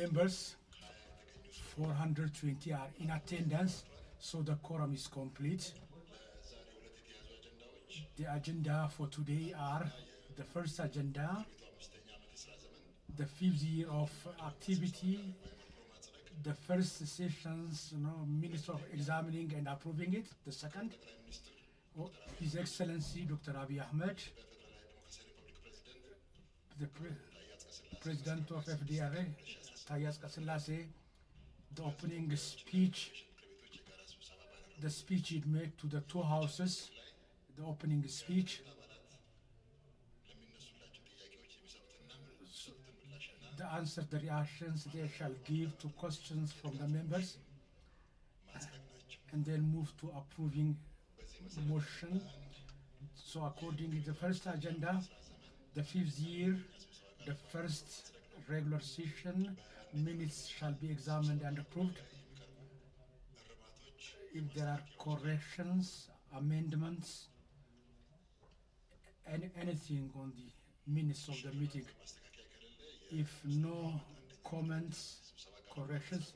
members, 420 are in attendance, so the quorum is complete. The agenda for today are the first agenda, the 5th year of activity, the first sessions, minutes of examining and approving it. The second, His Excellency Dr. Abiy Ahmed, the President of FDRA, the opening speech, the speech he made to the two houses, the opening speech, the answer, the reactions they shall give to questions from the members, and then move to approving motion. So according to the first agenda, the 5th year, the first regular session, minutes shall be examined and approved. If there are corrections, amendments, anything on the minutes of the meeting, if no comments, corrections,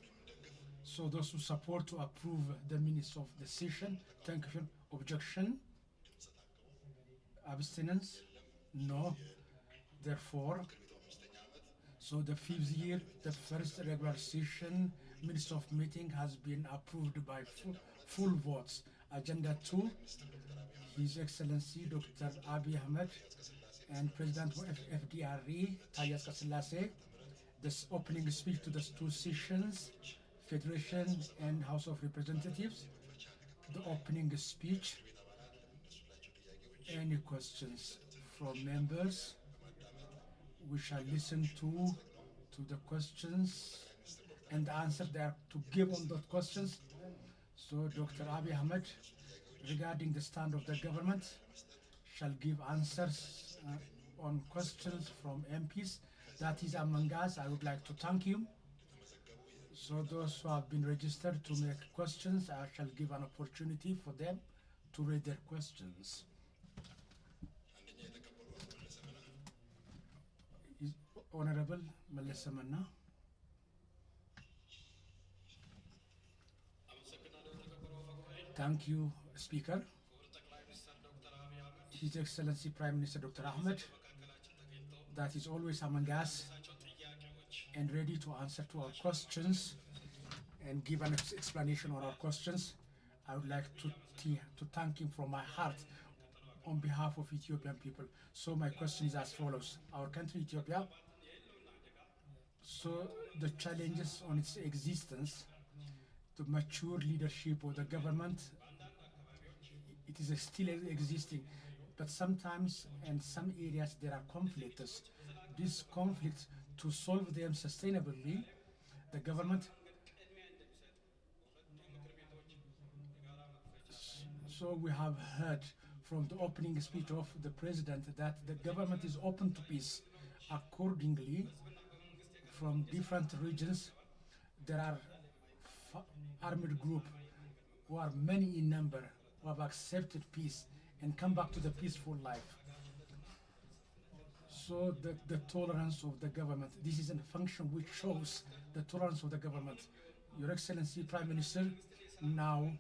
so those who support to approve the minutes of the session, thank you. Objection? Abstinence? No. Therefore, so the 5th year, the first regular session, minutes of meeting has been approved by full votes. Agenda 2, His Excellency Dr. Abiy Ahmed and President of FDRA, Tayyas Kasilase, this opening speech to the two sessions, Federation and House of Representatives, the opening speech. Any questions from members? We shall listen to the questions and the answer they are to give on those questions. So Dr. Abiy Ahmed, regarding the stand of the government, shall give answers on questions from MPs. That is among us. I would like to thank you. So those who have been registered to make questions, I shall give an opportunity for them to read their questions. Honorable Melissa Manna. Thank you, Speaker. His Excellency Prime Minister Dr. Ahmed, that is always among us and ready to answer to our questions and give an explanation on our questions. I would like to thank him from my heart on behalf of Ethiopian people. So my question is as follows. Our country, Ethiopia, so the challenges on its existence, the mature leadership of the government, it is still existing, but sometimes in some areas there are conflicts. These conflicts, to solve them sustainably, the government, so we have heard from the opening speech of the president that the government is open to peace. Accordingly, from different regions, there are armed groups who are many in number, who have accepted peace and come back to the peaceful life. So the tolerance of the government, this is a function which shows the tolerance of the government. Your Excellency Prime Minister, now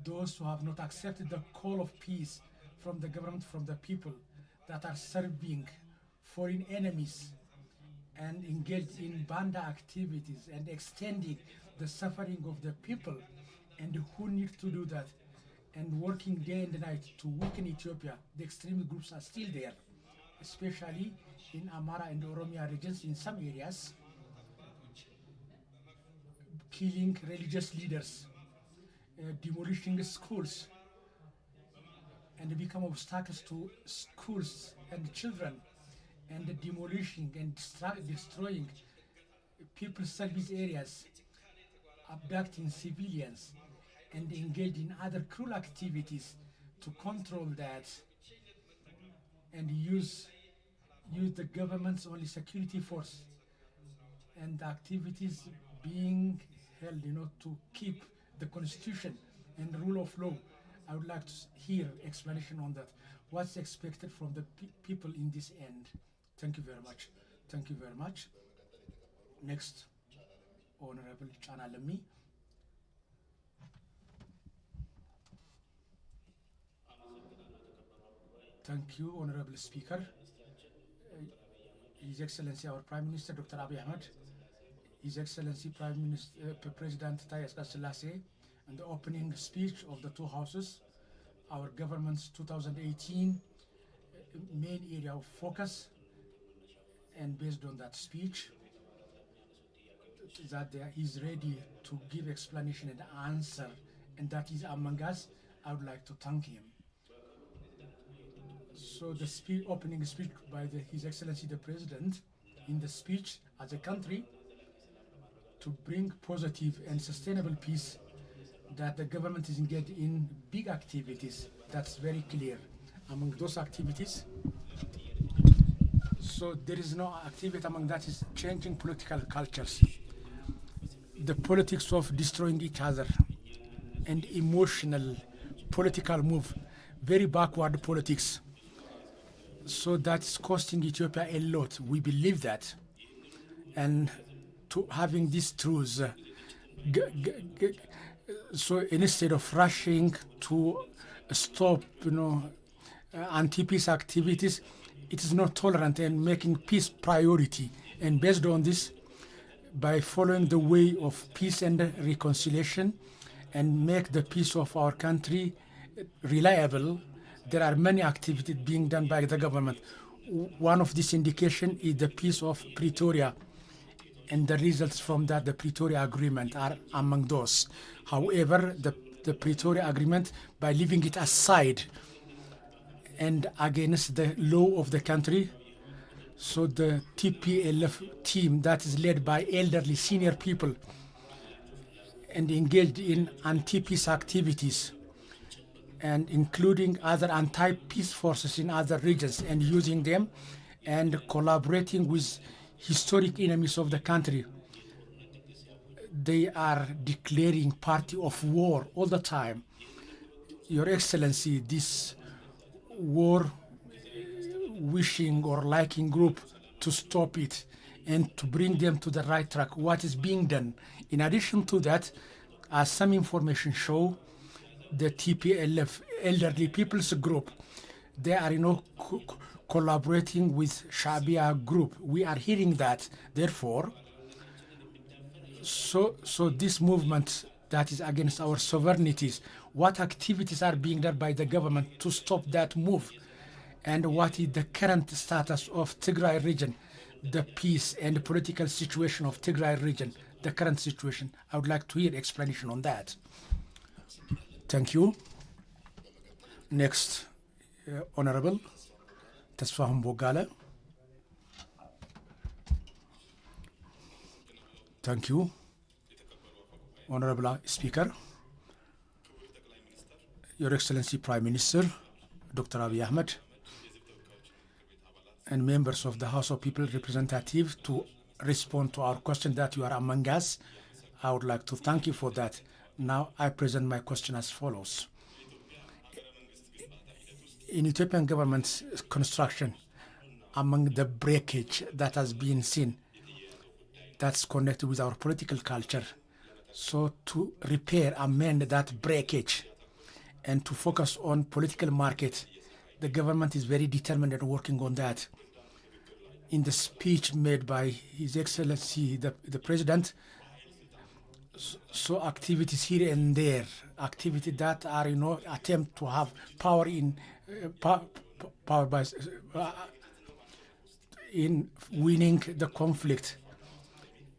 those who have not accepted the call of peace from the government, from the people that are serving foreign enemies and engaged in banda activities and extending the suffering of the people, and who need to do that and working day and night to weaken Ethiopia, the extreme groups are still there, especially in Amara and Oromia regions in some areas, killing religious leaders, demolishing schools, and become obstacles to schools and children, and demolishing and destroying people's service areas, abducting civilians, and engage in other cruel activities to control that, and use the government's only security force and the activities being held, to keep the constitution and rule of law. I would like to hear explanation on that. What's expected from the people in this end? Thank you very much. Thank you very much. Next, Honorable Chana Lemi. Thank you, Honorable Speaker. His Excellency, our Prime Minister, Dr. Abiy Ahmed, His Excellency Prime Minister, President Taye Selassie, and the opening speech of the two houses, our government's 2018 main area of focus, and based on that speech, that he's ready to give explanation and answer, and that is among us, I would like to thank him. So the opening speech by His Excellency the President, in the speech as a country, to bring positive and sustainable peace, that the government is engaged in big activities. That's very clear. Among those activities, so there is no activity among that is changing political cultures. The politics of destroying each other and emotional political move, very backward politics. So that's costing Ethiopia a lot. We believe that. And to having these truths, so instead of rushing to stop, anti-peace activities, it is not tolerant and making peace priority. And based on this, by following the way of peace and reconciliation and make the peace of our country reliable, there are many activities being done by the government. One of this indication is the peace of Pretoria, and the results from that, the Pretoria Agreement, are among those. However, the Pretoria Agreement, by leaving it aside and against the law of the country, so the TPLF team that is led by elderly senior people and engaged in anti-peace activities, and including other anti-peace forces in other regions, and using them and collaborating with historic enemies of the country. They are declaring party of war all the time. Your Excellency, this war wishing or liking group to stop it and to bring them to the right track, what is being done. In addition to that, as some information show, the TPLF elderly people's group, they are collaborating with Shabia group. We are hearing that. Therefore, so this movement that is against our sovereignties, what activities are being done by the government to stop that move, and what is the current status of Tigray region, the peace and political situation of Tigray region, the current situation. I would like to hear explanation on that. Thank you. Next, Honorable Tasfahum Bogala. Thank you. Honorable Speaker, Your Excellency Prime Minister, Dr. Abiy Ahmed, and members of the House of People Representative, to respond to our question that you are among us. I would like to thank you for that. Now I present my question as follows. In Ethiopian government's construction, among the breakage that has been seen, that's connected with our political culture. So to repair, amend that breakage, and to focus on political market, the government is very determined and working on that. In the speech made by His Excellency, the President, so activities here and there, activities that are, attempt to have power in power by in winning the conflict.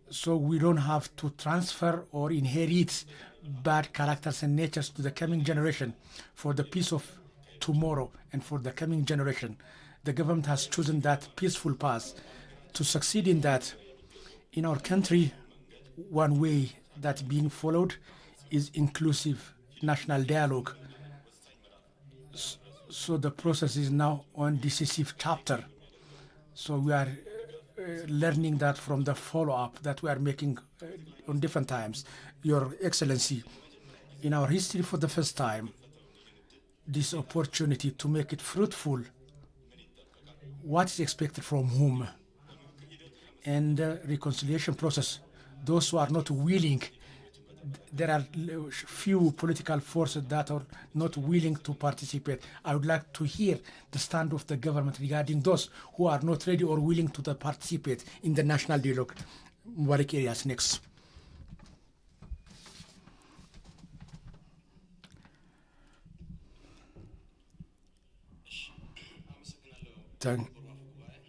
So we don't have to transfer or inherit bad characters and natures to the coming generation. For the peace of tomorrow and for the coming generation, the government has chosen that peaceful path. To succeed in that, in our country, one way that's being followed is inclusive national dialogue. So the process is now on decisive chapter. So we are learning that from the follow-up that we are making on different times. Your Excellency, in our history for the first time, this opportunity to make it fruitful, what is expected from whom? and reconciliation process. Those who are not willing, there are few political forces that are not willing to participate. I would like to hear the stand of the government regarding those who are not ready or willing to participate in the national dialogue. Mubarak Elias, next.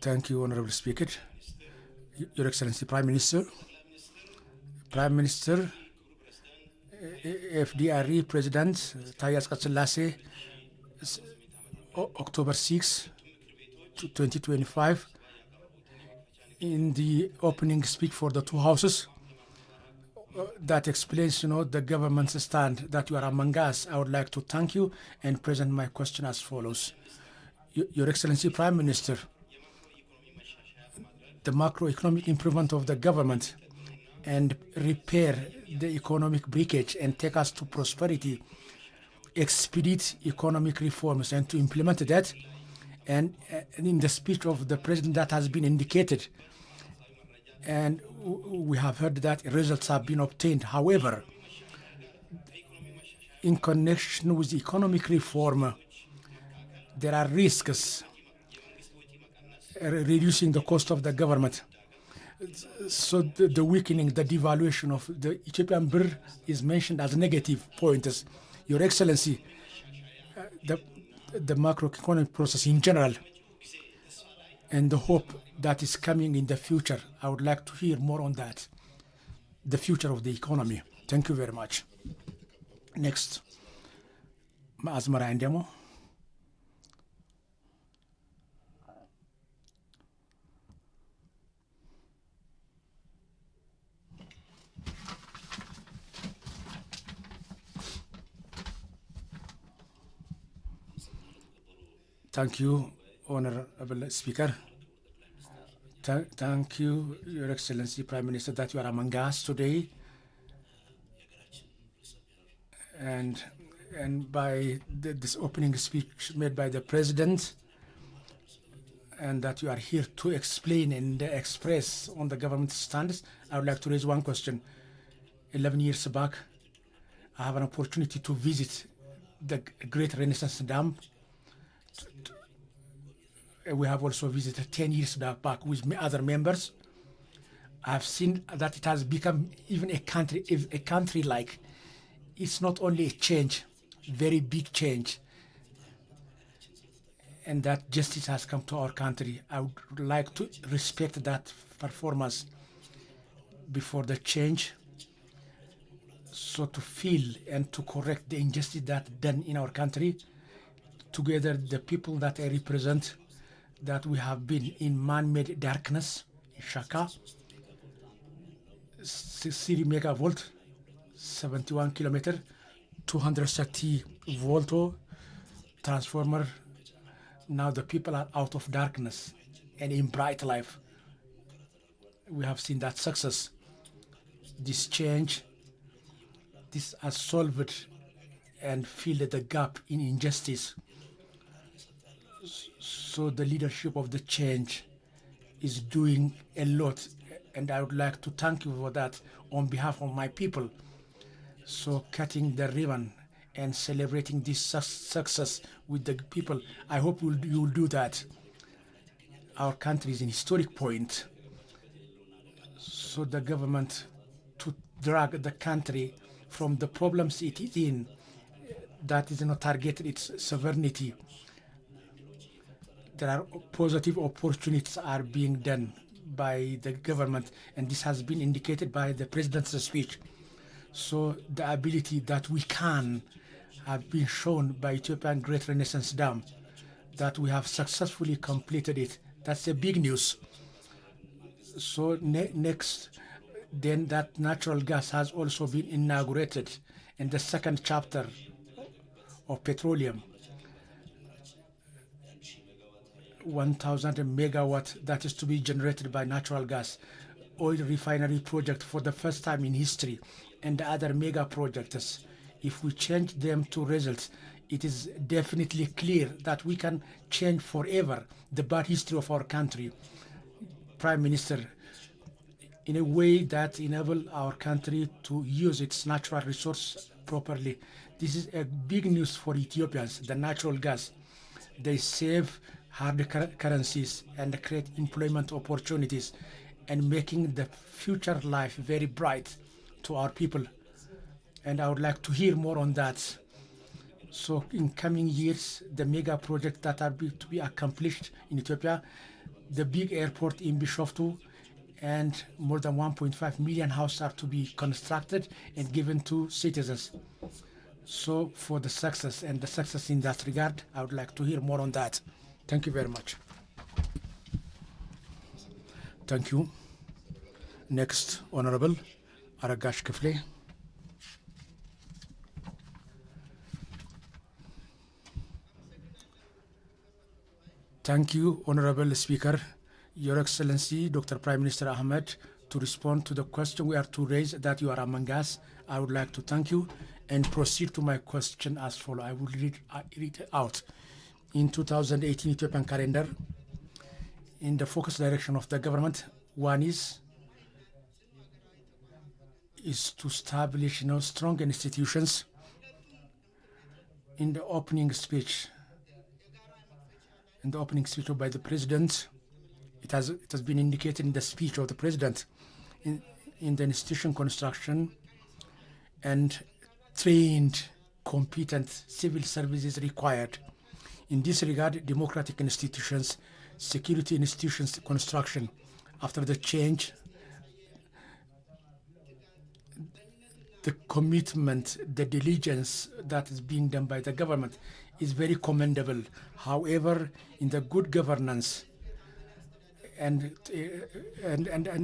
Thank you, Honorable Speaker. Your Excellency Prime Minister, FDRE President Taye Asqassalaase, October 6, 2025, in the opening speech for the two houses, that explains, the government's stand that you are among us. I would like to thank you and present my question as follows. Your Excellency Prime Minister, the macroeconomic improvement of the government and repair the economic breakage and take us to prosperity, expedite economic reforms and to implement that. And in the speech of the president that has been indicated, and we have heard that results have been obtained. However, in connection with economic reform, there are risks reducing the cost of the government. So the weakening, the devaluation of the Ethiopian birr is mentioned as negative points. Your Excellency, the macroeconomic process in general and the hope that is coming in the future, I would like to hear more on that, the future of the economy. Thank you very much. Next, Azmara Ndemo. Thank you, Honorable Speaker. Thank you, Your Excellency Prime Minister, that you are among us today. And by this opening speech made by the President, and that you are here to explain and express on the government's stance, I would like to raise one question. 11 years back, I have an opportunity to visit the Great Renaissance Dam. We have also visited 10 years back with other members. I've seen that it has become even a country like, it's not only a change, very big change, and that justice has come to our country. I would like to respect that performance before the change, so to feel and to correct the injustice that's done in our country. Together, the people that I represent, that we have been in man-made darkness, in Shaka, 60 megavolt, 71 kilometer, 230 volt transformer. Now the people are out of darkness and in bright life. We have seen that success. This change, this has solved and filled the gap in injustice. So the leadership of the change is doing a lot, and I would like to thank you for that on behalf of my people. So cutting the ribbon and celebrating this success with the people, I hope you will do that. Our country is in historic point. So the government to drag the country from the problems it is in, that is not targeted its sovereignty. There are positive opportunities are being done by the government, and this has been indicated by the president's speech. So the ability that we can have been shown by Ethiopian Great Renaissance Dam, that we have successfully completed it. That's a big news. So next, then that natural gas has also been inaugurated in the second chapter of petroleum. 1,000 megawatt that is to be generated by natural gas, oil refinery project for the first time in history, and other mega projects. If we change them to results, it is definitely clear that we can change forever the bad history of our country. Prime Minister, in a way that enable our country to use its natural resource properly. This is a big news for Ethiopians, the natural gas. They save hard currencies and create employment opportunities and making the future life very bright to our people. And I would like to hear more on that. So in coming years, the mega projects that are to be accomplished in Ethiopia, the big airport in Bishoftu, and more than 1.5 million houses are to be constructed and given to citizens. So for the success and the success in that regard, I would like to hear more on that. Thank you very much. Thank you. Next, Honorable Aragash Kifle. Thank you, Honorable Speaker, Your Excellency, Dr. Prime Minister Ahmed, to respond to the question we are to raise that you are among us. I would like to thank you and proceed to my question as follows. I will read it out. In 2018 Ethiopian calendar, in the focus direction of the government, one is to establish strong institutions. In the opening speech by the president, it has been indicated in the speech of the president in the institution construction and trained, competent civil services required. In this regard, democratic institutions, security institutions construction, after the change, the commitment, the diligence that is being done by the government is very commendable. However, in the good governance and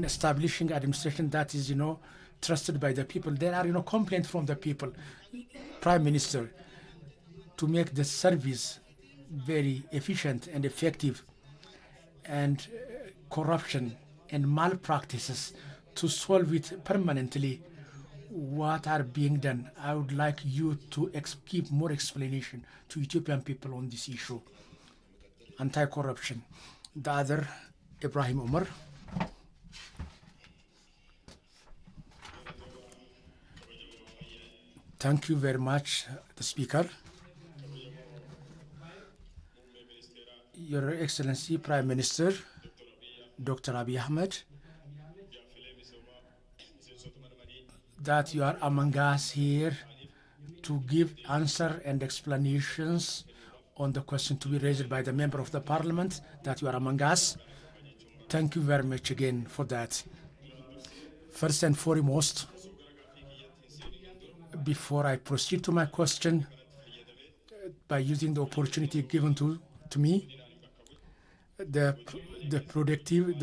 establishing administration that is, trusted by the people, there are, complaints from the people. Prime Minister, to make the service very efficient and effective, and corruption and malpractices to solve it permanently, what are being done? I would like you to give more explanation to Ethiopian people on this issue. Anti-corruption. The other, Ibrahim Umar. Thank you very much, the Speaker. Your Excellency Prime Minister, Dr. Abiy Ahmed, that you are among us here to give answer and explanations on the question to be raised by the member of the parliament, that you are among us. Thank you very much again for that. First and foremost, before I proceed to my question, by using the opportunity given to me, the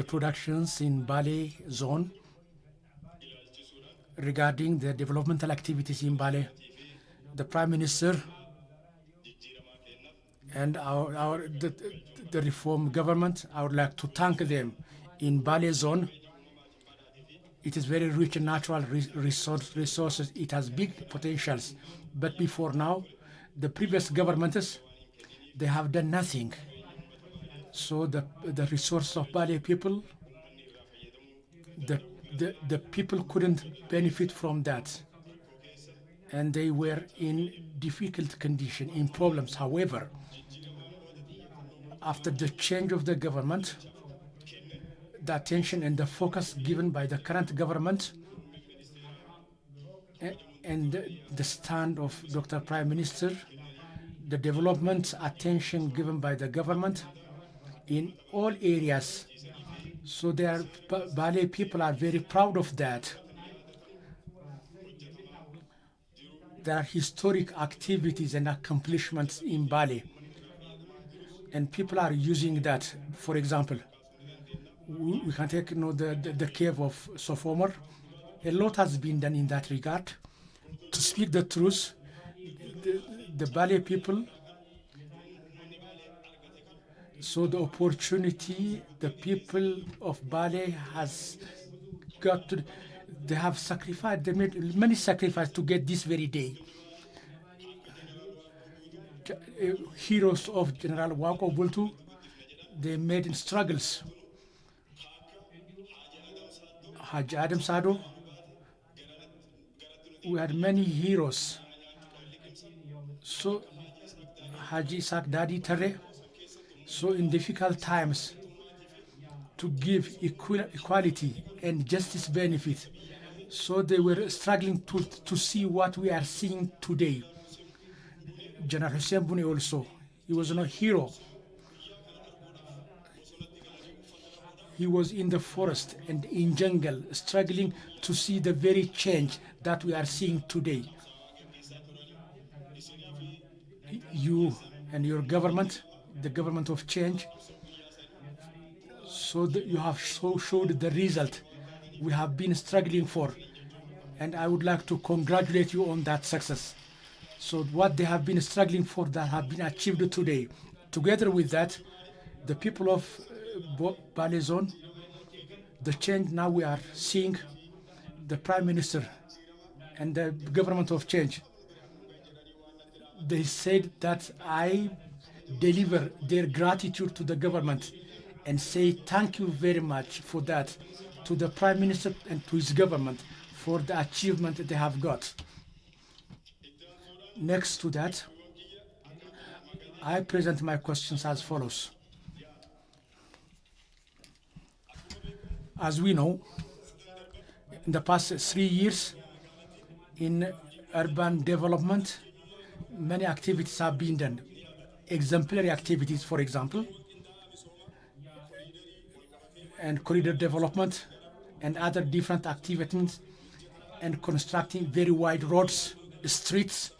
productions in Bale zone regarding the developmental activities in Bale, the Prime Minister and the reform government, I would like to thank them. In Bale zone, it is very rich in natural resources. It has big potentials. But before now, the previous governments, they have done nothing. So the resource of Bale people, the people couldn't benefit from that. And they were in difficult condition, in problems. However, after the change of the government, the attention and the focus given by the current government and the stand of Dr. Prime Minister, the development attention given by the government in all areas. So Bale people are very proud of that. There are historic activities and accomplishments in Bale, and people are using that. For example, we can take the cave of Sophomore. A lot has been done in that regard. To speak the truth, the Bale people, so the opportunity the people of Bale has got to, they have sacrificed, they made many sacrifices to get this very day. Heroes of General Wako Bultu, they made struggles. Haji Adam Sado. We had many heroes. So Haji Isaac Dadi Tere. So in difficult times, to give equality and justice benefit. So they were struggling to see what we are seeing today. General Hussein Buni also, he was not a hero. He was in the forest and in jungle, struggling to see the very change that we are seeing today. You and your government, the government of change, so that you have showed the result we have been struggling for, and I would like to congratulate you on that success. So what they have been struggling for that have been achieved today. Together with that, the people of Bale Zone, the change now we are seeing, the Prime Minister and the government of change, they said that I deliver their gratitude to the government and say thank you very much for that to the Prime Minister and to his government for the achievement they have got. Next to that, I present my questions as follows. As we know, in the past 3 years in urban development, many activities have been done. Exemplary activities, for example, and corridor development and other different activities, and constructing very wide roads, streets,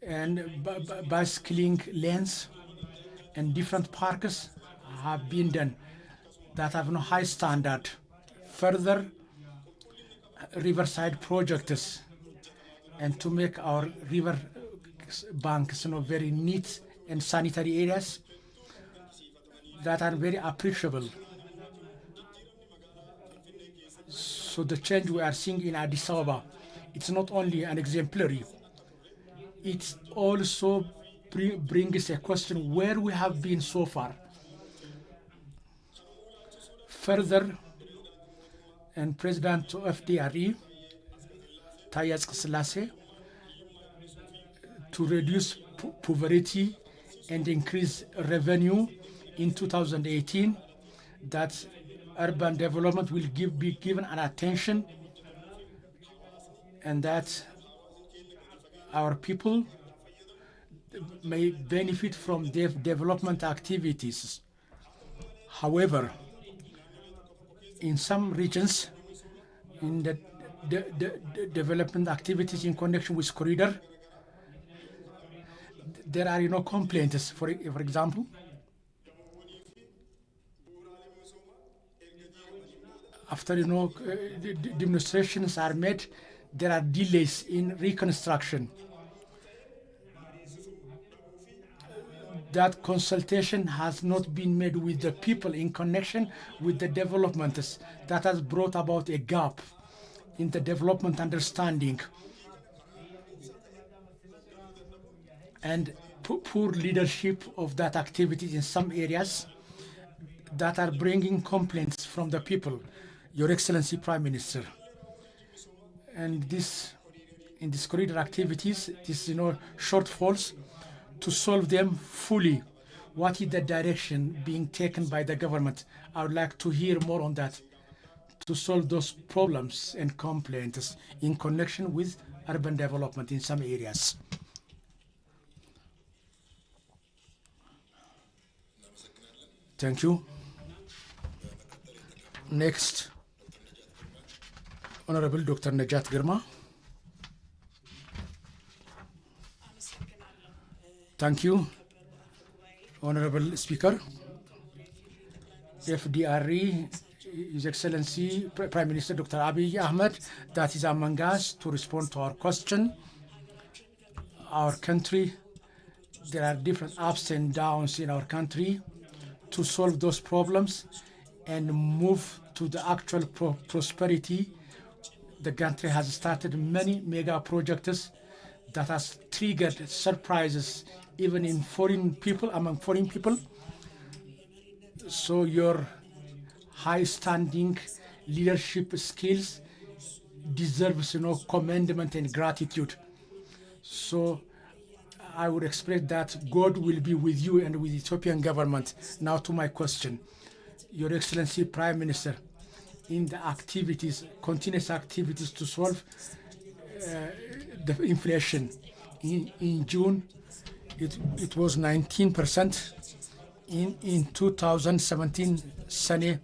and bicycling lanes and different parks have been done that have no high standard. Further, riverside projects, and to make our river banks very neat and sanitary areas that are very appreciable. So the change we are seeing in Addis Ababa, it's not only an exemplary, it also brings a question where we have been so far. Further, and President of FDRE, Taye Atskisellase, to reduce poverty and increase revenue in 2018, that urban development will be given an attention, and that our people may benefit from their development activities. However, in some regions, in the development activities in connection with corridor, there are complaints. For example, after demonstrations are made, there are delays in reconstruction. That consultation has not been made with the people in connection with the developments. That has brought about a gap in the development understanding and poor leadership of that activity in some areas that are bringing complaints from the people, Your Excellency Prime Minister. And in this corridor activities, this shortfalls, to solve them fully, what is the direction being taken by the government? I would like to hear more on that, to solve those problems and complaints in connection with urban development in some areas. Thank you. Next, Honorable Dr. Najat Girma. Thank you, Honorable Speaker. FDRE, His Excellency Prime Minister Dr. Abiy Ahmed, that is among us to respond to our question. Our country, there are different ups and downs in our country. To solve those problems and move to the actual prosperity, the country has started many mega projects that has triggered surprises even in among foreign people. So your high standing leadership skills deserves, commendment and gratitude. So I would expect that God will be with you and with the Ethiopian government. Now to my question. Your Excellency Prime Minister, in the activities, continuous activities to solve the inflation, in June, it was 19%. In 2017, Sane,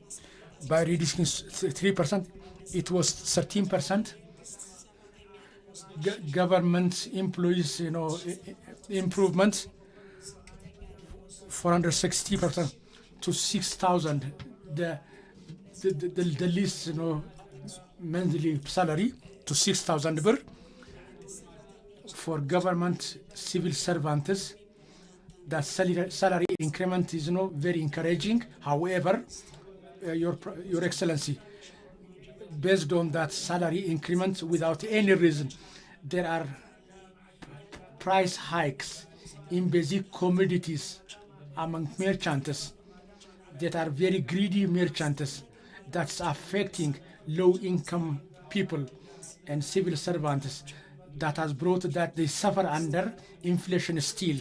by reducing 3%, it was 13%. Government employees, improvement, 460% to 6,000. The least, monthly salary to 6,000 birr. For government civil servants, the salary increment is very encouraging. However, Your Excellency, based on that salary increment without any reason, there are price hikes in basic commodities among merchants that are very greedy merchants, that's affecting low-income people and civil servants, that has brought that they suffer under inflation still.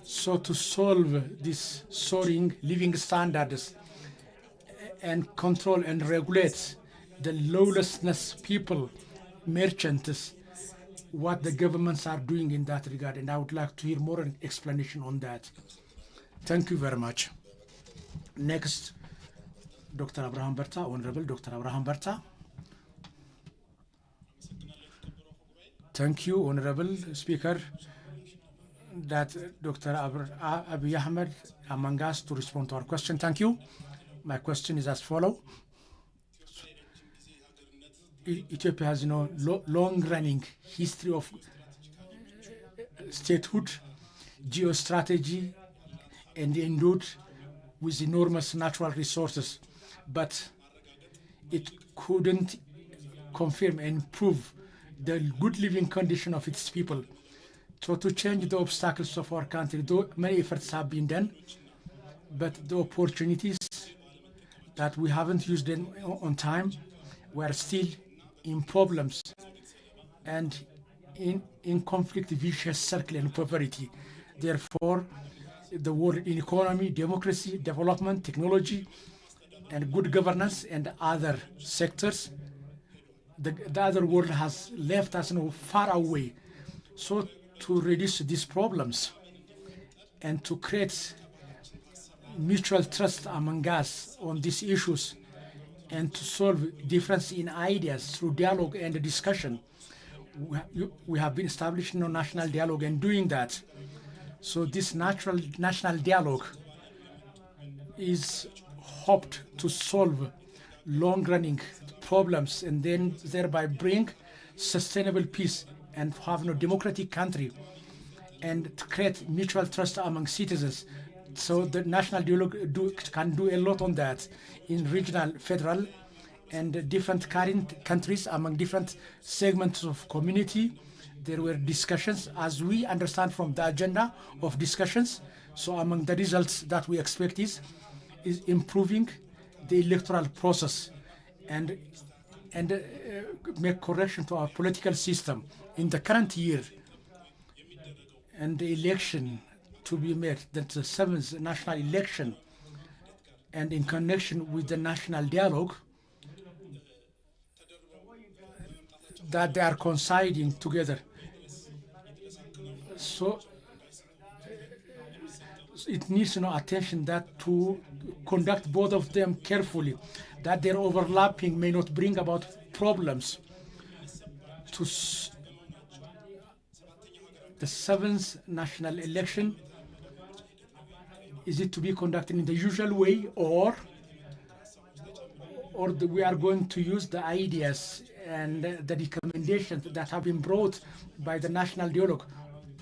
So to solve this soaring living standards and control and regulate the lawlessness people, merchants, what the governments are doing in that regard, and I would like to hear more explanation on that. Thank you very much. Next, Dr. Abraham Berta, Honorable Dr. Abraham Berta. Thank you, Honorable Speaker, that Dr. Abiy Ahmed among us to respond to our question. Thank you. My question is as follows. Ethiopia has long-running history of statehood, geostrategy, and endowed with enormous natural resources, but it couldn't confirm and prove the good living condition of its people. So to change the obstacles of our country, though many efforts have been done, but the opportunities that we haven't used them on time were still in problems and in conflict, vicious circle and poverty. Therefore, the world in economy, democracy, development, technology, and good governance and other sectors, the other world has left us far away. So to reduce these problems and to create mutual trust among us on these issues and to solve difference in ideas through dialogue and discussion, we have been establishing a national dialogue and doing that. So this national dialogue is hoped to solve long-running problems and then thereby bring sustainable peace and have a democratic country and to create mutual trust among citizens. So the national dialogue can do a lot on that in regional, federal, and different current countries among different segments of community. There were discussions, as we understand from the agenda of discussions. So among the results that we expect is improving the electoral process and make correction to our political system in the current year, and the election to be made, that's the 7th national election, and in connection with the national dialogue, that they are coinciding together. So it needs attention that to conduct both of them carefully, that their overlapping may not bring about problems. To the 7th national election, is it to be conducted in the usual way, or we are going to use the ideas and the recommendations that have been brought by the national dialogue?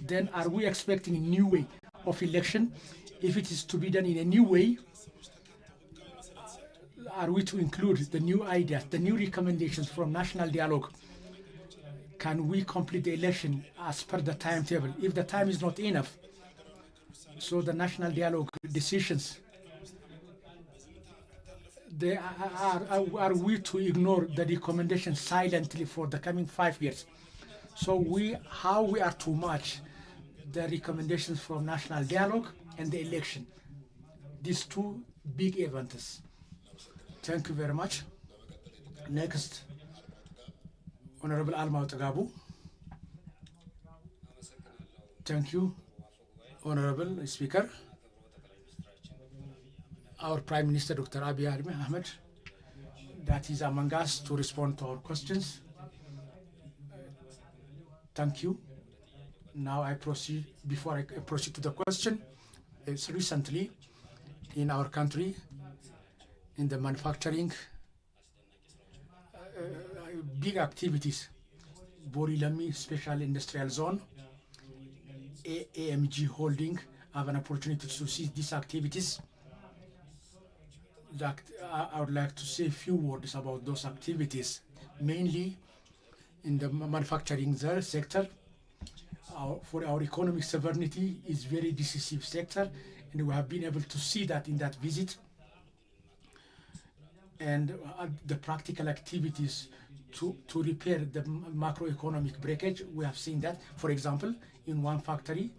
Then are we expecting a new way of election? If it is to be done in a new way, are we to include the new ideas, the new recommendations from national dialogue? Can we complete the election as per the timetable? If the time is not enough, so the national dialogue decisions are we to ignore the recommendation silently for the coming 5 years? So how we are to match the recommendations from national dialogue and the election? These two big events. Thank you very much. Next, Honorable Alma Tagabu. Thank you, Honorable Speaker. Our Prime Minister, Dr. Abiy Ahmed, that is among us to respond to our questions. Thank you. Now I proceed, before I proceed to the question, it's recently in our country, in the manufacturing, big activities, Borilami Special Industrial Zone, AMG Holding have an opportunity to see these activities. That I would like to say a few words about those activities, mainly in the manufacturing sector. For our economic sovereignty is very decisive sector, and we have been able to see that in that visit. And the practical activities to repair the macroeconomic breakage, we have seen that. For example, in one factory,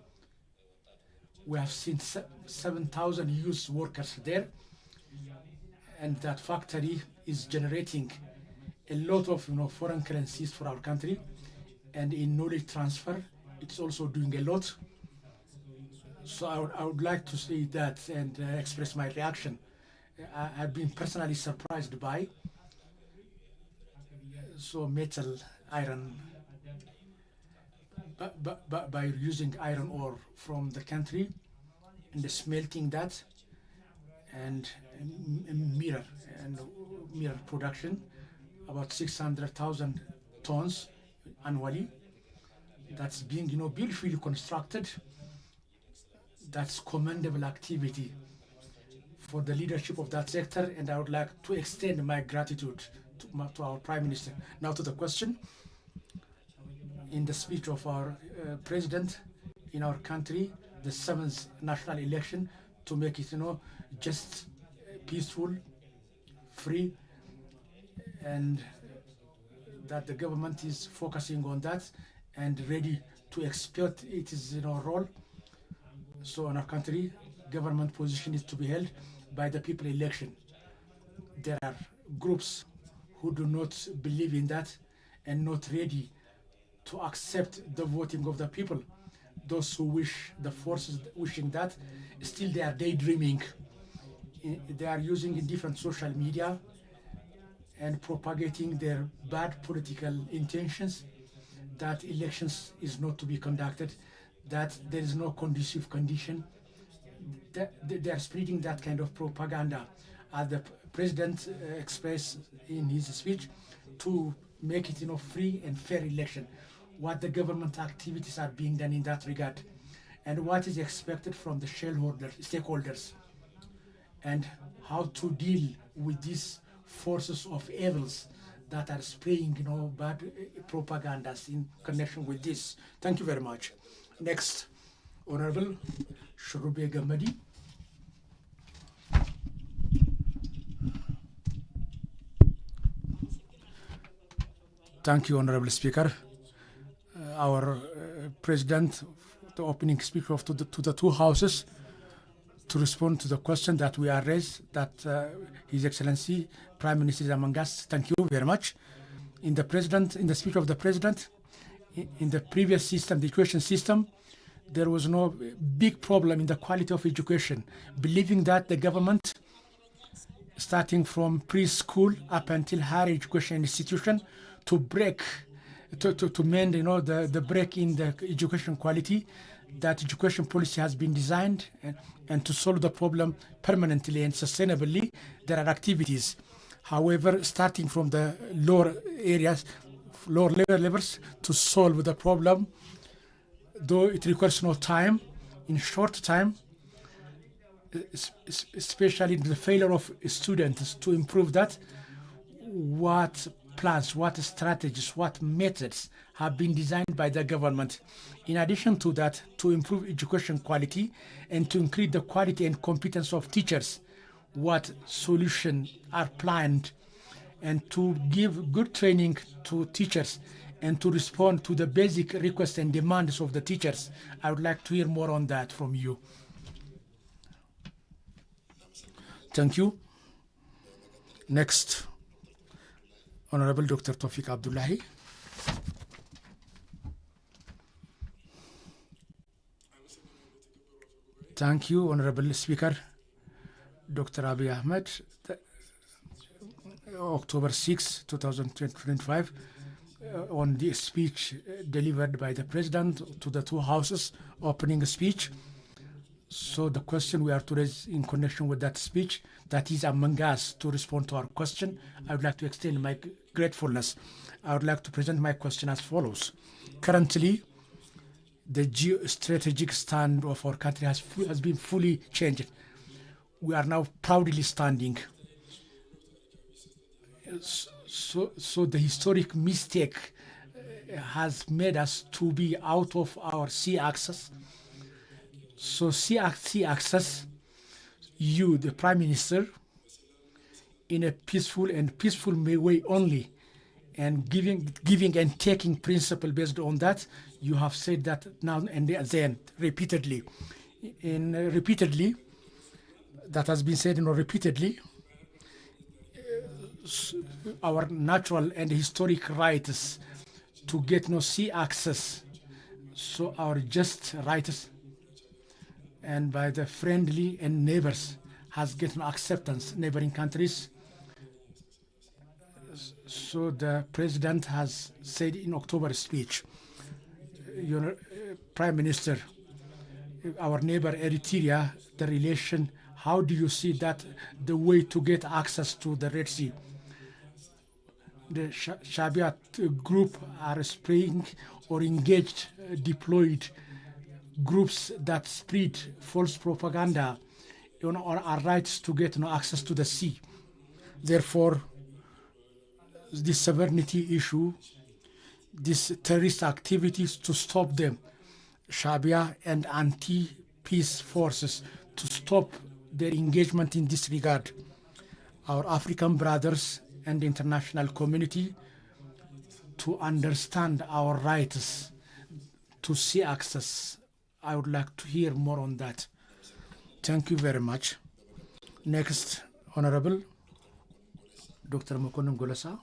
we have seen 7,000 youth workers there, and that factory is generating a lot of foreign currencies for our country, and in knowledge transfer, it's also doing a lot. So I would like to say that and express my reaction. I've been personally surprised by metal, iron, by using iron ore from the country and smelting that, and mirror production, about 600,000 tons annually. That's being beautifully constructed. That's commendable activity for the leadership of that sector, and I would like to extend my gratitude to our Prime Minister. Now to the question. In the speech of our President in our country, the 7th national election, to make it just peaceful, free, and that the government is focusing on that and ready to exploit its role. So in our country, government position is to be held by the people election. There are groups who do not believe in that and not ready to accept the voting of the people. Those who wish, the forces wishing that, still they are daydreaming. They are using in different social media and propagating their bad political intentions, that elections is not to be conducted, that there is no conducive condition. They are spreading that kind of propaganda, as the President expressed in his speech, to make it free and fair election. What the government activities are being done in that regard, and what is expected from the stakeholders, and how to deal with these forces of evils that are spraying bad propagandas in connection with this. Thank you very much. Next, Honorable Shurube Gamadi. Thank you, Honorable Speaker. Our President, the opening speaker to the two houses, to respond to the question that we are raised, that His Excellency Prime Minister is among us. Thank you very much. In the speech of the President, in the previous system, the education system, there was no big problem in the quality of education, believing that the government, starting from preschool up until higher education institution, to mend the break in the education quality, that education policy has been designed, and to solve the problem permanently and sustainably, there are activities. However, starting from the lower levels to solve the problem, though it requires no time, in short time, especially the failure of students to improve that, what plans, what strategies, what methods have been designed by the government. In addition to that, to improve education quality and to increase the quality and competence of teachers, what solutions are planned, and to give good training to teachers and to respond to the basic requests and demands of the teachers. I would like to hear more on that from you. Thank you. Next, Honorable Dr. Tawfiq Abdullahi. Thank you, Honorable Speaker. Dr. Abiy Ahmed, October 6, 2025, on the speech delivered by the President to the two houses, opening speech. So the question we are to raise in connection with that speech, that is among us to respond to our question, I would like to extend my gratefulness. I would like to present my question as follows. Currently, the geostrategic stand of our country has been fully changed. We are now proudly standing. So the historic mistake has made us to be out of our sea access. So sea access, you, the Prime Minister, in a peaceful way only, and giving and taking principle based on that, you have said that now and then repeatedly. Repeatedly, that has been said repeatedly, our natural and historic rights to get no sea access, so our just rights and by the friendly and neighbors has gotten acceptance, neighboring countries. So the President has said in October speech, Prime Minister, our neighbor Eritrea, the relation, how do you see that the way to get access to the Red Sea? The Shabiat group are spraying or engaged, deployed groups that spread false propaganda on our rights to get access to the sea. Therefore, this sovereignty issue, these terrorist activities, to stop them, Shabia and anti-peace forces to stop their engagement in this regard. Our African brothers and the international community to understand our rights to sea access. I would like to hear more on that. Thank you very much. Next, Honorable Dr. Mokonom Golasa.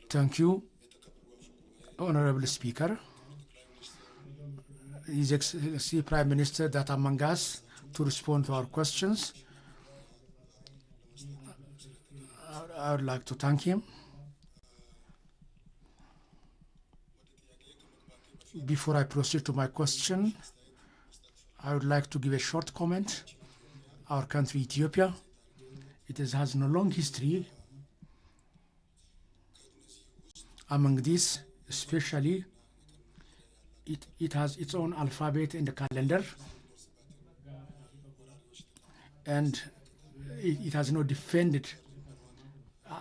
Thank you, Honorable Speaker. His Excellency Prime Minister that among us to respond to our questions. I would like to thank him. Before I proceed to my question, I would like to give a short comment. Our country, Ethiopia, has no long history. Among these, especially, it has its own alphabet and the calendar, and it has no defended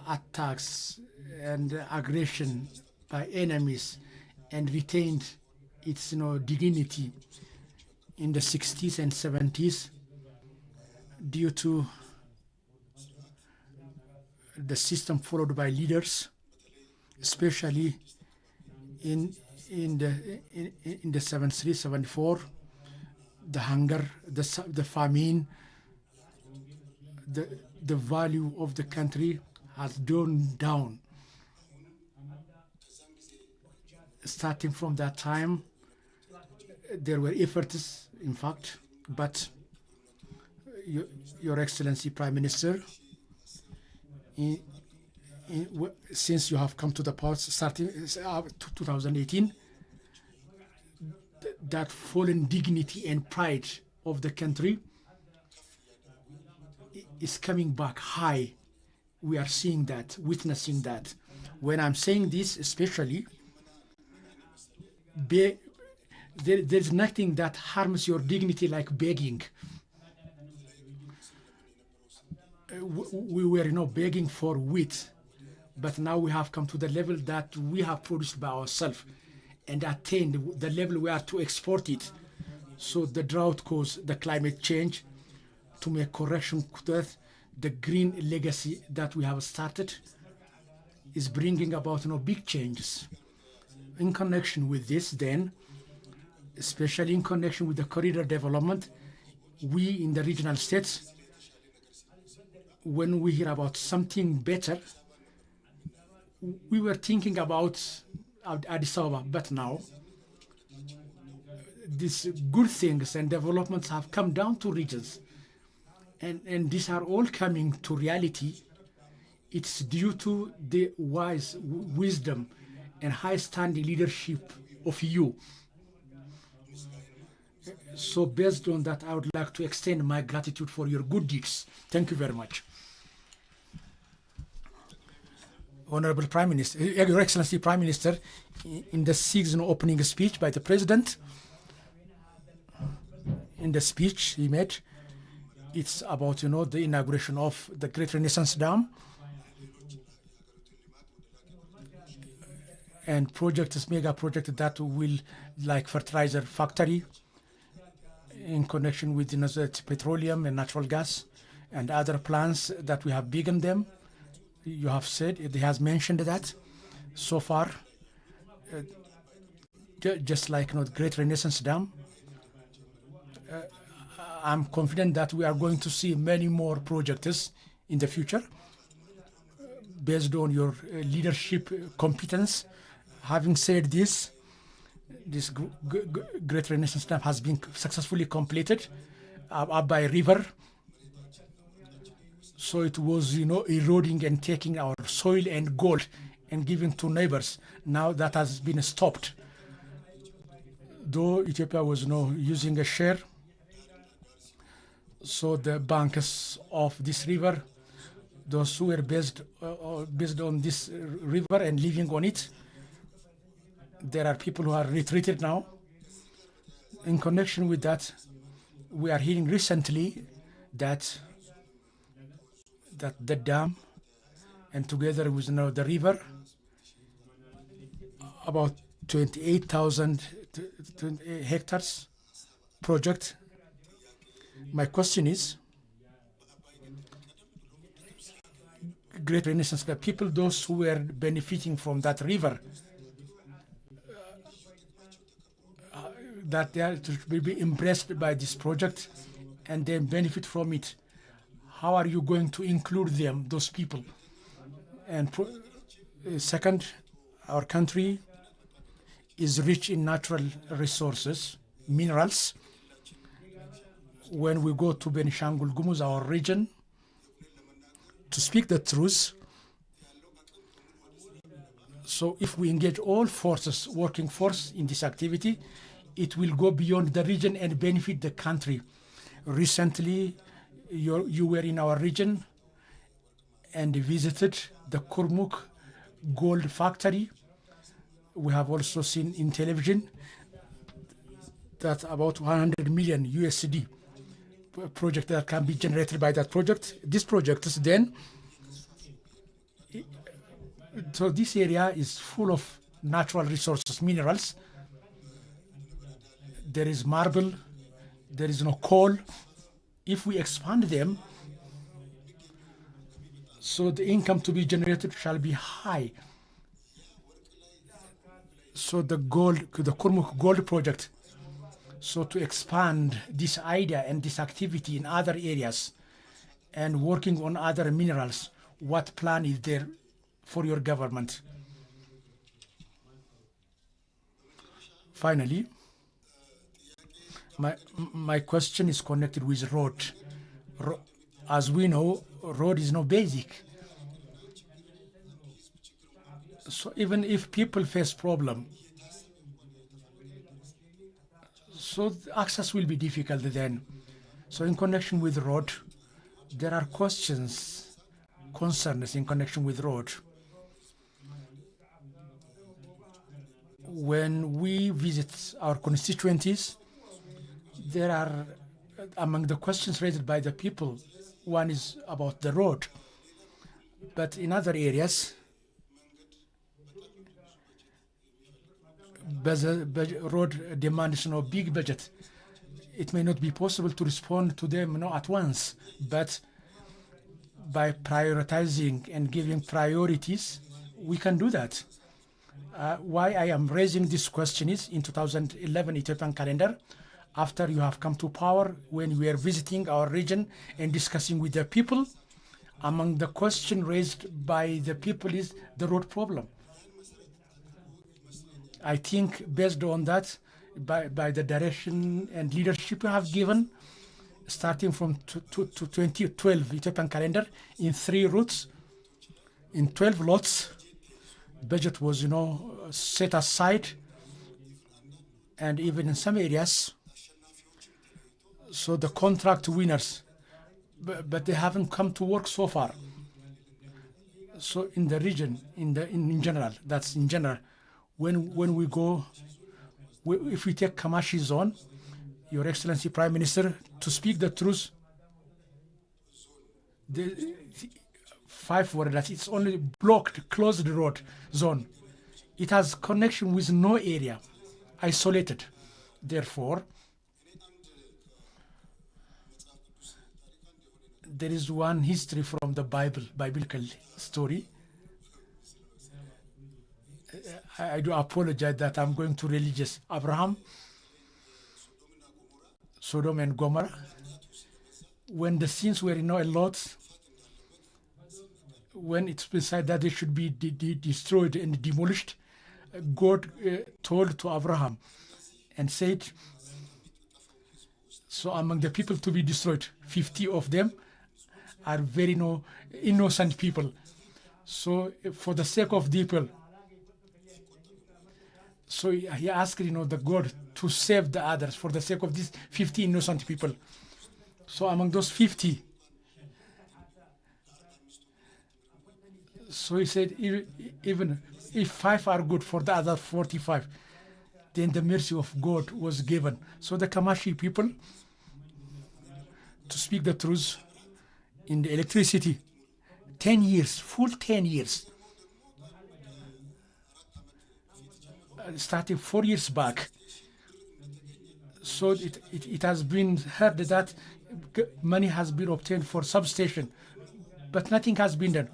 attacks and aggression by enemies, and retained its dignity in the 60s and 70s due to the system followed by leaders, especially in the 73, 74, the hunger, the famine, the value of the country has gone down. Starting from that time, there were efforts, in fact, but Your Excellency Prime Minister, since you have come to the power starting 2018, that fallen dignity and pride of the country is coming back high. We are seeing that, witnessing that. When I'm saying this, especially, there's nothing that harms your dignity like begging. We were begging for wheat, but now we have come to the level that we have produced by ourselves and attained the level we are to export it So the drought caused the climate change. To make correction to that, the green legacy that we have started is bringing about big changes. In connection with this, then, especially in connection with the corridor development, we in the regional states, when we hear about something better, we were thinking about Addis Ababa, but now these good things and developments have come down to regions. And these are all coming to reality. It's due to the wise wisdom and high-standing leadership of you. So based on that, I would like to extend my gratitude for your good deeds. Thank you very much. Honorable Prime Minister, Your Excellency Prime Minister, in the season opening speech by the President, in the speech he made, it's about, the inauguration of the Great Renaissance Dam and mega project that will, like fertilizer factory, in connection with petroleum and natural gas and other plants that we have begun them. You have said, it has mentioned that so far, just like Great Renaissance Dam. I'm confident that we are going to see many more projects in the future based on your leadership competence. Having said this, this Great Renaissance Dam has been successfully completed up by a river. So it was, eroding and taking our soil and gold and giving to neighbors. Now that has been stopped. Though Ethiopia was using a share, so the banks of this river, those who were based on this river and living on it, there are people who are retreated now. In connection with that, we are hearing recently that the dam and together with the river, about 28,000 hectares project. My question is, Great Renaissance, the people, those who were benefiting from that river, that they are to be impressed by this project and then benefit from it. How are you going to include them, those people? And second, our country is rich in natural resources, minerals. When we go to Benishangul Gumuz, our region, to speak the truth, so if we engage all forces, working force in this activity, it will go beyond the region and benefit the country. Recently, you were in our region and visited the Kurmuk gold factory. We have also seen in television that about 100 million USD project that can be generated by that project. This project is then, so this area is full of natural resources, minerals. There is marble, there is no coal. If we expand them, so the income to be generated shall be high. So the Kurmuk Gold Project, so to expand this idea and this activity in other areas and working on other minerals, what plan is there for your government? Finally, my question is connected with road. As we know, road is no basic. So even if people face problem, so access will be difficult then. So in connection with road, there are concerns in connection with road. When we visit our constituencies, there are, among the questions raised by the people, one is about the road. But in other areas, road demands big budget. it may not be possible to respond to them at once, but by prioritizing and giving priorities, we can do that. Why I am raising this question is in 2011 Ethiopian calendar, after you have come to power, when we are visiting our region and discussing with the people, among the question raised by the people is the road problem. I think based on that, by the direction and leadership you have given, starting from 2012 Ethiopian calendar, in 3 routes, in 12 lots, budget was, set aside, and even in some areas, so the contract winners, but they haven't come to work so far. So in the region, in general, that's in general, when we go, if we take Kamashi zone, Your Excellency Prime Minister, to speak the truth, the 5 wardas, it's only blocked, closed road zone. It has connection with no area, isolated. Therefore, there is one history from the biblical story. I do apologize that I'm going to religious. Abraham, Sodom and Gomorrah, when the sins were a lot, when it's decided that they should be destroyed and demolished, God told to Abraham and said, so among the people to be destroyed, 50 of them are very innocent people. So for the sake of the people, so he asked, the God to save the others for the sake of these 50 innocent people. So among those 50, so he said, even if 5 are good for the other 45, then the mercy of God was given. So the Kamashi people, to speak the truth, in the electricity, 10 years, full 10 years, starting 4 years back. So it has been heard that money has been obtained for substation, but nothing has been done.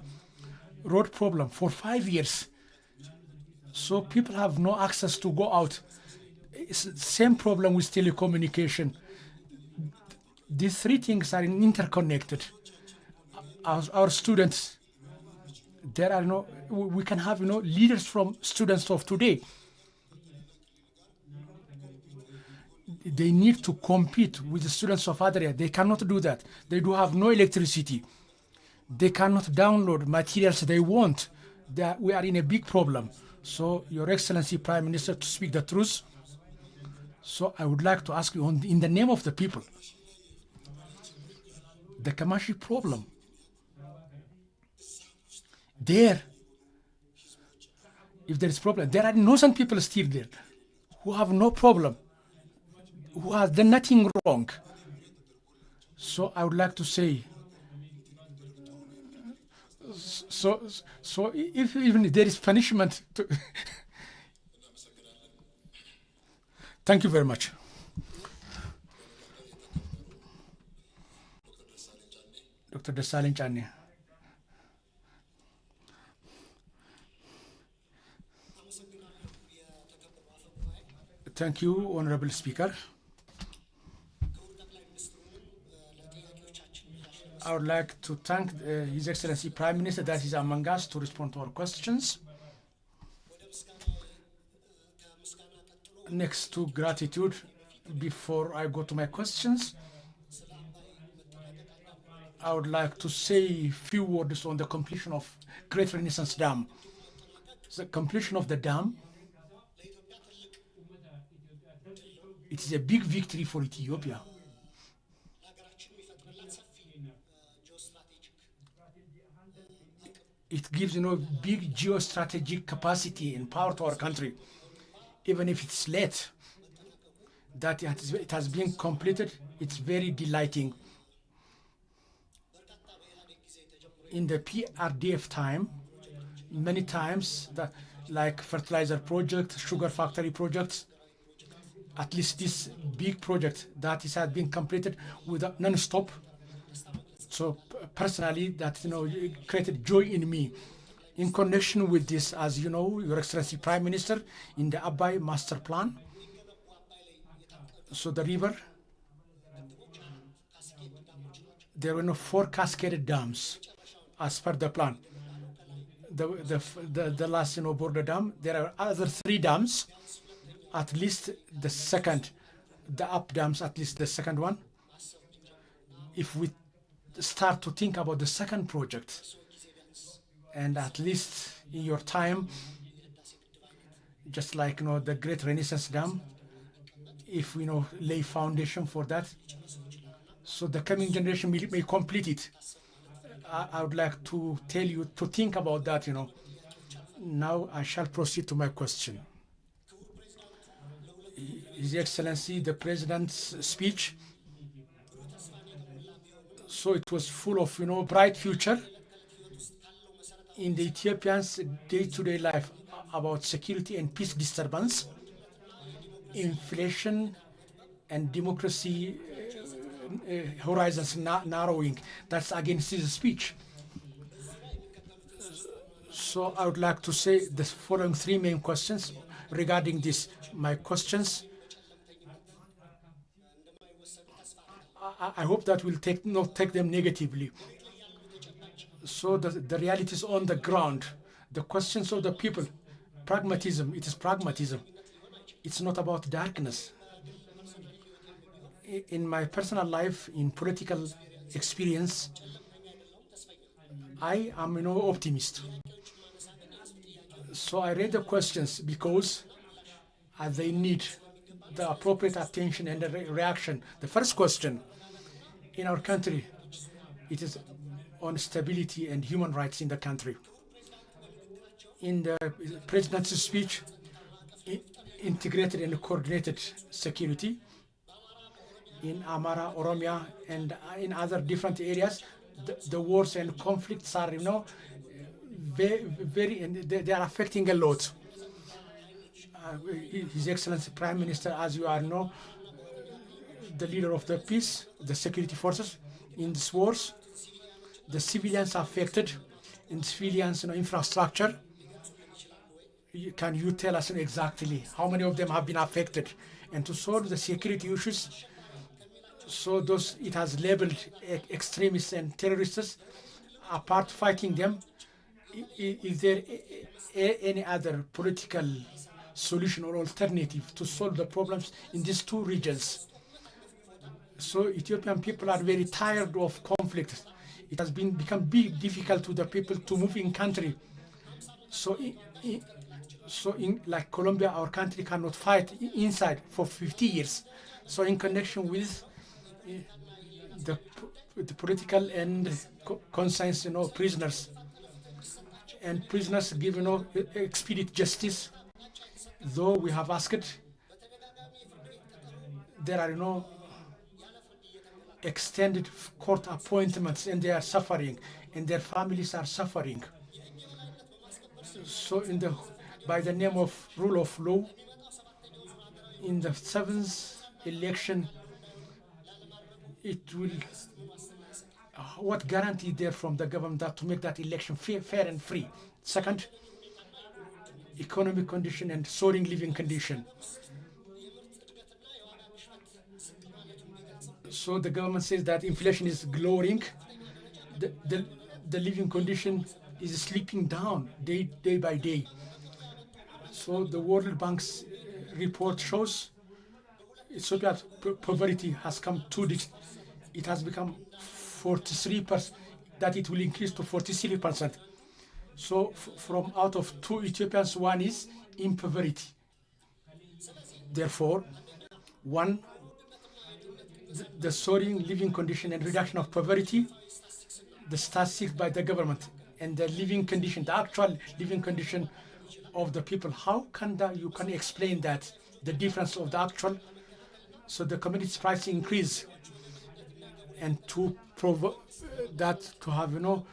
Road problem for 5 years. So people have no access to go out. It's same problem with telecommunication. These 3 things are interconnected. Our students, there are we can have leaders from students of today. They need to compete with the students of other areas. They cannot do that. They do have no electricity. They cannot download materials they want. We are in a big problem. So, Your Excellency Prime Minister, to speak the truth, so I would like to ask you, in the name of the people, the Kamashi problem, if there is problem, there are innocent people still there who have no problem, who has done nothing wrong. So I would like to say, so if even there is punishment to thank you very much. Dr. Desalegn Chane. Thank you, Honorable Speaker. I would like to thank His Excellency Prime Minister that is among us to respond to our questions. Next to gratitude, before I go to my questions, I would like to say a few words on the completion of Great Renaissance Dam. The completion of the dam, it is a big victory for Ethiopia. It gives, big geostrategic capacity and power to our country. Even if it's late, that it has been completed, it's very delighting. In the PRDF time, many times, like fertilizer project, sugar factory projects, at least this big project that is had been completed without non-stop. So personally, that created joy in me. In connection with this, as you know, Your Excellency Prime Minister, in the Abiy Master Plan, so the river, there were 4 cascaded dams as per the plan. The last border dam. There are other 3 dams, at least the second, the up dams, at least the second one. If we start to think about the second project, and at least in your time, just like the Great Renaissance Dam, if we lay foundation for that, so the coming generation may complete it. I would like to tell you to think about that. Now I shall proceed to my question. His Excellency, the President's speech, so it was full of bright future in the Ethiopians' day-to-day life about security and peace disturbance, inflation, and democracy horizons narrowing. That's against his speech. So I would like to say the following 3 main questions regarding this. My questions, I hope that will not take them negatively. So the realities on the ground, the questions of the people, pragmatism, it is pragmatism. It's not about darkness. In my personal life, in political experience, I am optimist. So I read the questions because they need the appropriate attention and the reaction. The first question in our country, it is on stability and human rights in the country. In the President's speech, integrated and coordinated security in Amara, Oromia, and in other different areas, the wars and conflicts are, very, and they are affecting a lot. His Excellency Prime Minister, as you are the leader of the peace, the security forces in these wars, the civilians affected in civilians infrastructure. Can you tell us exactly how many of them have been affected? And to solve the security issues, so those it has labeled extremists and terrorists, apart fighting them, is there any other political solution or alternative to solve the problems in these 2 regions? So Ethiopian people are very tired of conflict. It has become difficult to the people to move in country. So in like Colombia, our country cannot fight inside for 50 years. So in connection with the political and conscience, prisoners, and prisoners give, expedient justice. Though we have asked, there are, extended court appointments, and they are suffering, and their families are suffering. So by the name of rule of law, in the 7th election, it will, what guarantee there from the government that to make that election fair and free? Second, economic condition and soaring living condition. So the government says that inflation is lowering, the living condition is slipping down day by day. So the World Bank's report shows Ethiopia's poverty has come 2 digits. It has become 43%, that it will increase to 43%. So from out of 2 Ethiopians, 1 is in poverty. Therefore, 1, the soaring living condition and reduction of poverty, the statistics by the government, and the living condition, the actual living condition of the people. How can you can explain that, the difference of the actual? So the commodity price increase, and to that to have not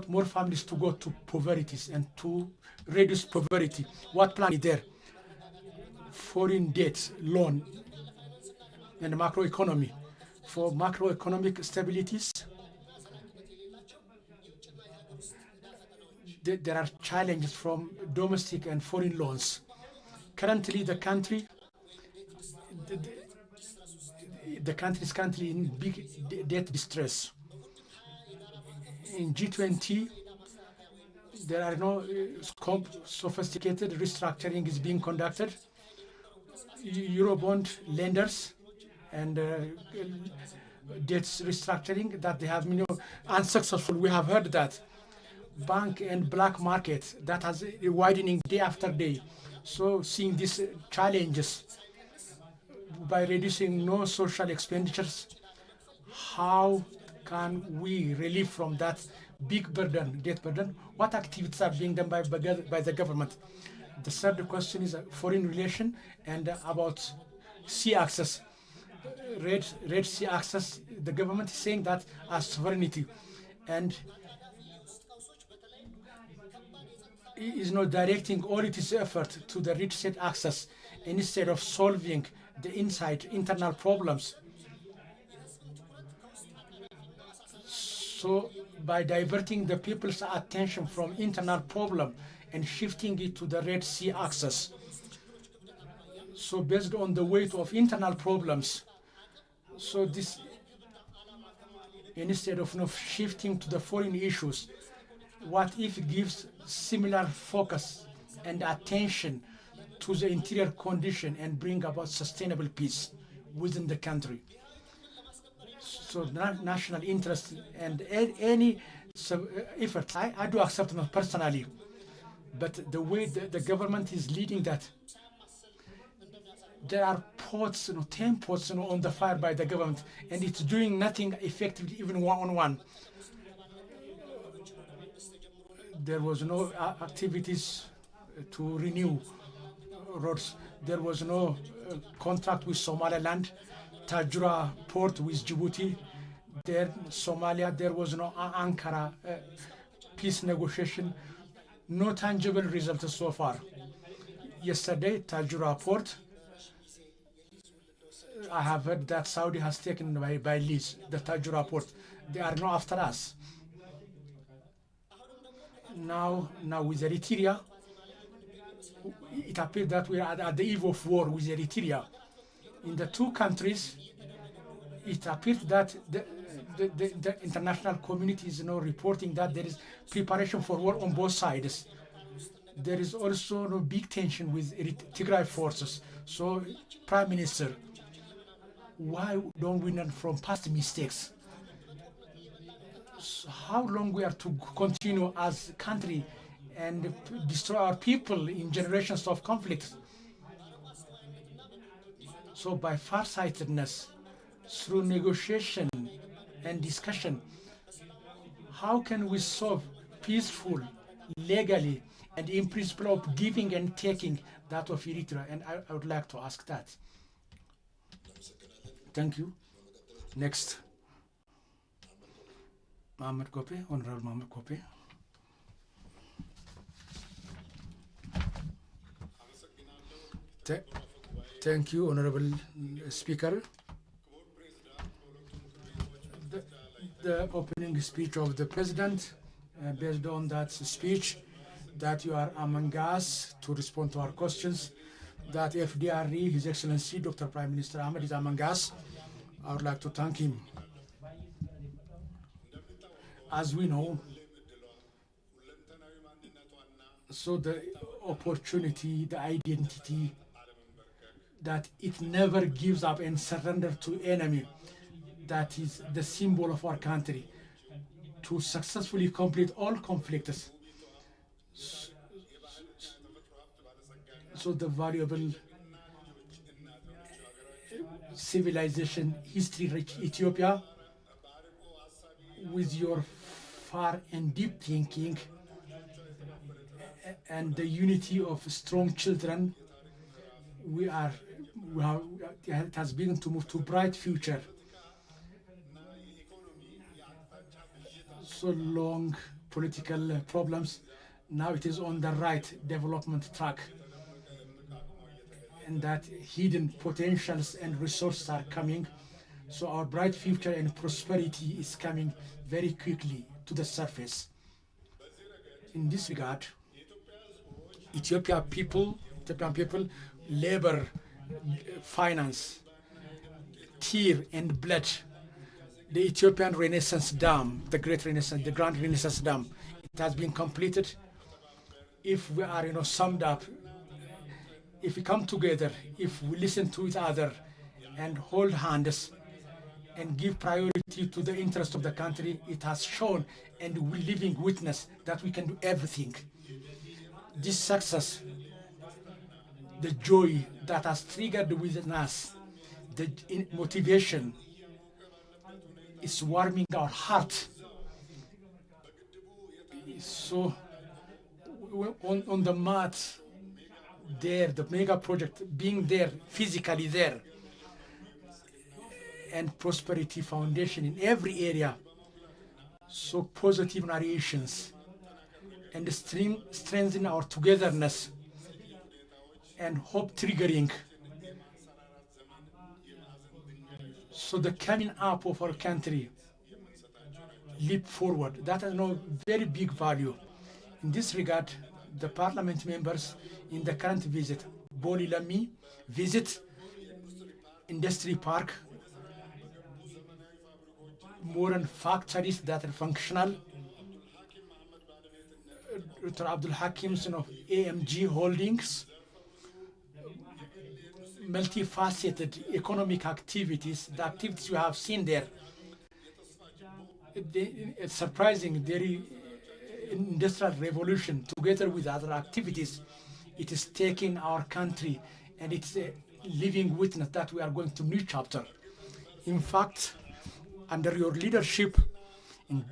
more families to go to poverty and to reduce poverty. What plan is there? foreign debt, loan, and macroeconomy. For macroeconomic stabilities, there are challenges from domestic and foreign loans. Currently, the country is currently in big debt distress. In G20, there are no sophisticated restructuring is being conducted. Eurobond lenders and debts restructuring that they have been unsuccessful. We have heard that bank and black market that has widening day after day. So seeing these challenges by reducing no social expenditures, how can we relieve from that big burden, debt burden? What activities are being done by the government? The third question is foreign relation and about sea access. Red Sea access, the government is saying that as sovereignty and is not directing all its effort to the Red Sea access instead of solving the internal problems. So by diverting the people's attention from internal problem and shifting it to the Red Sea access. So based on the weight of internal problems, so this, instead of shifting to the foreign issues, what if it gives similar focus and attention to the interior condition and bring about sustainable peace within the country? So national interest and any effort, I do accept them personally, but the way the government is leading that, there are pots, 10 pots on the fire by the government, and it's doing nothing effectively, even one-on-one. There was no activities to renew roads. There was no contract with Somaliland, Tajura port with Djibouti. There, Somalia, there was no Ankara peace negotiation. No tangible results so far. Yesterday, Tajura port, I have heard that Saudi has taken by lease the Tajura port. They are now after us. Now with Eritrea, it appears that we are at the eve of war with Eritrea. In the two countries, it appears that the international community is now reporting that there is preparation for war on both sides. There is also no big tension with Tigray forces. So, Prime Minister, why don't we learn from past mistakes? So how long we are to continue as a country and destroy our people in generations of conflict? So by farsightedness, through negotiation and discussion, how can we solve peaceful, legally, and in principle of giving and taking that of Eritrea? And I would like to ask that. Thank you. Next. Mohamed Kope, Honorable Mohamed Kope. Thank you, Honorable Speaker. The opening speech of the President, based on that speech, that you are among us to respond to our questions, that FDRE, His Excellency Dr. Prime Minister Ahmed is among us. I would like to thank him. As we know, so the opportunity, the identity, that it never gives up and surrender to enemy, that is the symbol of our country, to successfully complete all conflicts. So the valuable civilization, history-rich Ethiopia, with your far and deep thinking and the unity of strong children, it has begun to move to bright future. So long political problems, now it is on the right development track. and that hidden potentials and resources are coming. So our bright future and prosperity is coming very quickly to the surface. In this regard, Ethiopian people, labor, finance, tear and blood, the Ethiopian Renaissance Dam, the Great Renaissance, the Grand Renaissance Dam, it has been completed. If we are, summed up, if we come together, if we listen to each other and hold hands and give priority to the interest of the country, it has shown and we're living witness that we can do everything. This success, the joy that has triggered within us, the motivation is warming our heart. So on the mat there, the mega project being there, physically there, and prosperity foundation in every area, so positive narrations and strengthen our togetherness and hope triggering. So the coming up of our country, leap forward, that has no very big value. In this regard, the parliament members in the current visit, Boli Lami visit industry park, modern factories that are functional. Dr. Abdul Hakim's of AMG Holdings, multifaceted economic activities, the activities you have seen there. It's surprising, the industrial revolution, together with other activities, it is taking our country, and it's a living witness that we are going to new chapter. In fact, under your leadership in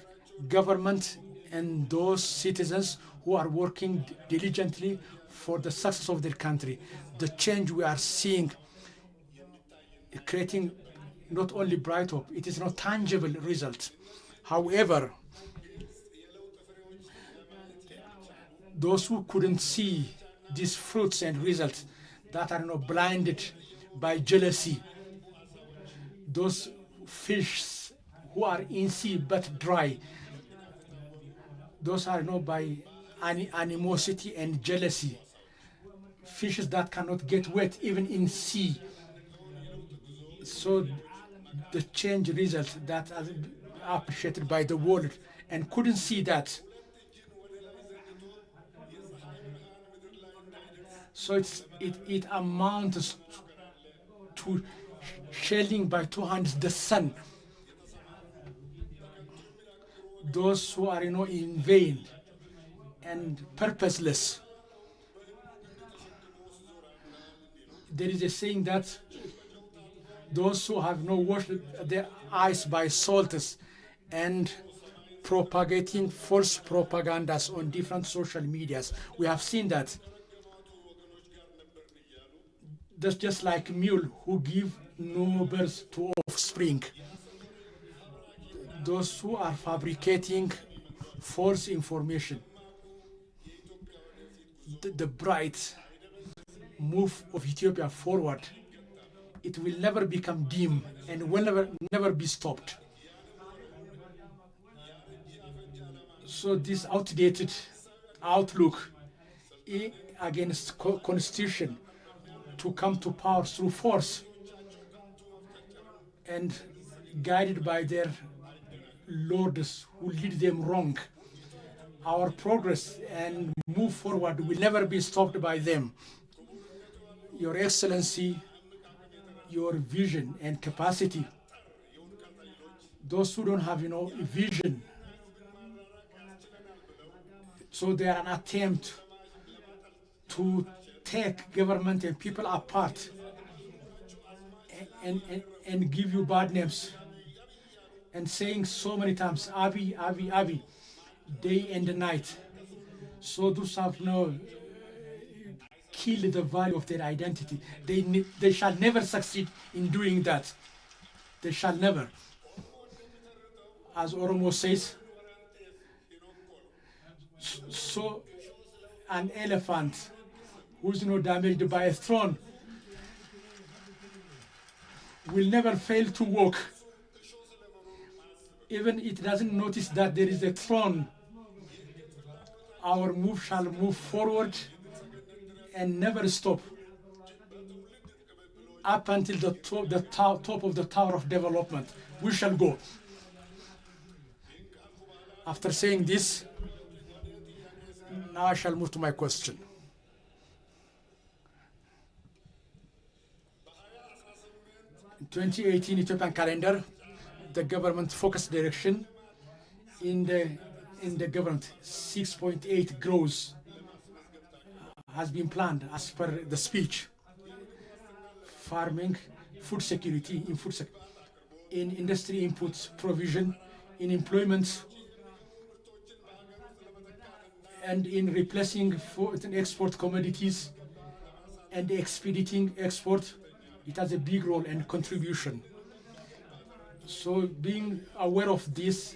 government and those citizens who are working diligently for the success of their country, the change we are seeing, creating not only bright hope, it is not tangible result. However, those who couldn't see these fruits and results, that are not blinded by jealousy, those fish who are in sea but dry, those are not by animosity and jealousy, fishes that cannot get wet even in sea. So the change result that are appreciated by the world and couldn't see that. So it amounts to shelling by two hands the sun. Those who are in vain and purposeless. There is a saying that those who have no washed their eyes by salts and propagating false propagandas on different social medias. We have seen that. That's just like mule who give no birth to offspring. Those who are fabricating false information. The bright move of Ethiopia forward, it will never become dim and will never be stopped. So this outdated outlook against constitution to come to power through force and guided by their lords who lead them wrong, our progress and move forward will never be stopped by them. Your Excellency, your vision and capacity, those who don't have vision, so they are an attempt to take government and people apart and give you bad names and saying so many times Abiy, Abiy, Abiy, day and night. So those have kill the value of their identity. They shall never succeed in doing that. They shall never. As Oromo says, so an elephant who's damaged by a thorn will never fail to walk. Even it doesn't notice that there is a throne, our move shall move forward and never stop up until the top of the tower of development. We shall go. After saying this, now I shall move to my question. In 2018 Ethiopian calendar, the government focus direction in the government 6.8 growth has been planned as per the speech. Farming, food security, in industry inputs provision, in employment, and in replacing export commodities and expediting export. It has a big role and contribution. So being aware of this,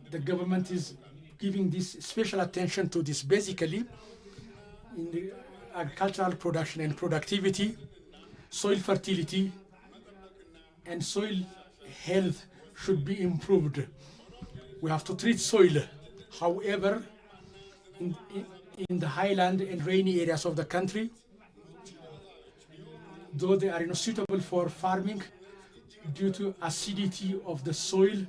the government is giving this special attention to this, basically in the agricultural production and productivity, soil fertility and soil health should be improved. We have to treat soil. However, in the highland and rainy areas of the country, though they are not suitable for farming due to acidity of the soil,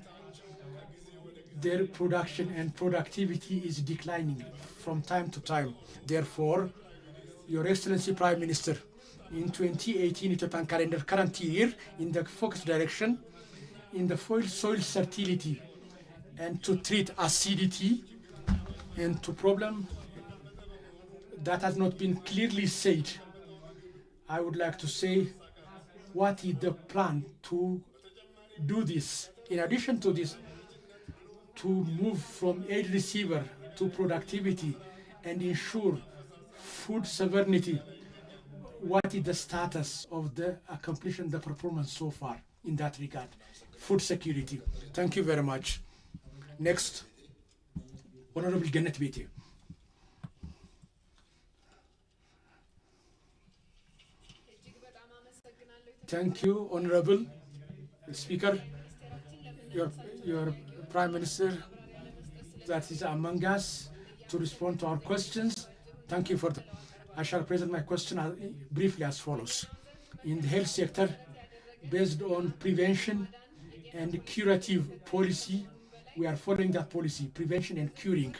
their production and productivity is declining from time to time. Therefore, Your Excellency Prime Minister, in 2018 Ethiopian calendar current year, in the focus direction, in the soil fertility and to treat acidity and to problem that has not been clearly said, I would like to say, what is the plan to do this? In addition to this, to move from aid receiver to productivity and ensure food sovereignty, what is the status of the accomplishment, the performance so far in that regard? Food security. Thank you very much. Next, Honorable Gannat Bete. Thank you, Honorable Speaker. Your Prime Minister that is among us to respond to our questions. Thank you for that. I shall present my question briefly as follows. In the health sector, based on prevention and curative policy, we are following that policy, prevention and curing.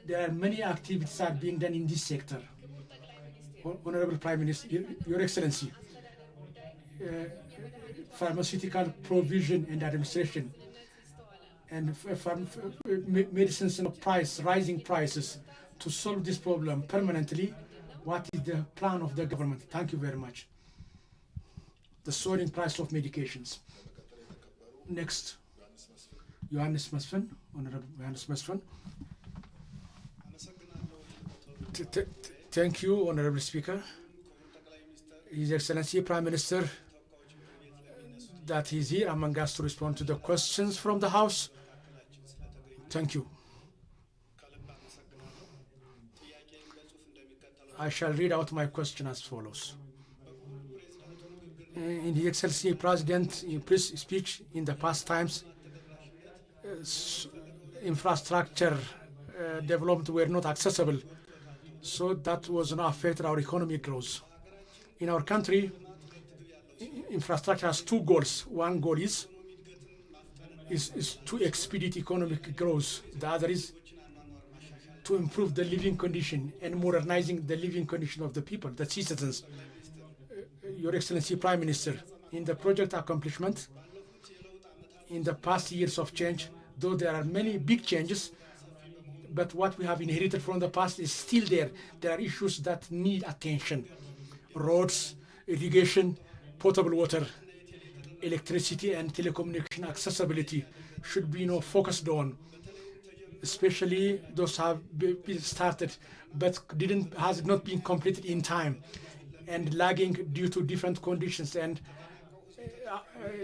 There are many activities that are being done in this sector. Honorable Prime Minister, Your Excellency, pharmaceutical provision and administration, and medicines and rising prices. To solve this problem permanently, what is the plan of the government? Thank you very much. The soaring price of medications. Next, Johannes Masfen, Honorable Johannes Masfen. Thank you, Honorable Speaker. His Excellency Prime Minister, that is here among us to respond to the questions from the House. Thank you. I shall read out my question as follows. In His Excellency President, in his speech in the past times, infrastructure development were not accessible, so that was not affected our economic growth. In our country, infrastructure has two goals. One goal is to expedite economic growth. The other is to improve the living condition and modernizing the living condition of the people, the citizens. Your Excellency Prime Minister, in the project accomplishment, in the past years of change, though there are many big changes, but what we have inherited from the past is still there. There are issues that need attention. Roads, irrigation, potable water, electricity and telecommunication accessibility should be focused on. Especially those have been started but has not been completed in time and lagging due to different conditions and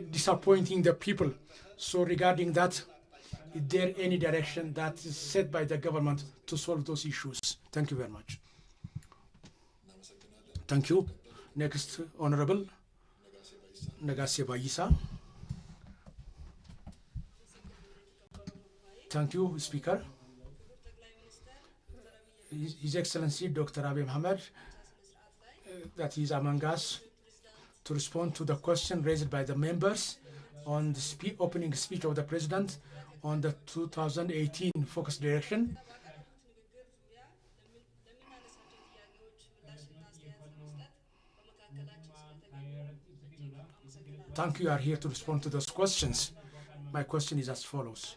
disappointing the people. So regarding that, is there any direction that is set by the government to solve those issues? Thank you very much. Thank you. Next, Honorable Nagasse Bayisa. Thank you, Speaker. His Excellency Dr. Abiy Ahmed, that is among us, to respond to the question raised by the members on the opening speech of the President on the 2018 focus direction. Thank you. You are here to respond to those questions. My question is as follows.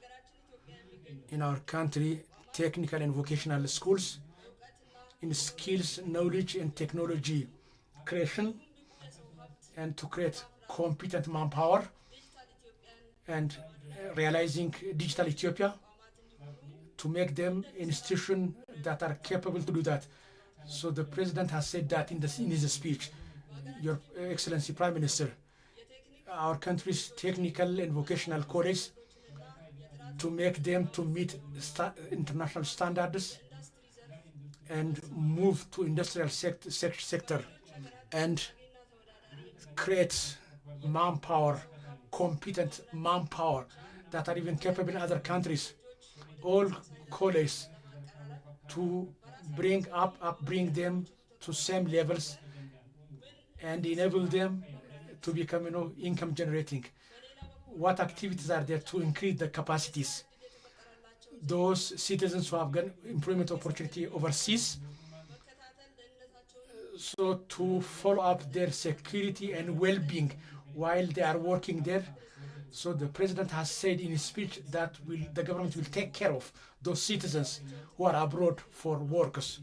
In our country, technical and vocational schools, in skills, knowledge, and technology creation, and to create competent manpower, and realizing digital Ethiopia, to make them institutions that are capable to do that. So the President has said that in his speech. Your Excellency Prime Minister, our country's technical and vocational college, to make them to meet international standards and move to industrial sector and create manpower, competent manpower that are even capable in other countries. All colleges to bring them to same levels and enable them to become, income generating. What activities are there to increase the capacities? Those citizens who have got employment opportunity overseas, so to follow up their security and well-being while they are working there. So the President has said in his speech that the government will take care of those citizens who are abroad for workers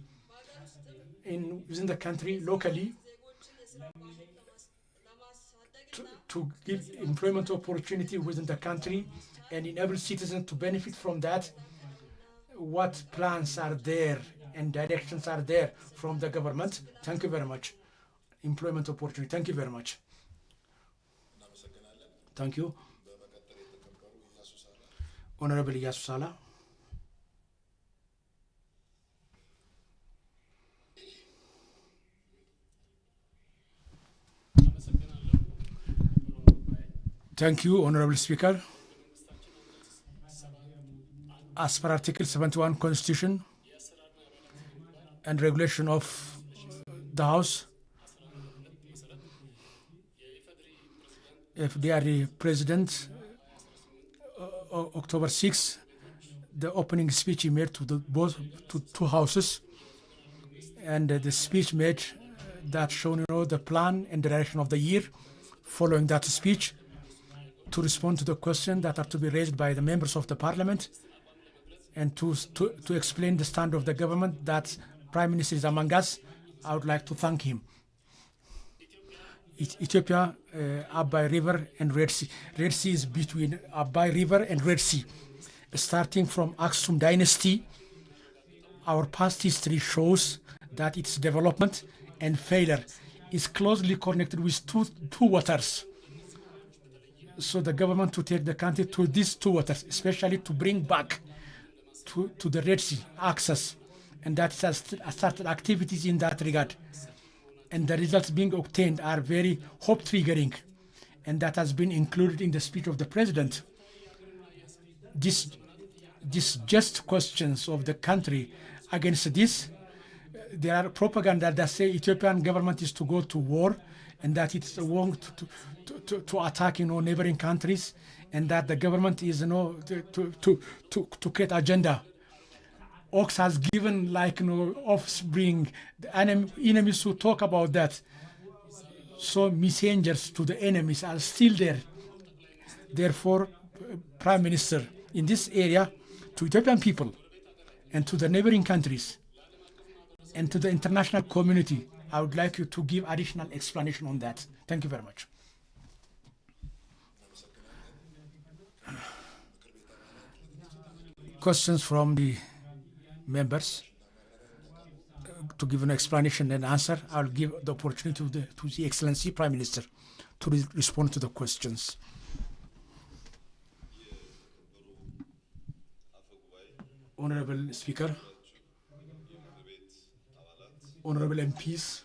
within the country, locally, to give employment opportunity within the country and enable citizens to benefit from that. What plans are there and directions are there from the government? Thank you very much. Employment opportunity. Thank you very much. Thank you. Honorable Iyasu Sala. Thank you, Honorable Speaker. As per Article 71 Constitution and regulation of the House, FDR President, October 6, the opening speech he made to both two houses, and the speech made that shown the plan and direction of the year. Following that speech, to respond to the questions that are to be raised by the members of the Parliament, and to explain the stand of the government that Prime Minister is among us, I would like to thank him. Ethiopia, Abai River and Red Sea. Red Sea is between Abai River and Red Sea. Starting from Aksum Dynasty, our past history shows that its development and failure is closely connected with two waters. So the government to take the country to these two waters, especially to bring back to the Red Sea access, and that has started activities in that regard. And the results being obtained are very hope-triggering, and that has been included in the speech of the President. This just questions of the country against this, there are propaganda that say Ethiopian government is to go to war, and that it's wrong to attack neighboring countries, and that the government is to create agenda. Ox has given offspring, the enemies who talk about that. So messengers to the enemies are still there. Therefore, Prime Minister, in this area, to Ethiopian people and to the neighboring countries and to the international community, I would like you to give additional explanation on that. Thank you very much. Questions from the members to give an explanation and answer. I'll give the opportunity to the Excellency Prime Minister to respond to the questions. Honorable Speaker, Honorable MPs,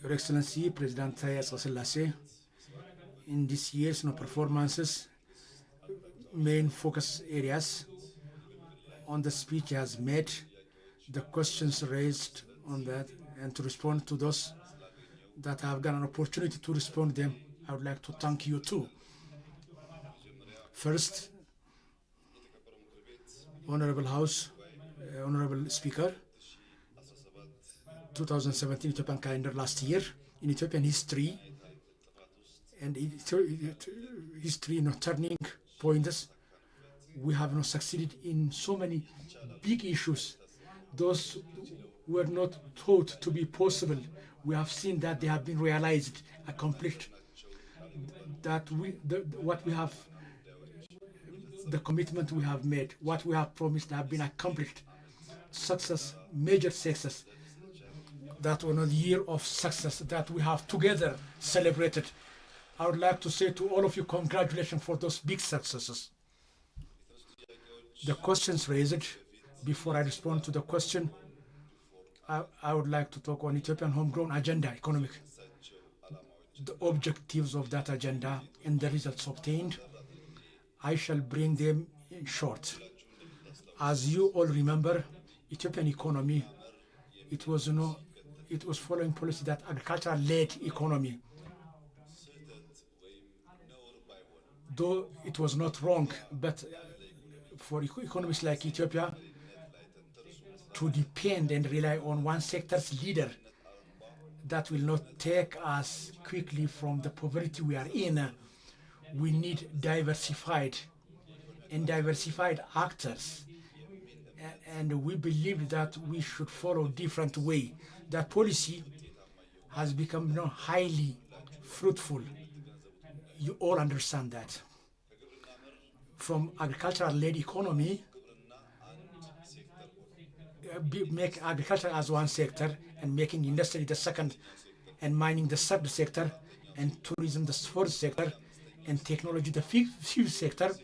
Your Excellency, President Selassie, in this year's performances, main focus areas on the speech he has made, the questions raised on that, and to respond to those that have got an opportunity to respond to them, I would like to thank you too. First, Honorable House, Honorable Speaker, 2017 Ethiopian calendar last year in Ethiopian history and history turning points. We have succeeded in so many big issues. Those were not thought to be possible. We have seen that they have been realized, accomplished. That what we have, the commitment we have made, what we have promised have been accomplished. Success, major success. That was a year of success that we have together celebrated. I would like to say to all of you, congratulations for those big successes. The questions raised, before I respond to the question, I would like to talk on Ethiopian homegrown agenda, economic, the objectives of that agenda and the results obtained. I shall bring them in short. As you all remember, Ethiopian economy, it was following policy that agricultural-led economy. Though it was not wrong, but for economies like Ethiopia to depend and rely on one sector's leader, that will not take us quickly from the poverty we are in. We need diversified actors, and we believe that we should follow different way. That policy has become highly fruitful. You all understand that. From agricultural-led economy, make agriculture as one sector and making industry the second, and mining the third sector, and tourism the fourth sector, and technology the fifth sector,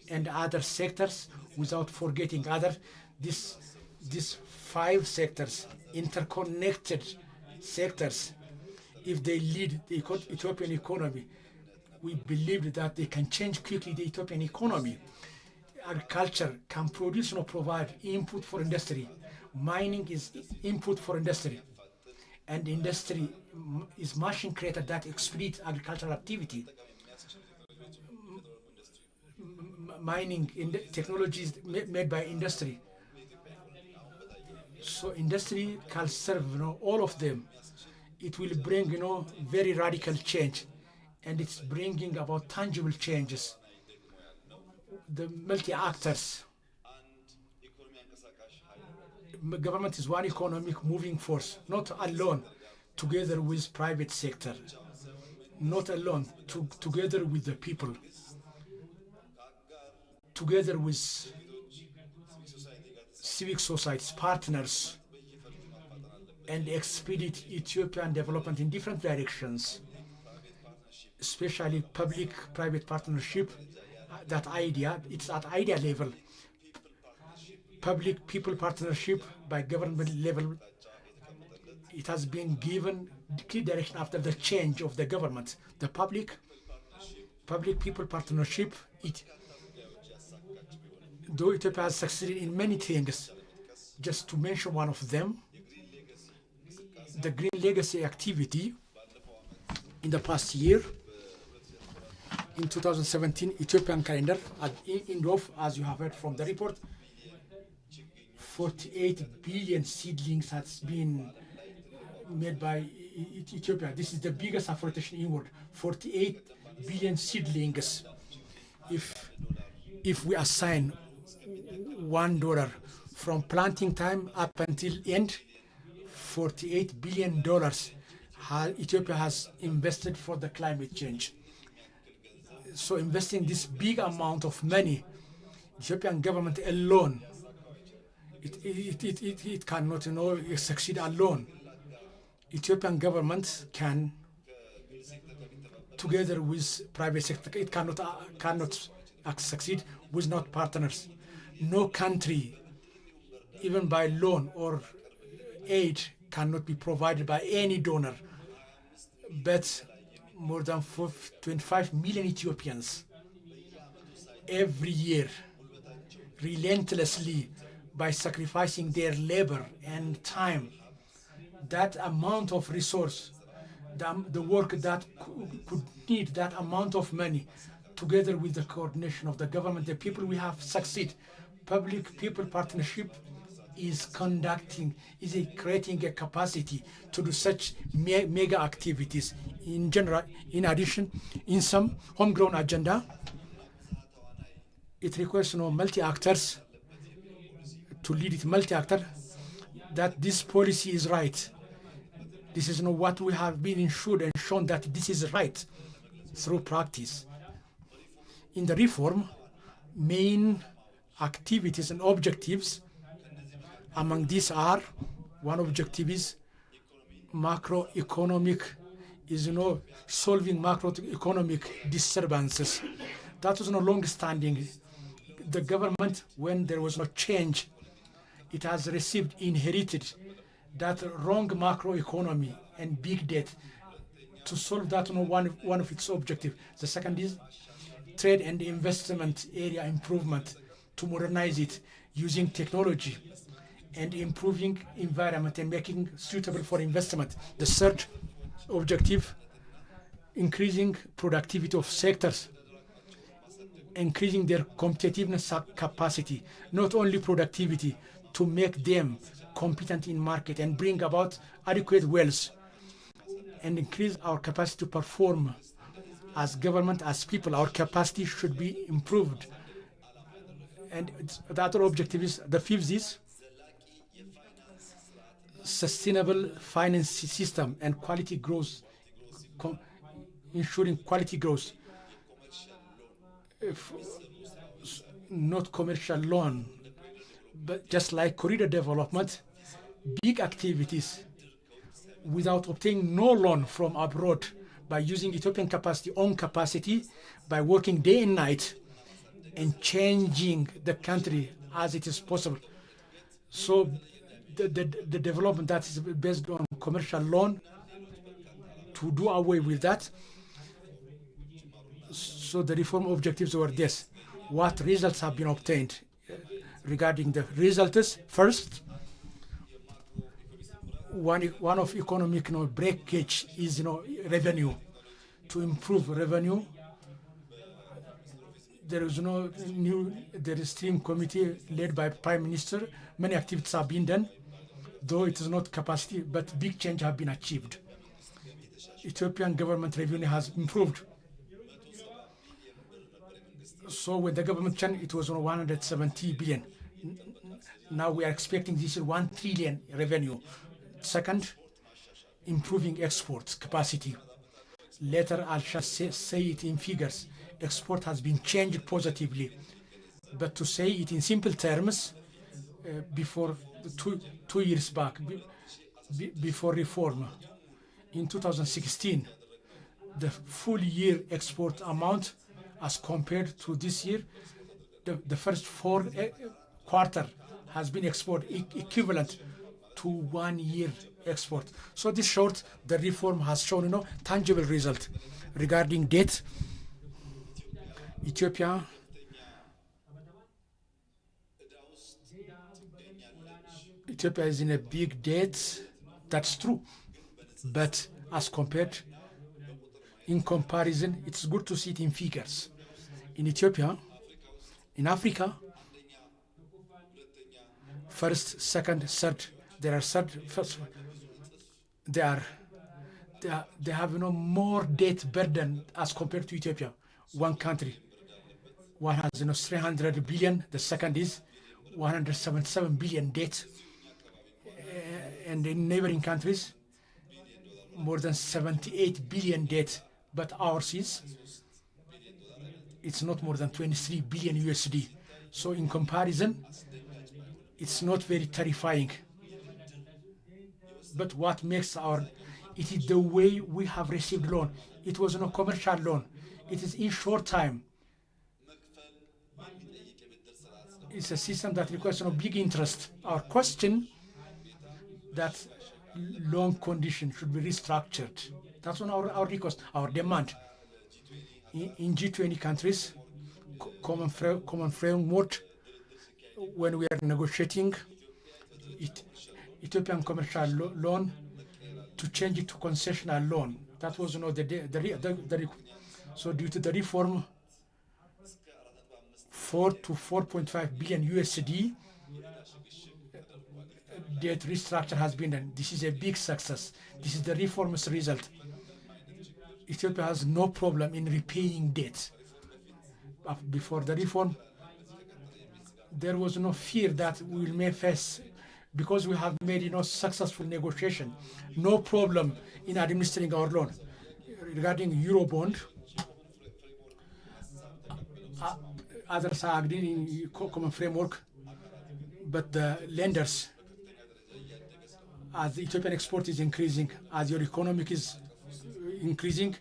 and other sectors without forgetting other. These 5 sectors, interconnected sectors, if they lead the Ethiopian economy, we believe that they can change quickly the Ethiopian economy. Agriculture can produce and provide input for industry. Mining is input for industry. And industry is machine creator that exploit agricultural activity. Mining in technologies made by industry. So industry can serve all of them. It will bring very radical change, and it's bringing about tangible changes. The multi-actors, government is one economic moving force, not alone, together with private sector, not alone, together with the people, together with civic societies, partners, and expedite Ethiopian development in different directions, especially public-private partnership. That idea, it's at idea level. Public-people partnership by government level, it has been given clear direction after the change of the government. The public-people partnership, though Ethiopia has succeeded in many things, just to mention one of them, the Green Legacy activity in the past year, in 2017 Ethiopian calendar, as you have heard from the report, 48 billion seedlings has been made by Ethiopia. This is the biggest afforestation in the world. 48 billion seedlings. If we assign $1 from planting time up until end, $48 billion Ethiopia has invested for the climate change. So investing this big amount of money, Ethiopian government alone, it cannot succeed alone. Ethiopian government can, together with private sector, it cannot succeed without partners. No country, even by loan or aid, cannot be provided by any donor. but more than 25 million Ethiopians every year relentlessly by sacrificing their labor and time, that amount of resource, the work that could need that amount of money, together with the coordination of the government, the people, we have succeed. Public-people partnership is creating a capacity to do such mega activities. In general, in addition, in some homegrown agenda, it requires multi-actors to lead it, multi-actor, that this policy is right. This is what we have been ensured and shown that this is right through practice. In the reform, main activities and objectives, among these are, one objective is macroeconomic, solving macroeconomic disturbances. That was long-standing. The government, when there was no change, it has inherited that wrong macroeconomy and big debt. To solve that, one of its objectives. The second is trade and investment area improvement, to modernize it using technology and improving environment and making suitable for investment. The third objective, increasing productivity of sectors, increasing their competitiveness capacity, not only productivity, to make them competent in market and bring about adequate wealth, and increase our capacity to perform as government, as people. Our capacity should be improved. And the other objective is, the fifth is sustainable finance system and quality growth, ensuring quality growth. Not commercial loan, but just like corridor development, big activities without obtaining no loan from abroad, by using Ethiopian capacity, own capacity, by working day and night and changing the country as it is possible. So the development that is based on commercial loan, to do away with that. So the reform objectives were this. What results have been obtained? Regarding the results, first, one of economic breakage is revenue. To improve revenue, there is there is stream committee led by Prime Minister. Many activities have been done, though it is not capacity, but big change have been achieved. Ethiopian government revenue has improved. So with the government channel, it was on 170 billion. Now we are expecting this 1 trillion revenue. Second, improving export capacity. Later I shall say it in figures. Export has been changed positively. But to say it in simple terms, before 2 years back, before reform, in 2016, the full year export amount as compared to this year, the first 4 quarter has been export equivalent to 1 year export. So this short, the reform has shown tangible result. Regarding debt, Ethiopia is in a big debt. That's true. But as compared, in comparison, it's good to see it in figures. In Ethiopia, in Africa, first, second, third, there are first, they have more debt burden as compared to Ethiopia. One country, one has 300 billion. The second is 177 billion debt, and in neighboring countries, more than 78 billion debt. But ours it's not more than 23 billion USD. So in comparison, it's not very terrifying. But what makes it is the way we have received loan. It was no commercial loan. It is in short time. It's a system that requires big interest. Our question that loan condition should be restructured That's on our request, our demand. In G20 countries, common framework, when we are negotiating Ethiopian commercial loan to change it to concessional loan. That was so due to the reform, 4 to 4.5 billion USD debt restructure has been done. This is a big success. This is the reform's result. Ethiopia has no problem in repaying debt. Before the reform, there was no fear that we may face, because we have made successful negotiation, no problem in administering our loan. Regarding Eurobond, others are agreeing in common framework, but the lenders, as the Ethiopian export is increasing, as your economic is increasing,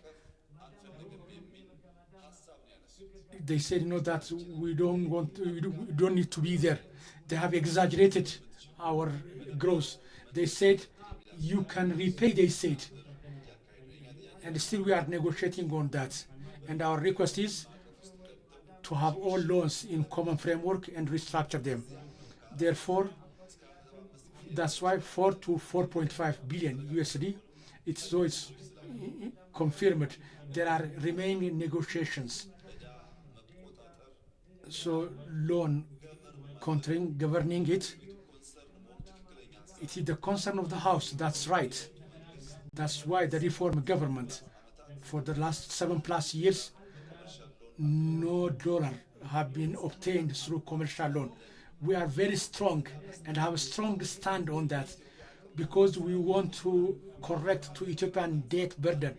they said that we don't need to be there. They have exaggerated our growth. They said you can repay, they said, and still we are negotiating on that. And our request is to have all loans in common framework and restructure them. Therefore, that's why 4 to 4.5 billion USD. It's confirmed. There are remaining negotiations. So loan countering, governing it is the concern of the House. That's right. That's why the reform government, for the last 7+ years, no dollar have been obtained through commercial loan. We are very strong and have a strong stand on that, because we want to correct to Ethiopian debt burden.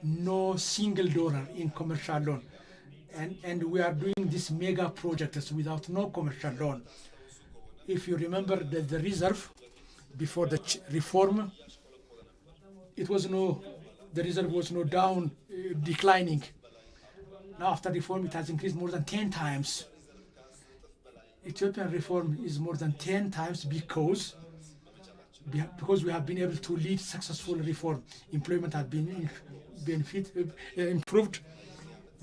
No single dollar in commercial loan. And we are doing this mega projects without no commercial loan. If you remember the reserve before the reform, the reserve was declining. Now after reform, it has increased more than 10 times. Ethiopian reform is more than 10 times because we have been able to lead successful reform. Employment has been improved.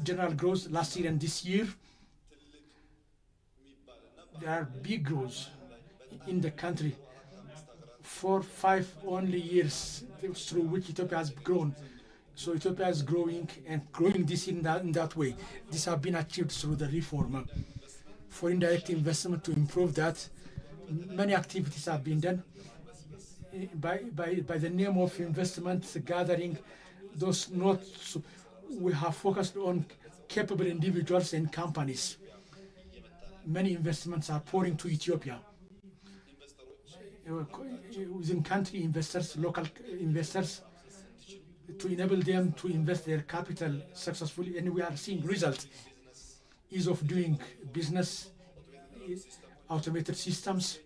General growth last year and this year, there are big growths in the country. 4-5 only years through which Ethiopia has grown. So Ethiopia is growing and growing this in that way. This has been achieved through the reform. For indirect investment, to improve that, many activities have been done by the name of investment gathering. Those notes, we have focused on capable individuals and companies. Many investments are pouring to Ethiopia. Within country investors, local investors, to enable them to invest their capital successfully, and we are seeing results. Ease of doing business, automated systems.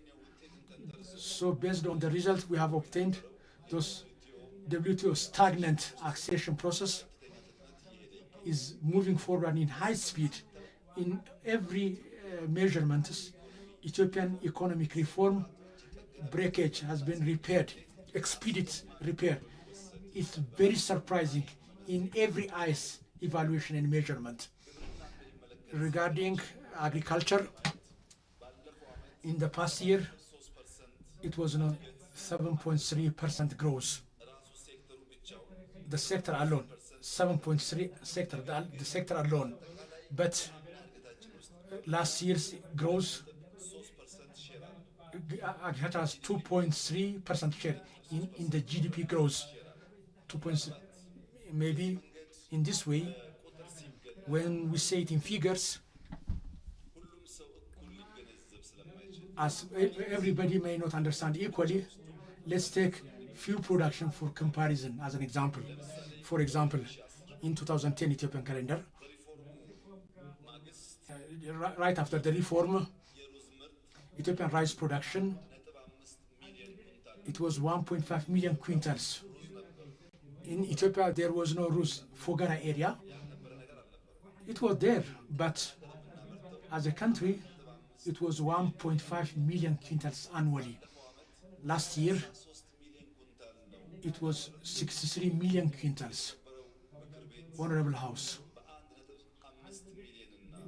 So based on the results we have obtained, those WTO stagnant accession process is moving forward in high speed in every measurement. Ethiopian economic reform breakage has been repaired, expedient repair. It's very surprising in every eyes evaluation and measurement. Regarding agriculture, in the past year, it was 7.3% growth. The sector alone, 7.3 sector, the sector alone. But last year's growth, agriculture has 2.3% share in the GDP growth. 2.3. Maybe in this way, when we say it in figures, as everybody may not understand equally, let's take few production for comparison as an example. For example, in 2010 Ethiopian calendar, right after the reform, Ethiopian rice production, it was 1.5 million quintals. In Ethiopia, there was no Fogara area. It was there, but as a country, it was 1.5 million quintals annually. Last year, it was 63 million quintals. Honorable House,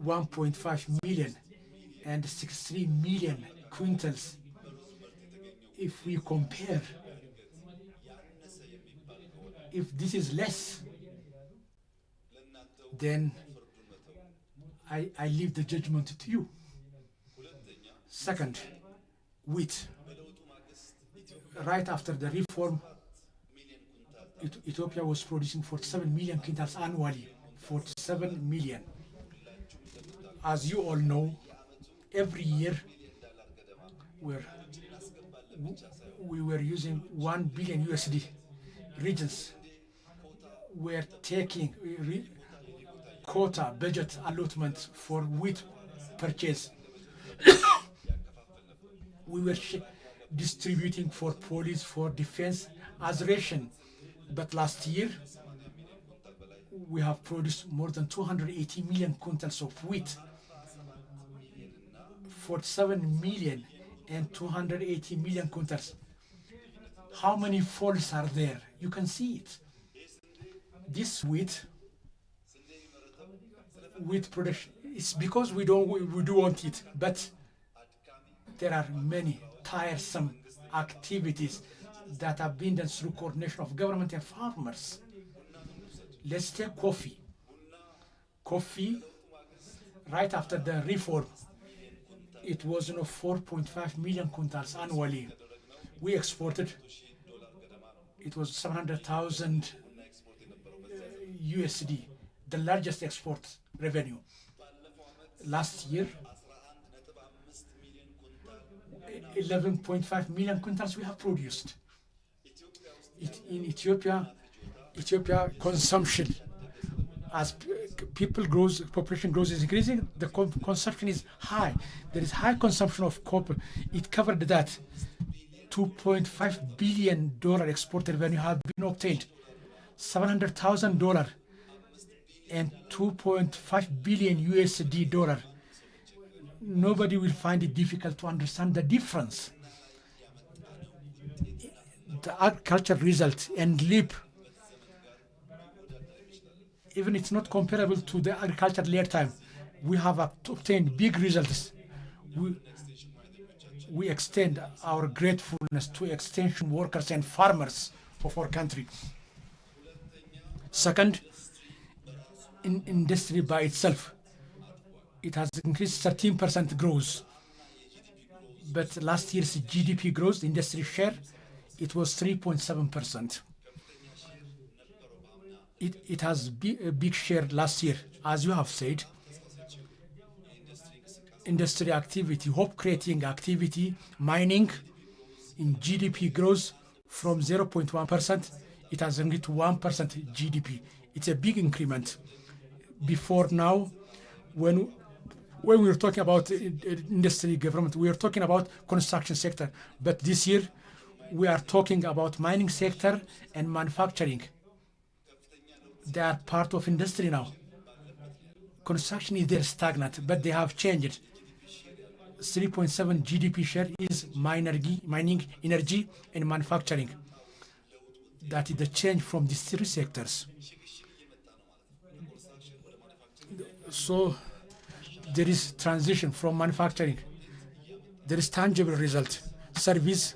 1.5 million and 63 million quintals. If we compare, if this is less, then I leave the judgment to you. Second, wheat. Right after the reform, Ethiopia was producing 47 million quintals annually. 47 million. As you all know, every year we were using 1 billion USD. Regions were taking quota budget allotment for wheat purchase. We were distributing for police, for defense as ration. But last year, we have produced more than 280 million quintals of wheat. 47 million and 280 million quintals. How many folds are there? You can see it. This wheat production, it's because we do want it, but there are many tiresome activities that have been done through coordination of government and farmers. Let's take coffee. Coffee, right after the reform, it was 4.5 million quintals annually. We exported, it was 700,000 USD, the largest export revenue. Last year, 11.5 million quintals we have produced. In Ethiopia consumption, as population growth is increasing, the consumption is high. There is high consumption of copper. It covered that. $2.5 billion export revenue have been obtained. $700,000 and 2.5 billion USD dollar. Nobody will find it difficult to understand the difference. The agriculture result and leap, even it's not comparable to the agriculture later time. We have obtained big results. We extend our gratefulness to extension workers and farmers of our country. Second, in industry by itself, it has increased 13% growth. But last year's GDP growth, industry share, it was 3.7%. It has a big share last year, as you have said. Industry activity, hope-creating activity, mining, in GDP grows from 0.1%, it has increased to 1% GDP. It's a big increment. Before now, when we were talking about industry government, we were talking about construction sector. But this year, we are talking about mining sector and manufacturing. They are part of industry now. Construction is there stagnant, but they have changed. 3.7 GDP share is mining, energy, and manufacturing. That is the change from these three sectors. So there is transition from manufacturing. There is tangible result. Service,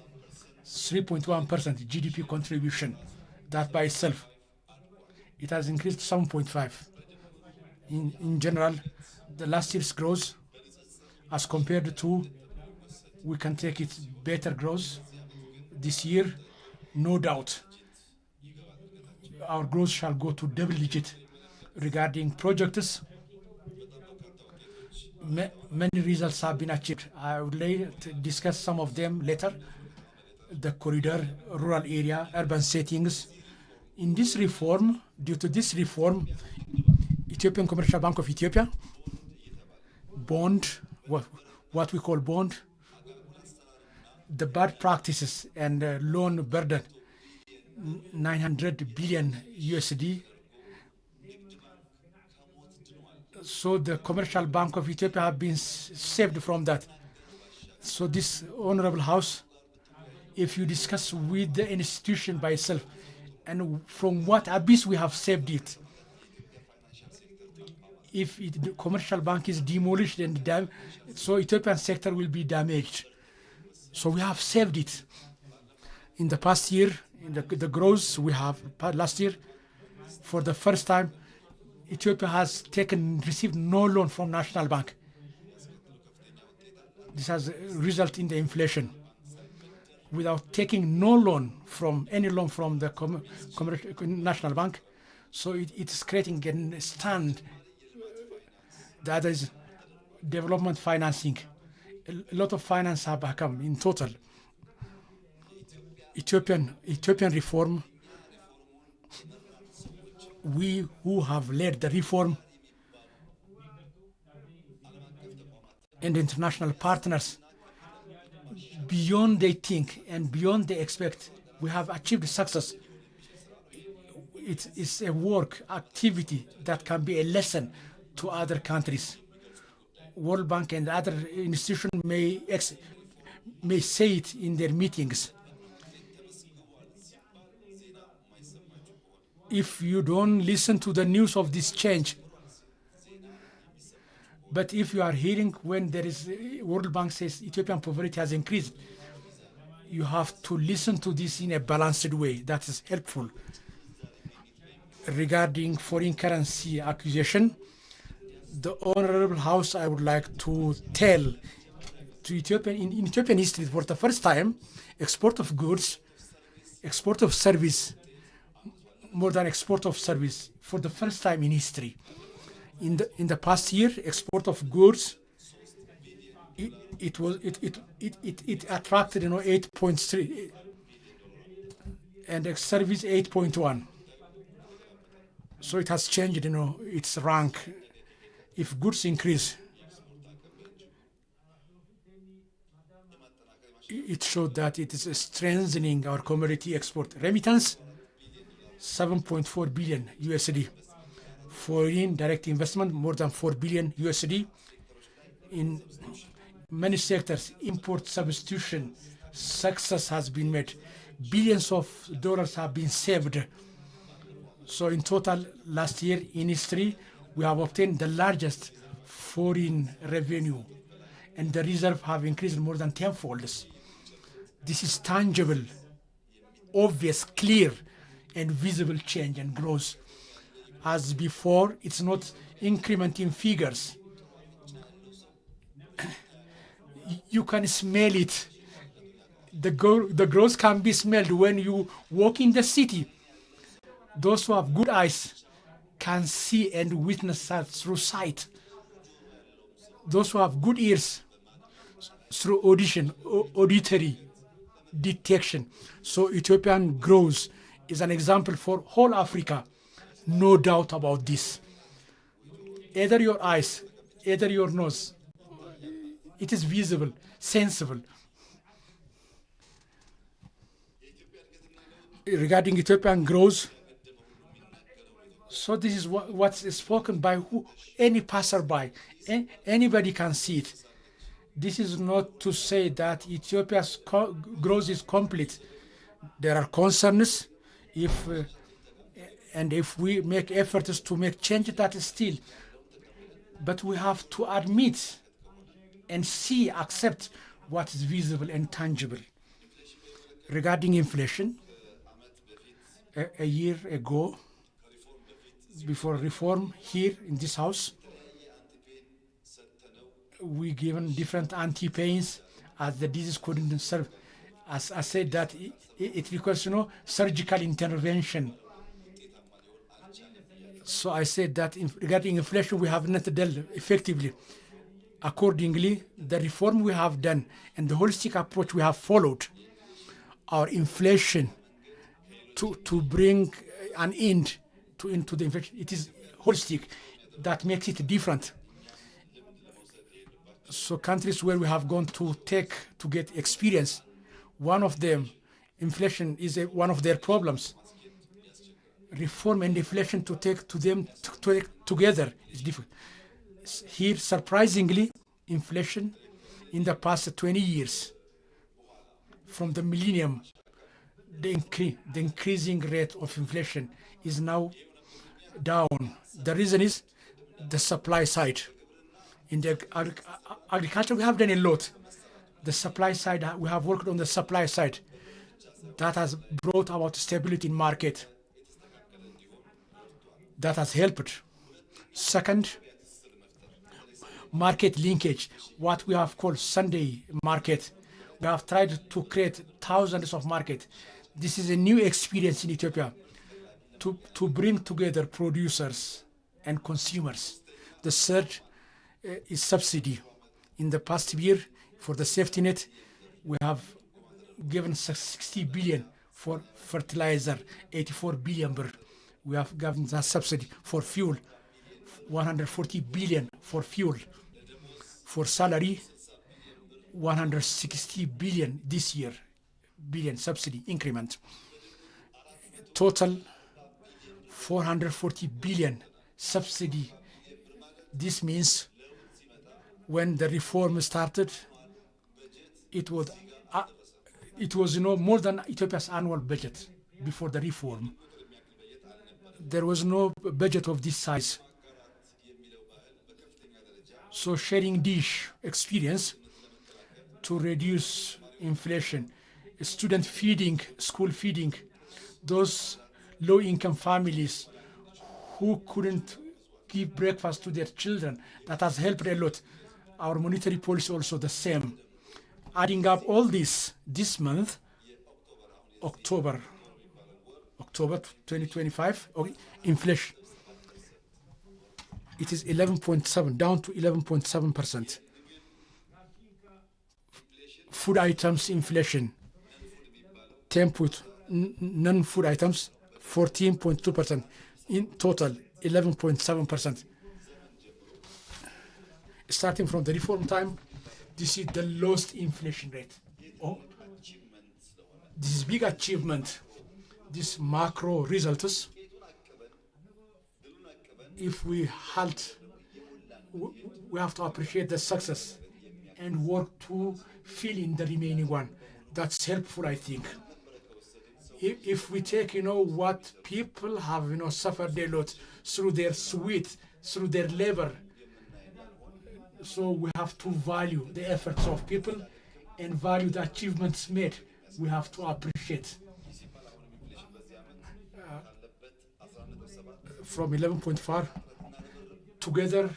3.1% GDP contribution. That by itself, it has increased 7.5. In general, the last year's growth, as compared to, we can take it better growth. This year, no doubt, our growth shall go to double digit. Regarding projects, many results have been achieved. I would like to discuss some of them later. The corridor, rural area, urban settings. In this reform, due to this reform, Ethiopian Commercial Bank of Ethiopia, bond, what we call bond, the bad practices and loan burden, 900 billion USD. So the Commercial Bank of Ethiopia have been saved from that. So this Honorable House, if you discuss with the institution by itself, and from what abyss we have saved it. If the commercial bank is demolished and so Ethiopian sector will be damaged. So we have saved it. In the past year, in the growth we have last year, for the first time, Ethiopia has received no loan from National Bank. This has resulted in the inflation. Without taking no loan from any loan from the National Bank, so it is creating a stand. The other is development financing. A lot of finance have come in total. Ethiopian reform, we who have led the reform and international partners, beyond they think and beyond they expect, we have achieved success. It is a work activity that can be a lesson to other countries. World Bank and other institutions may say it in their meetings. If you don't listen to the news of this change, but if you are hearing when there is World Bank says Ethiopian poverty has increased, you have to listen to this in a balanced way. That is helpful. Regarding foreign currency acquisition, the Honorable House, I would like to tell to Ethiopian, in Ethiopian history, for the first time, export of goods, export of service, more than export of service, for the first time in history. In the past year, export of goods, it attracted 8.3, and service 8.1. So it has changed its rank. If goods increase, it showed that it is strengthening our commodity export. Remittance, 7.4 billion USD. Foreign direct investment, more than 4 billion USD. In many sectors, import substitution success has been made. Billions of dollars have been saved. So in total, last year in history, we have obtained the largest foreign revenue, and the reserve have increased more than tenfold. This is tangible, obvious, clear, and visible change and growth. As before, it's not incrementing figures. You can smell it. The growth can be smelled when you walk in the city. Those who have good eyes can see and witness that through sight. Those who have good ears, through auditory detection. So Ethiopian growth is an example for whole Africa. No doubt about this. Either your eyes, either your nose, it is visible, sensible. Regarding Ethiopian growth, so this is what's spoken by any passerby. Anybody can see it. This is not to say that Ethiopia's growth is complete. There are concerns. If we make efforts to make change, that is still. But we have to admit and see, accept what is visible and tangible. Regarding inflation, a year ago, before reform here in this house, we given different anti-pains as the disease couldn't serve. As I said that it requires surgical intervention. So I said that regarding inflation, we have not dealt effectively. Accordingly, the reform we have done and the holistic approach we have followed, our inflation to bring an end into the inflation, it is holistic. That makes it different. So countries where we have gone to get experience, one of them, inflation is one of their problems. Reform and inflation to take together is different. Here, surprisingly, inflation in the past 20 years, from the millennium, the increasing rate of inflation is now down. The reason is the supply side. In the agriculture, we have done a lot. The supply side, we have worked on the supply side. That has brought about stability in market. That has helped. Second, market linkage, what we have called Sunday market. We have tried to create thousands of markets. This is a new experience in Ethiopia to bring together producers and consumers. The third is subsidy. In the past year, for the safety net, we have given 60 billion for fertilizer, 84 billion per. We have given that subsidy for fuel, 140 billion for fuel. For salary, 160 billion this year, billion subsidy increment. Total 440 billion subsidy. This means when the reform started, it was more than Ethiopia's annual budget before the reform. There was no budget of this size. So sharing dish experience to reduce inflation, student feeding, school feeding, those low-income families who couldn't give breakfast to their children, that has helped a lot. Our monetary policy also the same. Adding up all this month, October 2025, inflation, it is 11.7, down to 11.7%. Food items inflation, 10 non-food items, 14.2%. In total, 11.7%. Starting from the reform time, this is the lowest inflation rate. Oh, this is big achievement. This macro results, if we halt, we have to appreciate the success and work to fill in the remaining one. That's helpful, I think. If we take, what people have, suffered a lot through their sweat, through their labor. So we have to value the efforts of people and value the achievements made. We have to appreciate. From 11.4 together,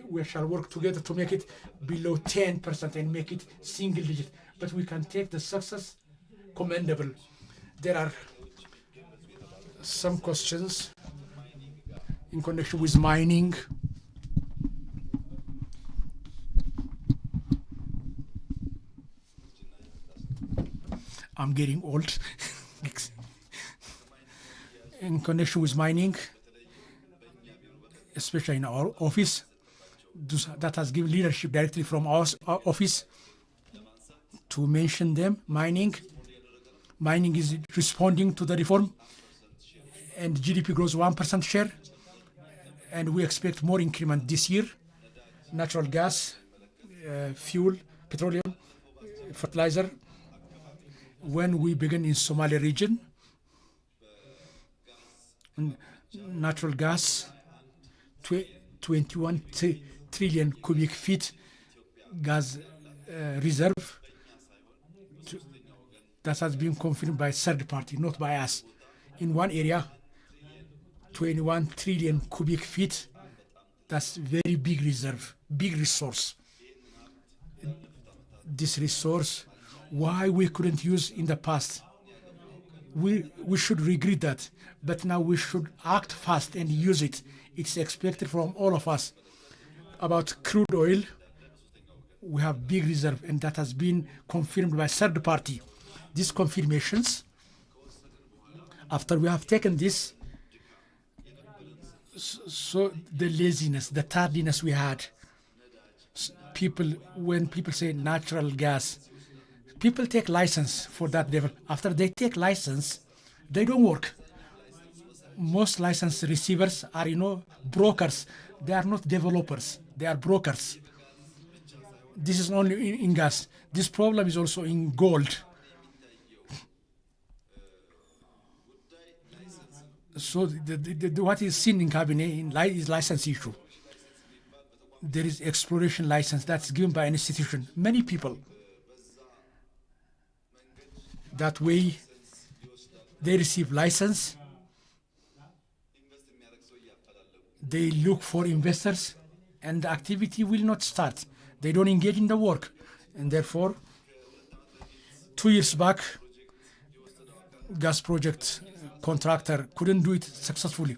we shall work together to make it below 10% and make it single digit. But we can take the success commendable. There are some questions in connection with mining. I'm getting old. In connection with mining, especially in our office, that has given leadership directly from our office to mention them. Mining is responding to the reform, and GDP grows 1% share, and we expect more increment this year. Natural gas, fuel, petroleum, fertilizer. When we begin in Somali region, natural gas, 21 trillion cubic feet gas reserve. That has been confirmed by third party, not by us. In one area, 21 trillion cubic feet. That's very big reserve, big resource. This resource, why we couldn't use in the past? We should regret that, but now we should act fast and use it. It's expected from all of us. About crude oil, we have big reserve, and that has been confirmed by third party. These confirmations, after we have taken this, so the laziness, the tardiness we had, when people say natural gas, people take license for that level. After they take license, they don't work. Most license receivers are, brokers. They are not developers. They are brokers. This is only in gas. This problem is also in gold. So what is seen in cabinet is license issue. There is exploration license that's given by an institution. Many people that way they receive license, they look for investors, and the activity will not start. They don't engage in the work, and therefore 2 years back gas project contractor couldn't do it successfully.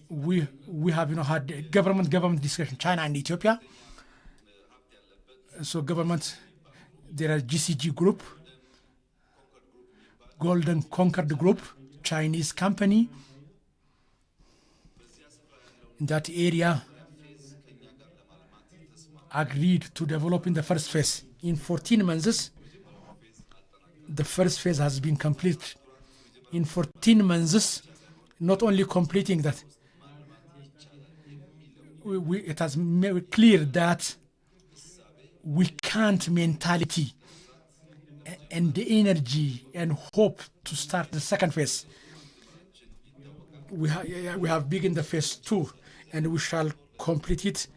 We have had government discussion, China and Ethiopia. So government, there are GCG group, Golden Concord Group, Chinese company in that area agreed to develop in the first phase. In 14 months, the first phase has been completed. In 14 months, not only completing that, it has made clear that we can't mentality and the energy and hope to start the second phase. We have begun the phase 2, and we shall complete it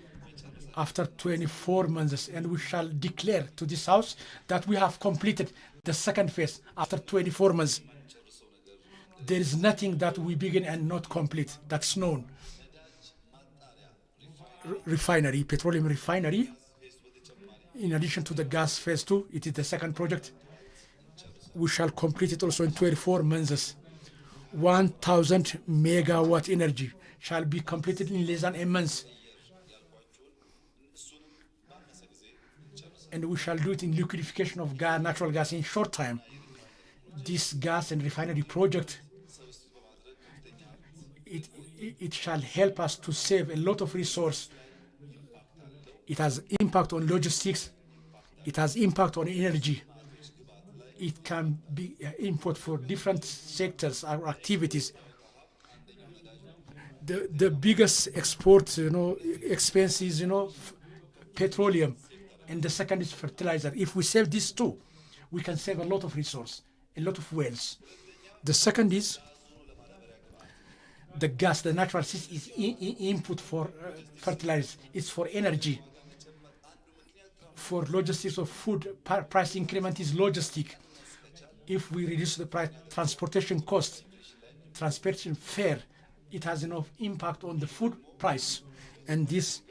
after 24 months, and we shall declare to this house that we have completed the second phase after 24 months. There is nothing that we begin and not complete. That's known. Refinery, petroleum refinery. In addition to the gas phase 2, it is the second project. We shall complete it also in 24 months. 1,000 megawatt energy shall be completed in less than a month. And we shall do it in liquefaction of gas, natural gas in short time. This gas and refinery project, it shall help us to save a lot of resource. It has impact on logistics. It has impact on energy. It can be input for different sectors or activities. The biggest export, expense is, petroleum, and the second is fertilizer. If we save these two, we can save a lot of resource, a lot of wells. The second is the gas, the natural gas is input for fertilizer. It's for energy. For logistics of food, price increment is logistic. If we reduce the price, transportation cost, transportation fare, it has enough impact on the food price. And this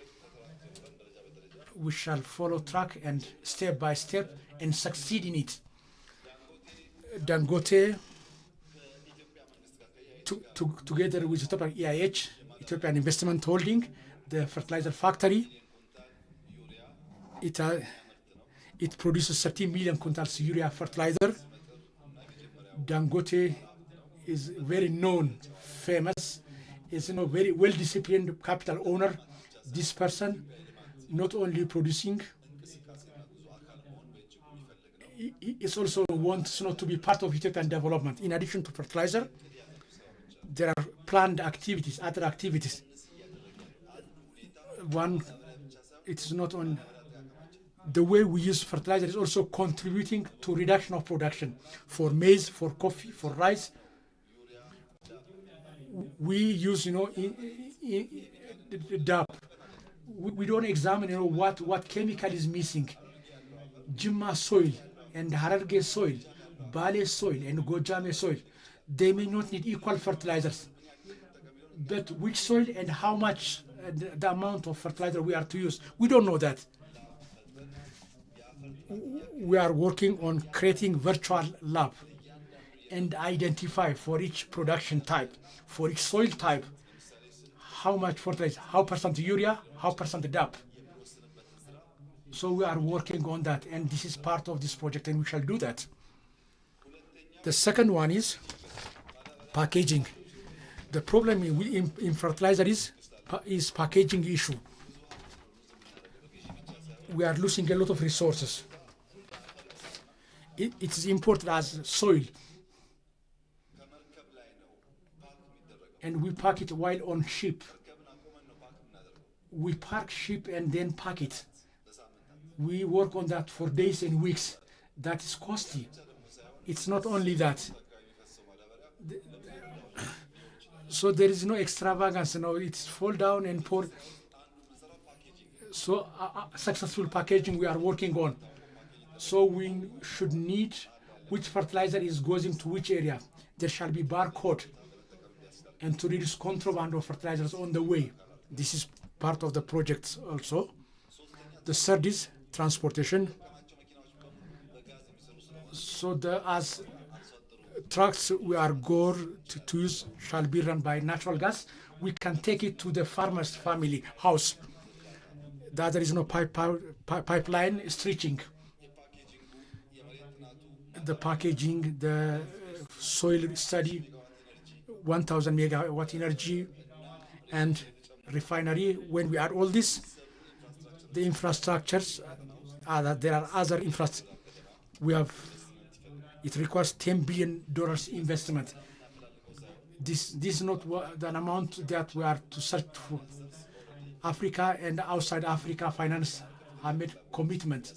we shall follow track and step by step and succeed in it. Dangote, together with Ethiopian EIH, Ethiopian Investment Holding, the fertilizer factory, it produces 13 million quintals urea fertilizer. Dangote is very known, famous, is very well-disciplined capital owner. This person not only producing, it also wants to be part of Ethiopian development. In addition to fertilizer, there are planned activities, other activities. One, it's not on the way we use fertilizer is also contributing to reduction of production for maize, for coffee, for rice. We use, DAP. We don't examine, what chemical is missing. Jimma soil and Hararge soil, Bale soil and Gojame soil, they may not need equal fertilizers. But which soil and how much, the amount of fertilizer we are to use, we don't know that. We are working on creating virtual lab and identify for each production type, for each soil type, how much fertilizer, how percent urea, how percent DAP. So we are working on that, and this is part of this project, and we shall do that. The second one is packaging. The problem in fertilizer is packaging issue. We are losing a lot of resources. It is imported as soil, and we pack it while on ship. We park ship and then pack it. We work on that for days and weeks. That is costly. It's not only that. So there is no extravagance. No, it's fall down and pour. So successful packaging we are working on. So we should need which fertilizer is going into which area. There shall be barcode, and to reduce contraband of fertilizers on the way. This is part of the project also. The third is transportation. So as trucks we are going to use shall be run by natural gas, we can take it to the farmer's family house. That there is no pipeline stretching. The packaging, the soil study, 1,000 megawatt energy, and refinery. When we add all this, the infrastructures, there are other infrastructures. We have, it requires $10 billion investment. This is not the amount that we are to search for. Africa and outside Africa finance have made commitment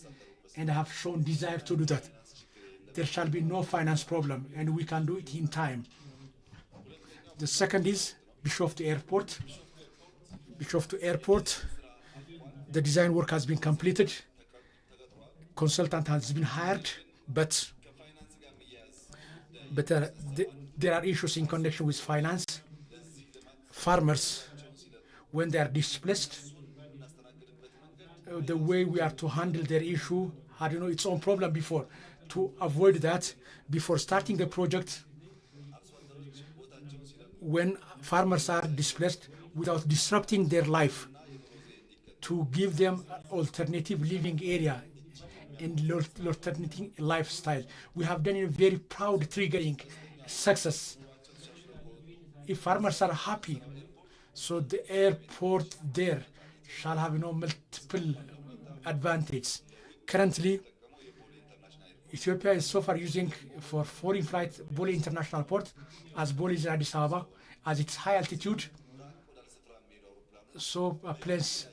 and have shown desire to do that. There shall be no finance problem, and we can do it in time. The second is Bishoftu Airport. Bishoftu Airport, the design work has been completed. Consultant has been hired, but there are issues in connection with finance. Farmers, when they are displaced, the way we are to handle their issue had its own problem before. To avoid that, before starting the project, when farmers are displaced, without disrupting their life, to give them alternative living area and alternative lifestyle. We have done a very proud, triggering success. If farmers are happy, so the airport there shall have multiple advantages. Currently, Ethiopia is so far using for foreign flight Bole International Port, as Bole is Addis Ababa, as it's high altitude. So a place,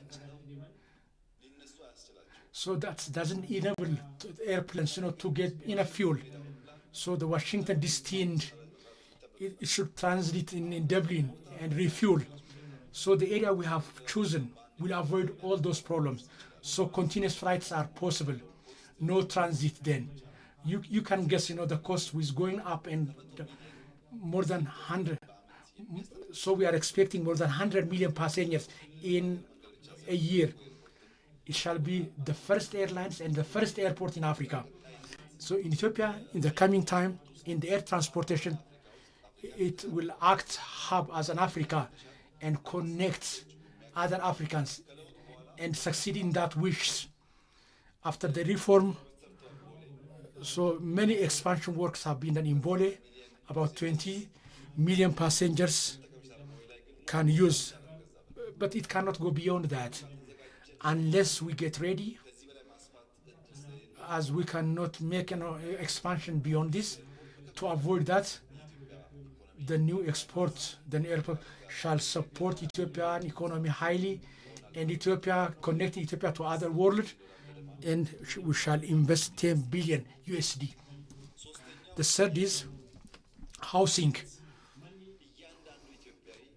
so that doesn't enable airplanes, to get enough fuel. So the Washington destined, it should transit in Dublin and refuel. So the area we have chosen will avoid all those problems. So continuous flights are possible, no transit then. You can guess, the cost is going up and more than 100. So we are expecting more than 100 million passengers in a year. It shall be the first airlines and the first airport in Africa. So in Ethiopia, in the coming time, in the air transportation, it will act hub as an Africa and connect other Africans and succeed in that wish. After the reform, so many expansion works have been done in Bole. About 20 million passengers can use, but it cannot go beyond that unless we get ready, as we cannot make an expansion beyond this. To avoid that, the new airport shall support Ethiopian economy highly, and Ethiopia, connecting Ethiopia to other world, and we shall invest 10 billion USD. The third is housing.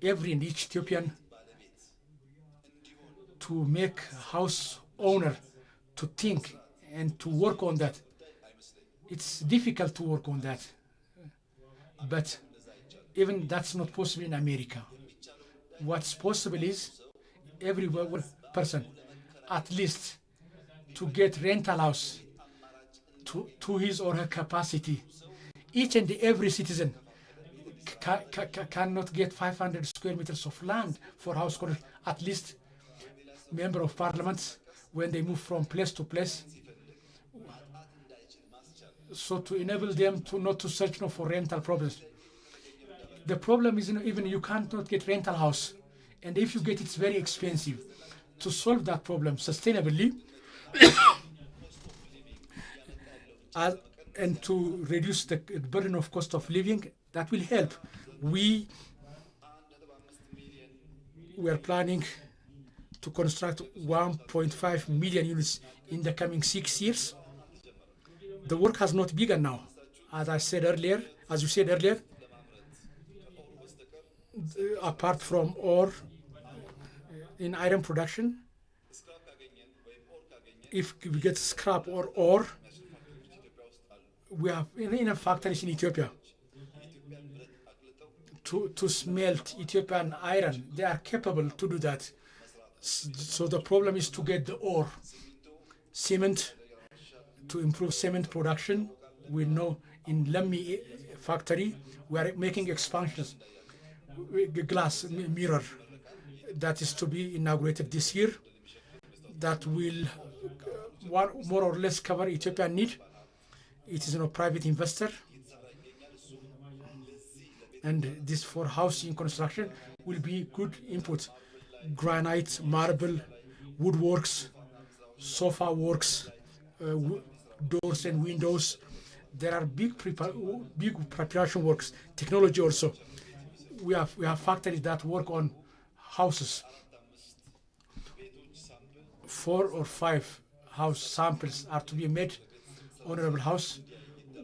Every and each Ethiopian to make house owner to think and to work on that. It's difficult to work on that, but even that's not possible in America. What's possible is every person at least to get rental house to his or her capacity. Each and every citizen cannot get 500 square meters of land for house ownership. At least member of parliament, when they move from place to place, so to enable them to not to search for rental problems. The problem is even you can't not get rental house, and if you get, it's very expensive. To solve that problem sustainably and to reduce the burden of cost of living, that will help. We are planning to construct 1.5 million units in the coming 6 years. The work has not begun now. As you said earlier, apart from ore in iron production, if we get scrap or ore, we have enough factories in Ethiopia to smelt Ethiopian iron. They are capable to do that. So the problem is to get the ore. Cement, to improve cement production. We know in Lammi factory, we are making expansions. Glass mirror that is to be inaugurated this year, that will more or less cover Ethiopian need. It is a private investor, and this for housing construction will be good input. Granite, marble, woodworks, sofa works, doors and windows. There are big preparation works. Technology also. We have factories that work on houses. 4 or 5 house samples are to be made. Honorable House,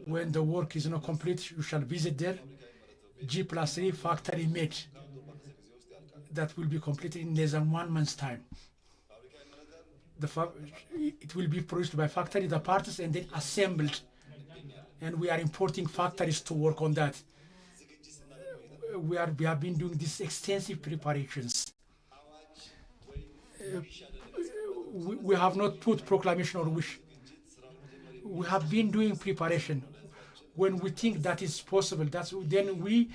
when the work is not complete, you shall visit there. G+3 factory made. That will be completed in less than 1 month's time. It will be produced by factory, the parts, and then assembled. And we are importing factories to work on that. We have been doing these extensive preparations. We have not put proclamation or wish. We have been doing preparation. When we think that is possible, then we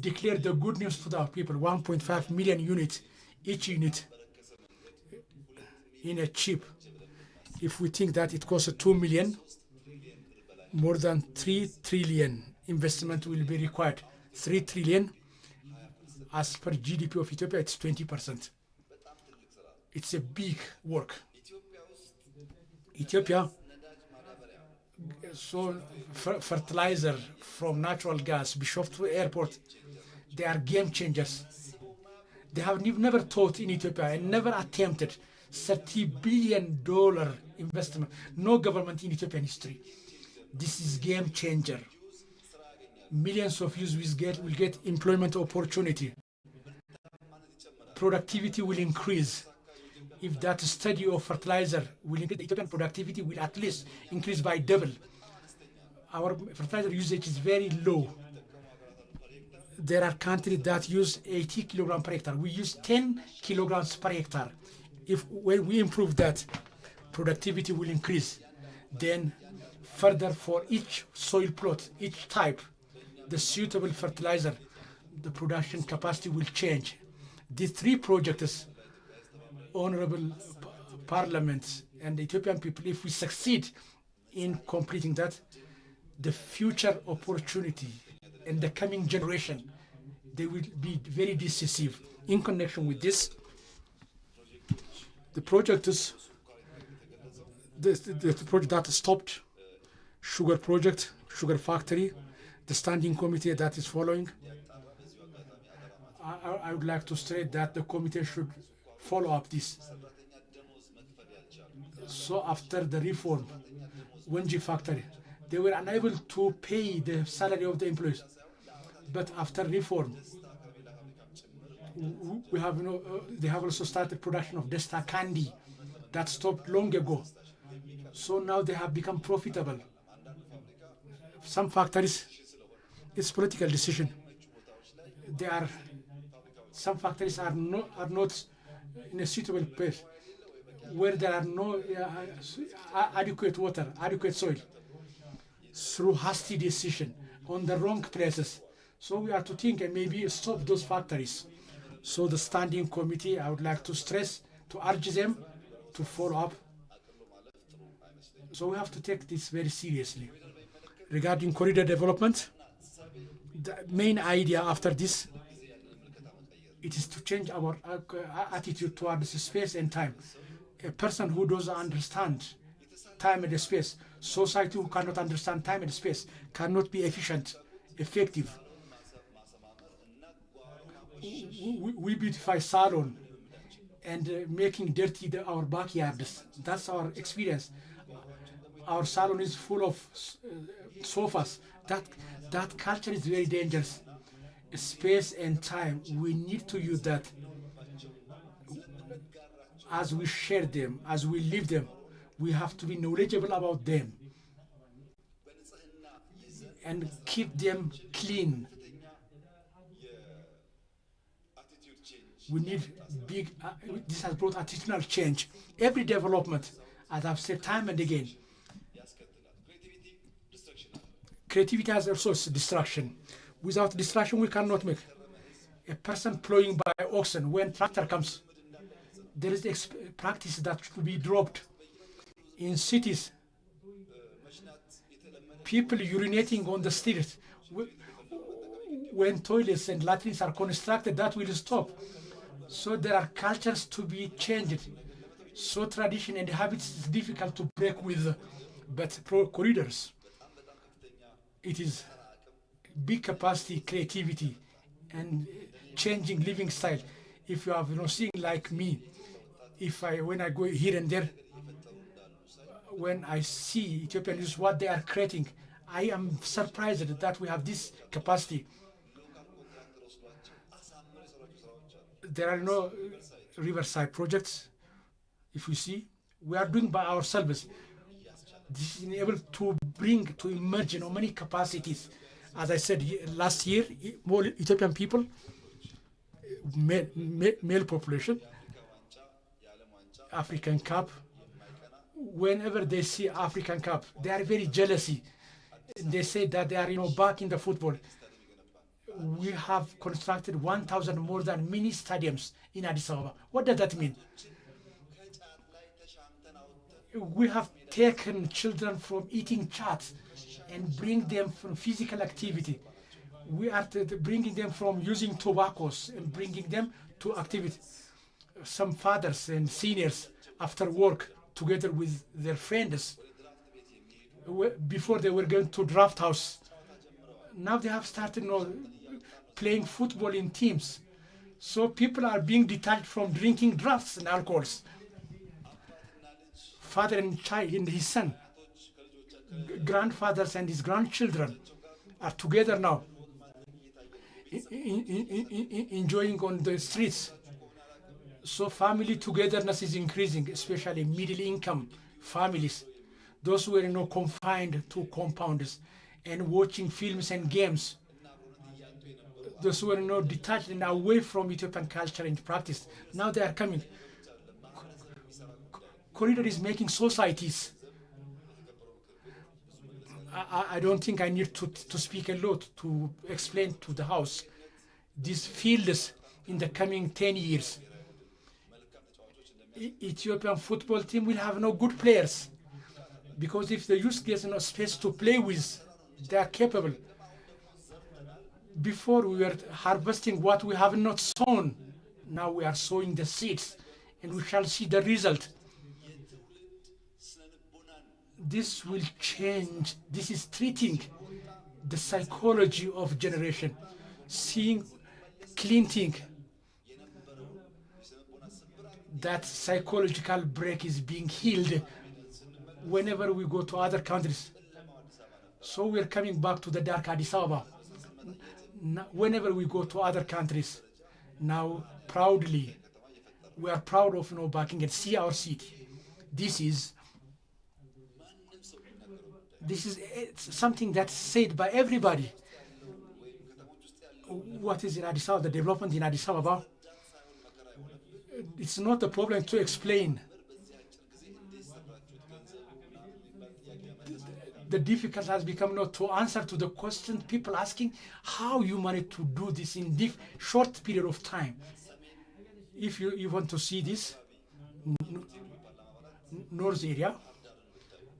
declare the good news to the people. 1.5 million units, each unit in a chip. If we think that it costs 2 million, more than 3 trillion investment will be required. 3 trillion, as per GDP of Ethiopia, it's 20%. It's a big work. Ethiopia, so fertilizer from natural gas, Bishoftu Airport, they are game changers. They have never thought in Ethiopia and never attempted $30 billion investment. No government in Ethiopian history. This is game changer. Millions of youth will get employment opportunity. Productivity will increase. If that study of fertilizer will increase, Ethiopian productivity will at least increase by double. Our fertilizer usage is very low. There are countries that use 80 kilograms per hectare. We use 10 kilograms per hectare. When we improve that, productivity will increase. Then further, for each soil plot, each type, the suitable fertilizer, the production capacity will change. These 3 projects, honorable parliament and the Ethiopian people, if we succeed in completing that, the future opportunity and the coming generation, they will be very decisive. In connection with this, the project is the project that stopped, sugar project, sugar factory, the standing committee that is following. I would like to state that the committee should follow up this. So after the reform, Wenji factory, they were unable to pay the salary of the employees. But after reform, we have, they have also started production of Desta candy that stopped long ago. So now they have become profitable. Some factories, it's political decision. Some factories are not in a suitable place where there are no adequate water, adequate soil, through hasty decision on the wrong places. So we have to think and maybe stop those factories. So the standing committee, I would like to stress, to urge them to follow up. So we have to take this very seriously. Regarding corridor development, the main idea after this, it is to change our attitude towards space and time. A person who doesn't understand time and space, society who cannot understand time and space, cannot be efficient, effective. We beautify salon and making dirty our backyards. That's our experience. Our salon is full of sofas. That culture is very dangerous. Space and time, we need to use that as we share them, as we live them. We have to be knowledgeable about them and keep them clean. We need big, this has brought attitudinal change. Every development, as I've said time and again, creativity has also destruction. Without destruction, we cannot make. A person plowing by oxen, when tractor comes, there is practice that should be dropped. In cities, people urinating on the streets. When toilets and latrines are constructed, that will stop. So there are cultures to be changed. So tradition and habits is difficult to break with, but corridors, it is big capacity, creativity, and changing living style. If you have seen like me, when I go here and there, when I see Ethiopians what they are creating, I am surprised that we have this capacity. There are no riverside projects. If you see, we are doing by ourselves. This is able to emerge many capacities. As I said last year, more Ethiopian people, male population, African Cup. Whenever they see African Cup, they are very jealousy. They say that they are back in the football. We have constructed 1,000 more than mini stadiums in Addis Ababa. What does that mean? We have taken children from eating chats and bring them from physical activity. We are bringing them from using tobaccos and bringing them to activity. Some fathers and seniors after work together with their friends. Before they were going to draft house. Now they have started playing football in teams. So people are being detached from drinking drafts and alcohols. Father and child and his son, grandfathers and his grandchildren are together now, enjoying on the streets. So family togetherness is increasing, especially middle income families. Those who were confined to compounds and watching films and games. Those who were detached and away from Ethiopian culture and practice. Now they are coming. Corridor is making societies. I don't think I need to speak a lot to explain to the House these fields in the coming 10 years. Ethiopian football team will have no good players because if the youth gets no space to play with, they are capable. Before we were harvesting what we have not sown. Now we are sowing the seeds and we shall see the result. This will change. This is treating the psychology of generation, seeing, cleansing. That psychological break is being healed whenever we go to other countries. So we're coming back to the dark Addis Ababa. Whenever we go to other countries, now proudly, we are proud of backing and see our city. This is something that's said by everybody. What is in Addis Ababa? The development in Addis Ababa. It's not a problem to explain. The difficult has become not to answer to the question people asking how you manage to do this in this short period of time. If you want to see this north area,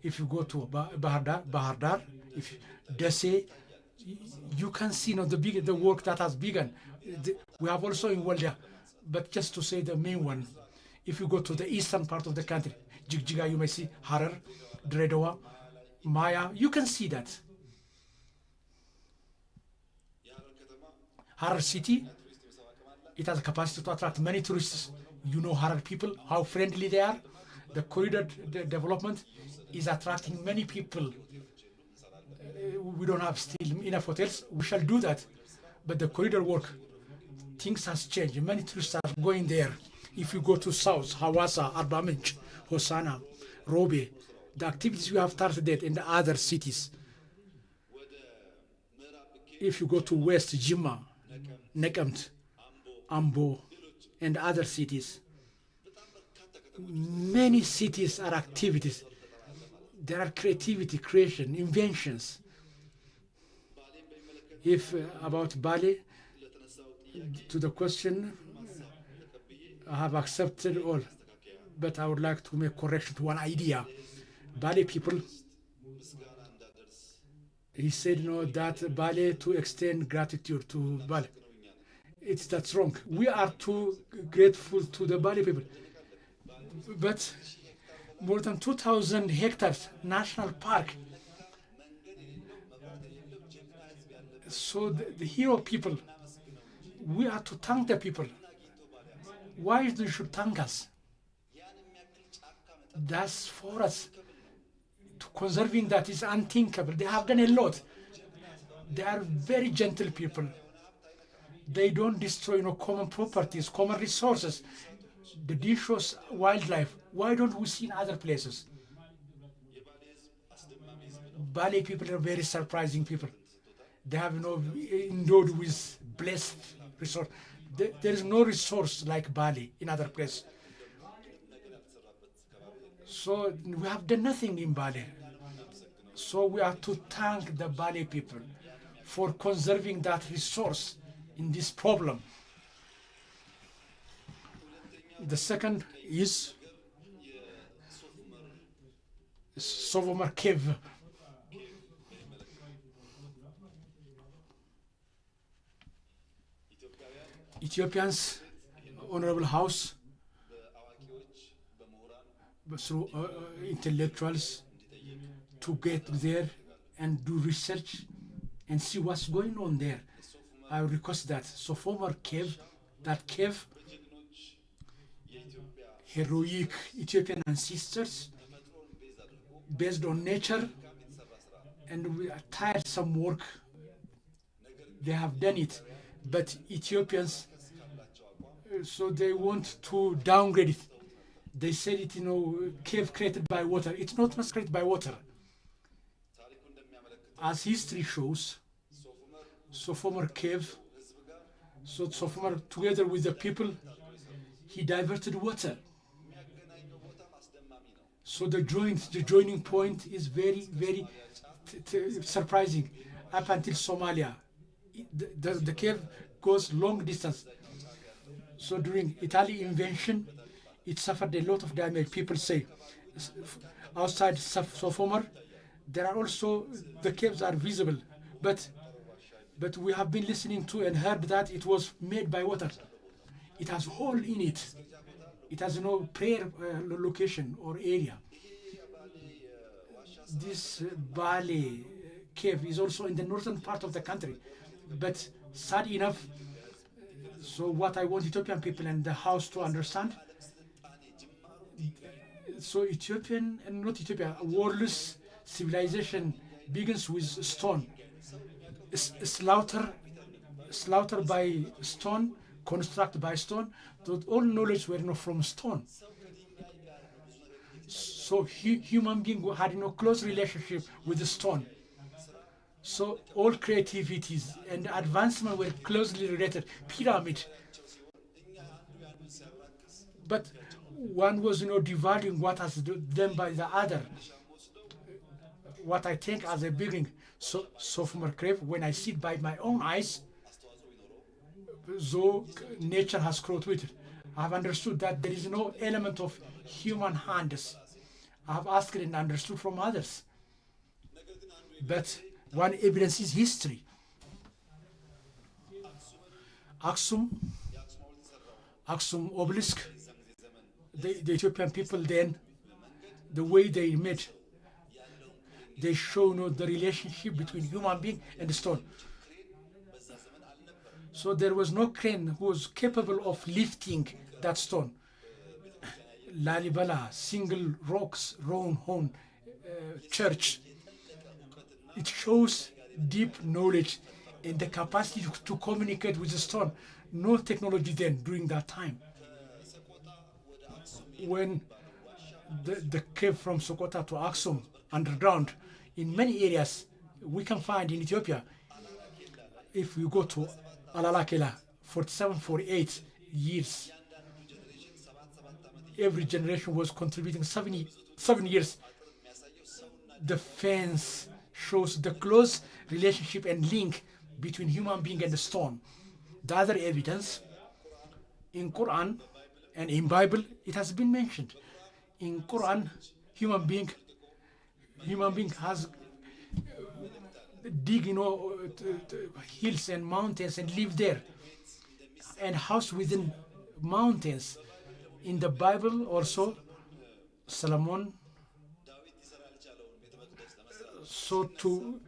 if you go to Bahar Dar, if Dese, you can see the work that has begun. We have also in Waldia, but just to say the main one, if you go to the eastern part of the country, Jigjiga, you may see Harar, Dredawa, Maya, you can see that. Harar city, It has a capacity to attract many tourists. You know Harar people, how friendly they are. The corridor development is attracting many people. We don't have still enough hotels. We shall do that. But the corridor work, things has changed. Many tourists are going there. If you go to South, Hawassa, Arba Minch, Hosanna, Robe, the activities we have started there in the other cities. If you go to West, Jimma, Nekamt, Ambo, and other cities, many cities are activities. There are creativity, creation, inventions. If about Bali, to the question, I have accepted all, but I would like to make correction to one idea. Bali people, he said no, that Bali to extend gratitude to Bali. That's wrong. We are too grateful to the Bali people. But more than 2,000 hectares national park. So the hero people, we are to thank the people. Why they should thank us? That's for us. To conserving that is unthinkable. They have done a lot. They are very gentle people. They don't destroy common properties, common resources. The delicious wildlife. Why don't we see in other places? Bali people are very surprising people. They have endowed with blessed resource. There is no resource like Bali in other places. So we have done nothing in Bali. So we are to thank the Bali people for conserving that resource in this problem. The second is Sovomar Cave. Ethiopians, Honorable House, through intellectuals, to get there and do research and see what's going on there. I request that. So former cave, that cave, heroic Ethiopian ancestors, based on nature, and we are tired some work. They have done it, but Ethiopians, so they want to downgrade it. They said it, cave created by water. It's not created by water. As history shows, Sofomer cave, so Sofomer together with the people, he diverted water. So the joining point is very, very surprising. Up until Somalia, the cave goes long distance. So during Italy invention, it suffered a lot of damage. People say outside Sofomer, there are also the caves are visible, but we have been listening to and heard that it was made by water. It has hole in it. It has no prayer location or area. This Bali cave is also in the northern part of the country, but sad enough. So what I want Ethiopian people and the house to understand. So Ethiopian and not Ethiopia, world's civilization begins with stone. Slaughter by stone, construct by stone. All knowledge were not from stone. So human being had close relationship with the stone. So all creativities and advancement were closely related. Pyramid. But one was devaluing what has done by the other. What I think as a beginning, so from a cave, when I see it by my own eyes, though nature has created, I have understood that there is no element of human hands. I have asked and understood from others. But one evidence is history. Aksum obelisk, the Ethiopian people then, the way they met, they show the relationship between human being and the stone. So there was no crane who was capable of lifting that stone. Lalibela, single rocks, round home church. It shows deep knowledge and the capacity to communicate with the stone. No technology then during that time. When the cave from Sokota to Aksum underground, in many areas we can find in Ethiopia, if you go to Alalakela, 47, 48 years, every generation was contributing 7 years. The fence shows the close relationship and link between human being and the stone. The other evidence in Quran and in Bible, it has been mentioned. In Quran, human being has dig, hills and mountains and live there, and house within mountains. In the Bible also, Solomon, so to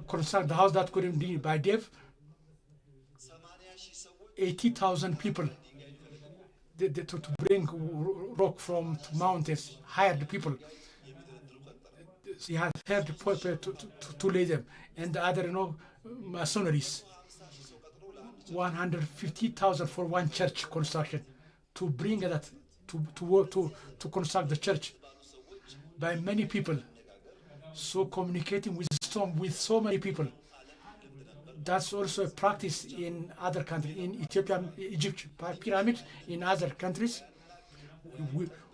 construct the house that couldn't be by Dev, 80,000 people to bring rock from mountains, hired people. He had hired to lay them, and the other, masoneries. 150,000 for one church construction, to bring that to construct the church by many people. So communicating with so many people. That's also a practice in other countries. In Ethiopia, Egypt, pyramid, in other countries.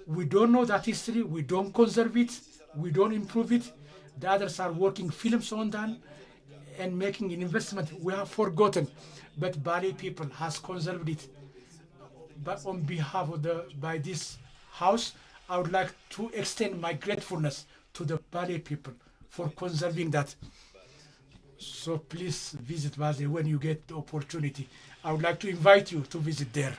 We don't know that history. We don't conserve it. We don't improve it. The others are working films on that and making an investment. We have forgotten, but Bali people has conserved it. But on behalf of by this house, I would like to extend my gratefulness to the Bali people for conserving that. So please visit Bali when you get the opportunity. I would like to invite you to visit there.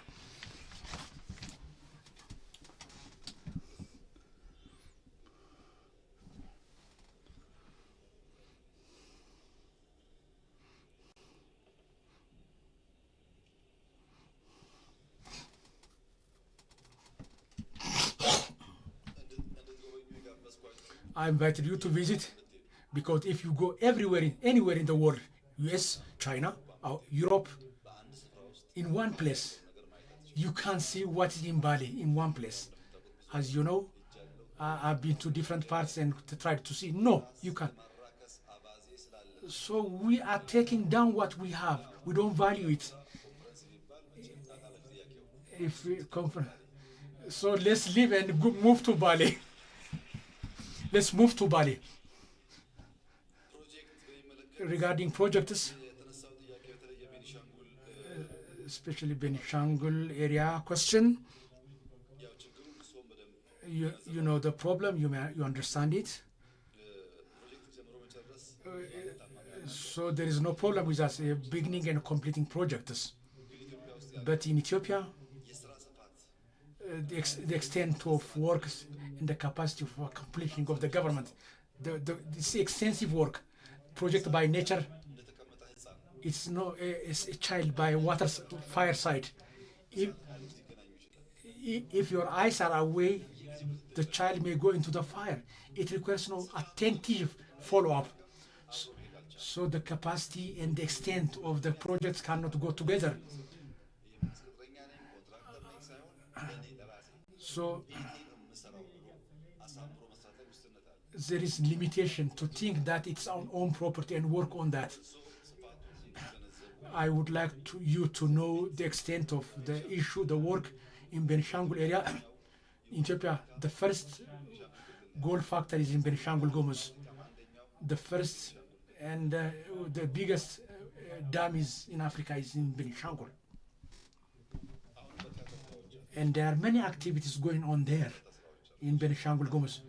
I invited you to visit because if you go anywhere in the world, US, China, or Europe, in one place, you can see what is in Bali in one place. As you know, I've been to different parts and tried to see. No, you can't. So we are taking down what we have. We don't value it. If we come from, so let's leave and move to Bali. Let's move to Bali. Regarding projects, especially Benishangul area question, you know the problem, you understand it. So there is no problem with us beginning and completing projects. But in Ethiopia, the extent of work and the capacity for completing of the government, this extensive work, project by nature, it's a child by fireside. If your eyes are away, the child may go into the fire. It requires no attentive follow-up. So the capacity and the extent of the projects cannot go together. So there is limitation to think that it's our own property and work on that. I would like you to know the extent of the issue, the work in Benishangul area. In Ethiopia, the first gold factory is in Benishangul Gumuz. The first and the biggest dam is in Africa is in Benishangul. And there are many activities going on there in Benishangul Gumuz.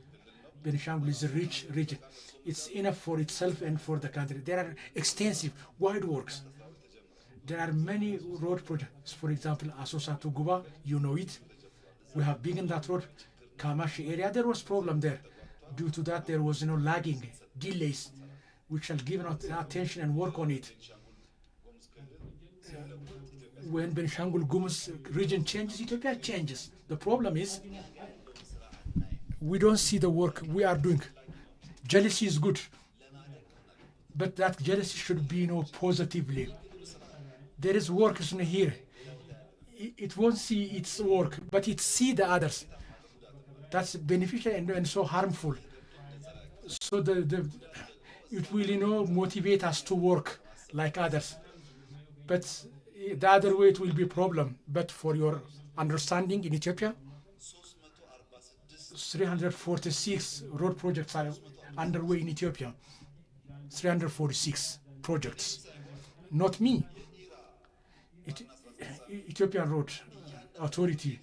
Benishangul is a rich region. It's enough for itself and for the country. There are extensive, wide works. There are many road projects. For example, Asosa to Guba, you know it. We have begun that road. Kamashi area, there was problem there. Due to that, there was lagging, delays. We shall give attention and work on it. when Benishangul Gumuz region changes, Ethiopia changes. The problem is we don't see the work we are doing. Jealousy is good, but that jealousy should be, positively. There is work in here. It won't see its work, but it see the others. That's beneficial and so harmful. So it will, motivate us to work like others. But the other way it will be a problem. But for your understanding, in Ethiopia, 346 road projects are underway in Ethiopia. 346 projects. Not me. Ethiopian Road Authority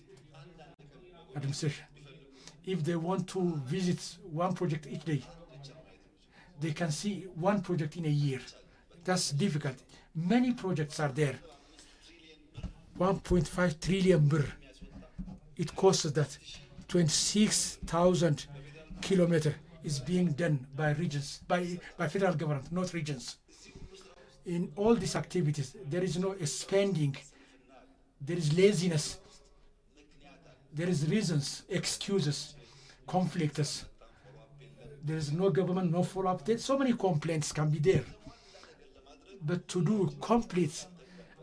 Administration. If they want to visit one project each day, they can see one project in a year. That's difficult. Many projects are there. 1.5 trillion birr. It costs that 26,000 kilometers is being done by regions, by federal government, not regions. In all these activities, there is no spending. There is laziness. There is reasons, excuses, conflicts. There is no government, no follow-up. So many complaints can be there. But to do complete,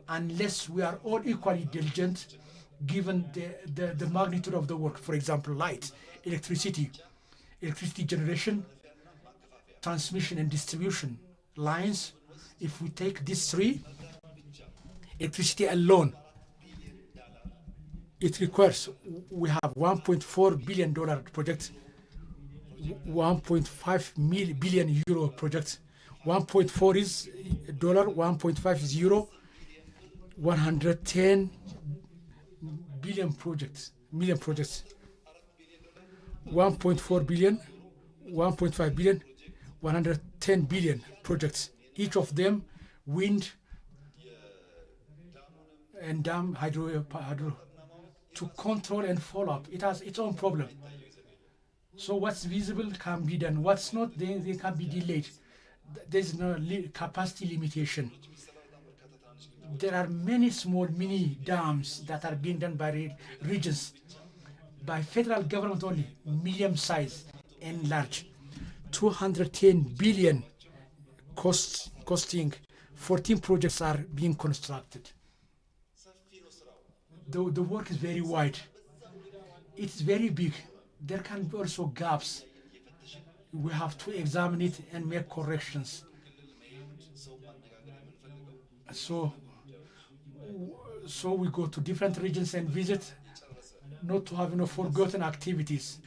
unless we are all equally diligent, given the magnitude of the work, for example, light, electricity generation, transmission and distribution lines, if we take these three, electricity alone, it requires, we have $1.4 billion project, 1.5 billion euro project. 1.4 is dollar, 1.5 is euro, 110 billion projects, million projects. 1.4 billion, 1.5 billion, 110 billion projects. Each of them wind and dam, hydro, to control and follow up. It has its own problem. So what's visible can be done. What's not, they can be delayed. There's no capacity limitation. There are many small mini dams that are being done by regions, by federal government only, medium size and large. 210 billion costing 14 projects are being constructed. The work is very wide. It's very big. There can be also gaps. We have to examine it and make corrections. So we go to different regions and visit, not to have forgotten activities.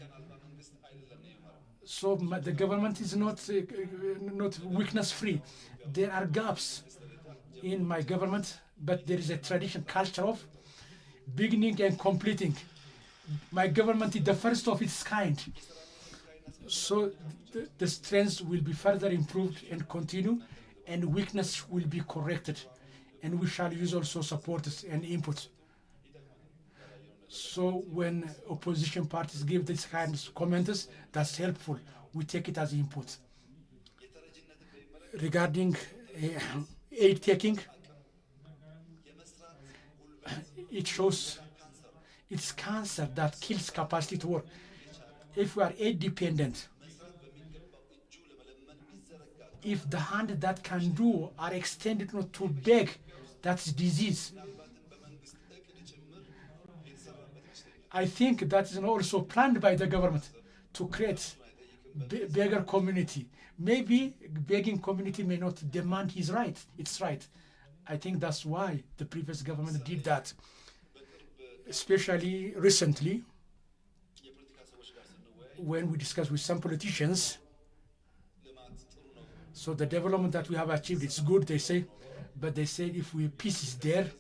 So the government is not weakness free. There are gaps in my government, but there is a tradition, culture of beginning and completing. My government is the first of its kind. So the strengths will be further improved and continue, and weakness will be corrected. And we shall use also supporters and input. So when opposition parties give this kind of comments, that's helpful. We take it as input. Regarding aid taking, it shows it's cancer that kills capacity to work. If we are aid dependent, if the hand that can do are extended not to beg, that's disease. I think that is also planned by the government to create beggar community. Maybe begging community may not demand his right. It's right. I think that's why the previous government did that. Especially recently, when we discussed with some politicians, so the development that we have achieved, it's good, they say, but they say if peace is there,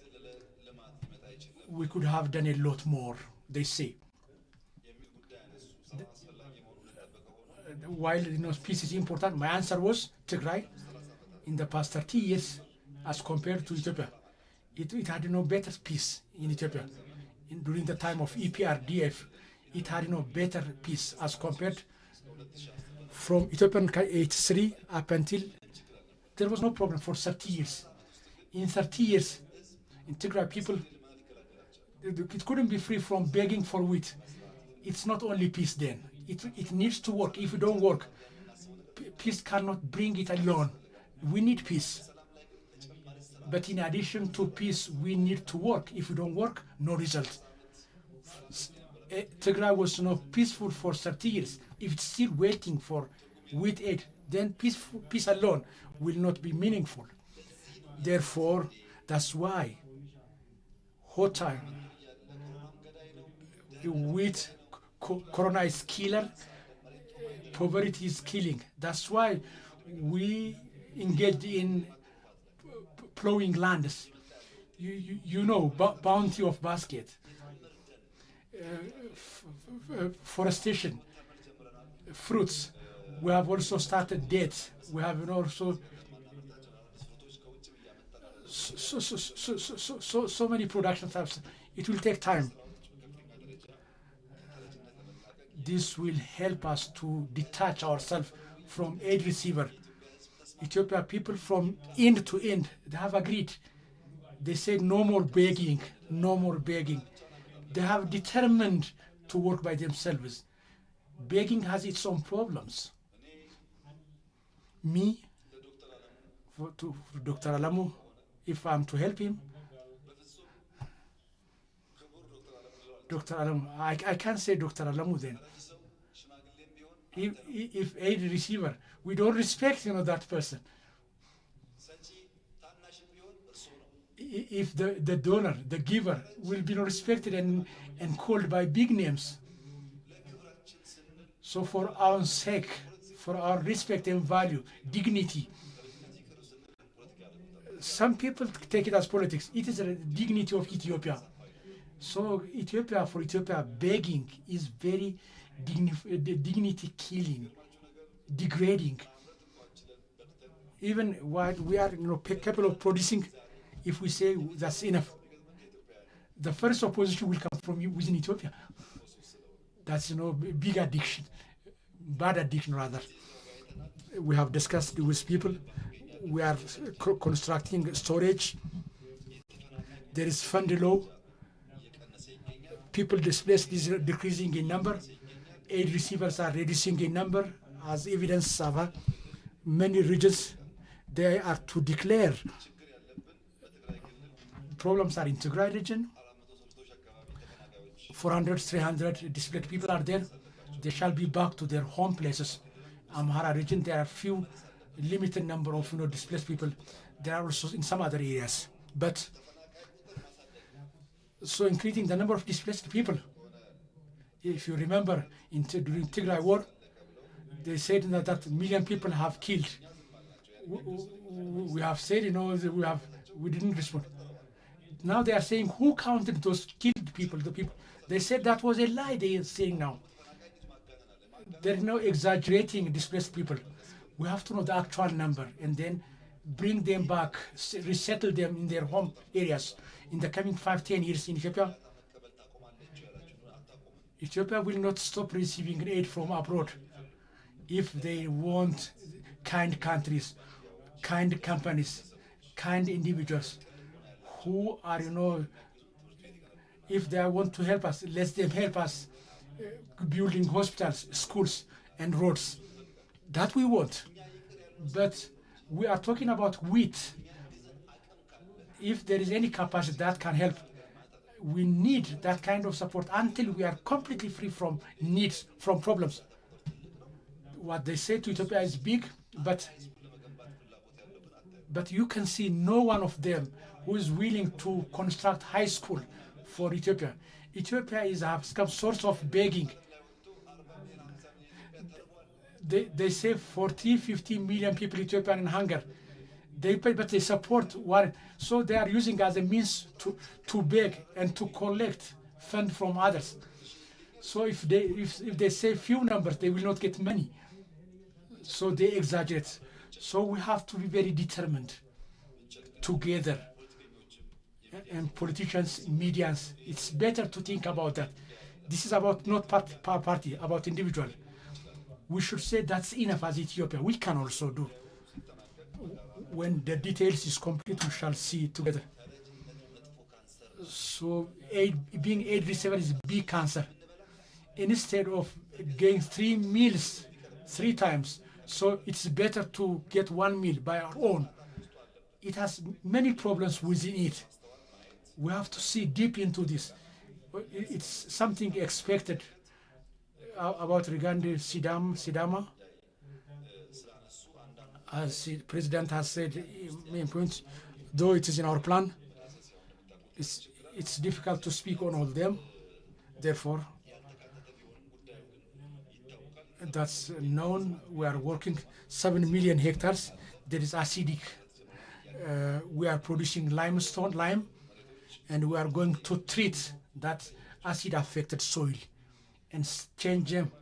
we could have done a lot more, they say. While peace is important, my answer was Tigray in the past 30 years as compared to Ethiopia. It had better peace in Ethiopia. During the time of EPRDF, it had better peace as compared from Ethiopian 83 up until there was no problem for 30 years. In 30 years, In Tigray, people, it couldn't be free from begging for wheat. It's not only peace then. It needs to work. If we don't work, peace cannot bring it alone. We need peace. But in addition to peace, we need to work. If we don't work, no result. Tigray was peaceful for 30 years. If it's still waiting for wheat aid, then peace alone will not be meaningful. Therefore, that's why hot time, wheat, corona is killer, poverty is killing. That's why we engaged in plowing lands. You know, bounty of basket, forestation, fruits. We have also started dates. We have also so many production types. It will take time. This will help us to detach ourselves from aid receiver. Ethiopia people from end to end, they have agreed. They said no more begging, no more begging. They have determined to work by themselves. Begging has its own problems. Me, to Dr. Alamu, if I'm to help him, Dr. Alamu, I can't say Dr. Alamu then. If aid receiver, we don't respect that person. If the donor, the giver, will be respected and called by big names. So for our sake, for our respect and value, dignity, some people take it as politics. It is a dignity of Ethiopia. So for Ethiopia, begging is very dignity killing, degrading. Even what we are capable of producing, if we say that's enough, the first opposition will come from within Ethiopia. That's big addiction, bad addiction rather. We have discussed with people. We are constructing storage. There is fund law. People displaced is decreasing in number. Aid receivers are reducing in number, as evidence of many regions. They are to declare problems are in Tigray region. 400, 300 displaced people are there. They shall be back to their home places. Amhara region, there are few limited number of displaced people. There are also in some other areas. But so increasing the number of displaced people. If you remember, during Tigray war, they said that million people have killed. We have said, we didn't respond. Now they are saying, who counted those killed people, the people? They said that was a lie, they are saying now. There is no exaggerating displaced people. We have to know the actual number and then bring them back, resettle them in their home areas. In the coming 5-10 years in Ethiopia, Ethiopia will not stop receiving aid from abroad if they want kind countries, kind companies, kind individuals who are, if they want to help us, let them help us building hospitals, schools, and roads. That we want. But we are talking about wheat. If there is any capacity that can help, we need that kind of support until we are completely free from needs, from problems. What they say to Ethiopia is big, but you can see no one of them who is willing to construct high school for Ethiopia. Ethiopia is a source of begging. They say 40, 50 million people Ethiopian in hunger. They pay, but they support war. So they are using as a means to beg and to collect fund from others. So if they say few numbers, they will not get money. So they exaggerate. So we have to be very determined together. And politicians, medians, it's better to think about that. This is about not party, about individual. We should say that's enough as Ethiopia. We can also do. When the details is complete, we shall see together. So being aid receiver is big cancer. Instead of getting 3 meals 3 times, so it's better to get 1 meal by our own. It has many problems within it. We have to see deep into this. It's something expected about regarding Sidama. As the president has said, main points, though it is in our plan, it's difficult to speak on all of them. Therefore, that's known. We are working 7 million hectares. There is acidic. We are producing lime, and we are going to treat that acid-affected soil and change them.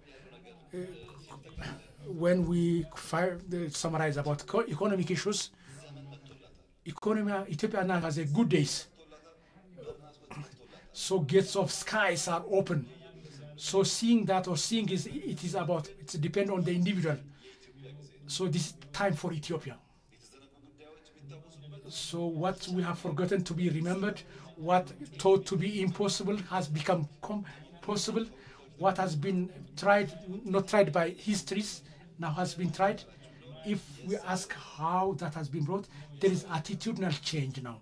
When we summarize about economic issues, Ethiopia now has a good days. So gates of skies are open. So seeing that or seeing it's depend on the individual. So this is time for Ethiopia. So what we have forgotten to be remembered, what thought to be impossible has become possible. What has been not tried by histories, now has been tried. If we ask how that has been brought, there is attitudinal change now.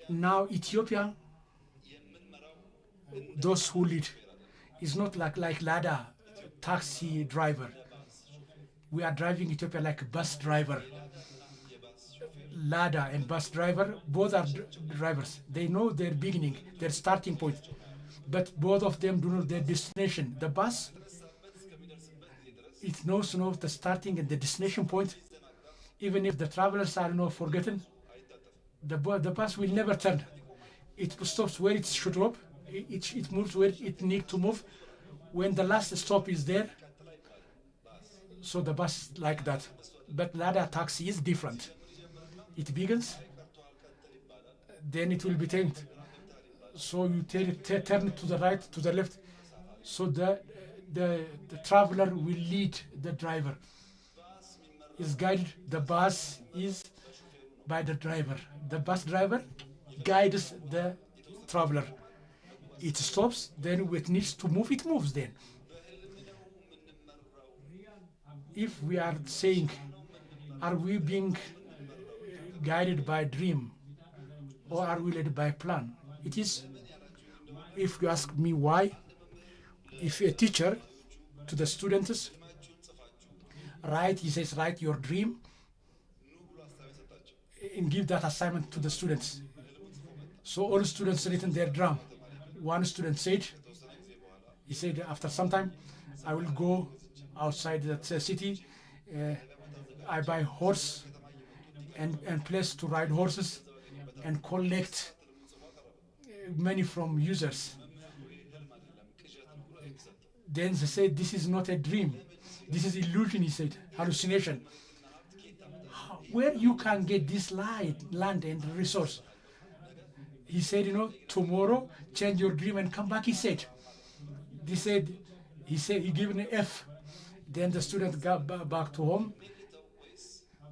Now Ethiopia, those who lead, is not like Lada taxi driver. We are driving Ethiopia like a bus driver. Lada and bus driver, both are drivers. They know their beginning, their starting point, but both of them do not their destination. The bus, it knows the starting and the destination point. Even if the travelers are forgotten, the bus will never turn. It stops where it should stop. It moves where it needs to move. When the last stop is there, so the bus like that. But Lada taxi is different. It begins, then it will be turned. So you turn to the right, to the left. So the traveler will lead the driver. Is guided. The bus is by the driver. The bus driver guides the traveler. It stops, then it needs to move, it moves then. If we are saying, are we being guided by dream or are we led by plan? It is, if you ask me why, if a teacher to the students, he says, write your dream and give that assignment to the students. So all students written their dream. One student said, he said, after some time, I will go outside that city. I buy horse and place to ride horses and collect money from users. Then they said, this is not a dream. This is illusion, he said, hallucination. Where you can get this land and resource? He said, tomorrow change your dream and come back, he said. He said he given an F. Then the student got back to home.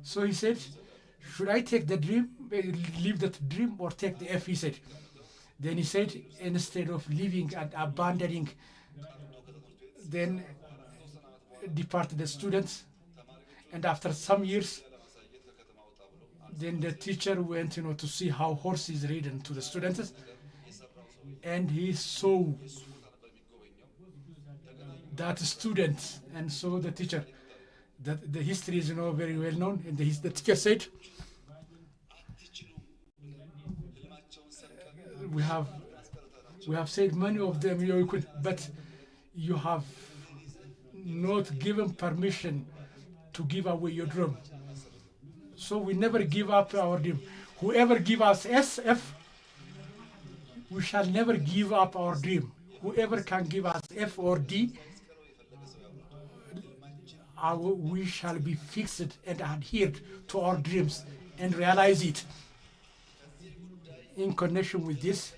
So he said, should I take the dream, leave that dream, or take the F, he said. Then he said, instead of leaving and abandoning, then depart the students. And after some years, then the teacher went, to see how horse is ridden to the students, and he saw that student, and so the teacher. That the history is, very well known, and the teacher said, we have said many of them, you could, but you have not given permission to give away your dream. So we never give up our dream. Whoever give us SF, we shall never give up our dream. Whoever can give us F or D, we shall be fixed and adhered to our dreams and realize it. In connection with this,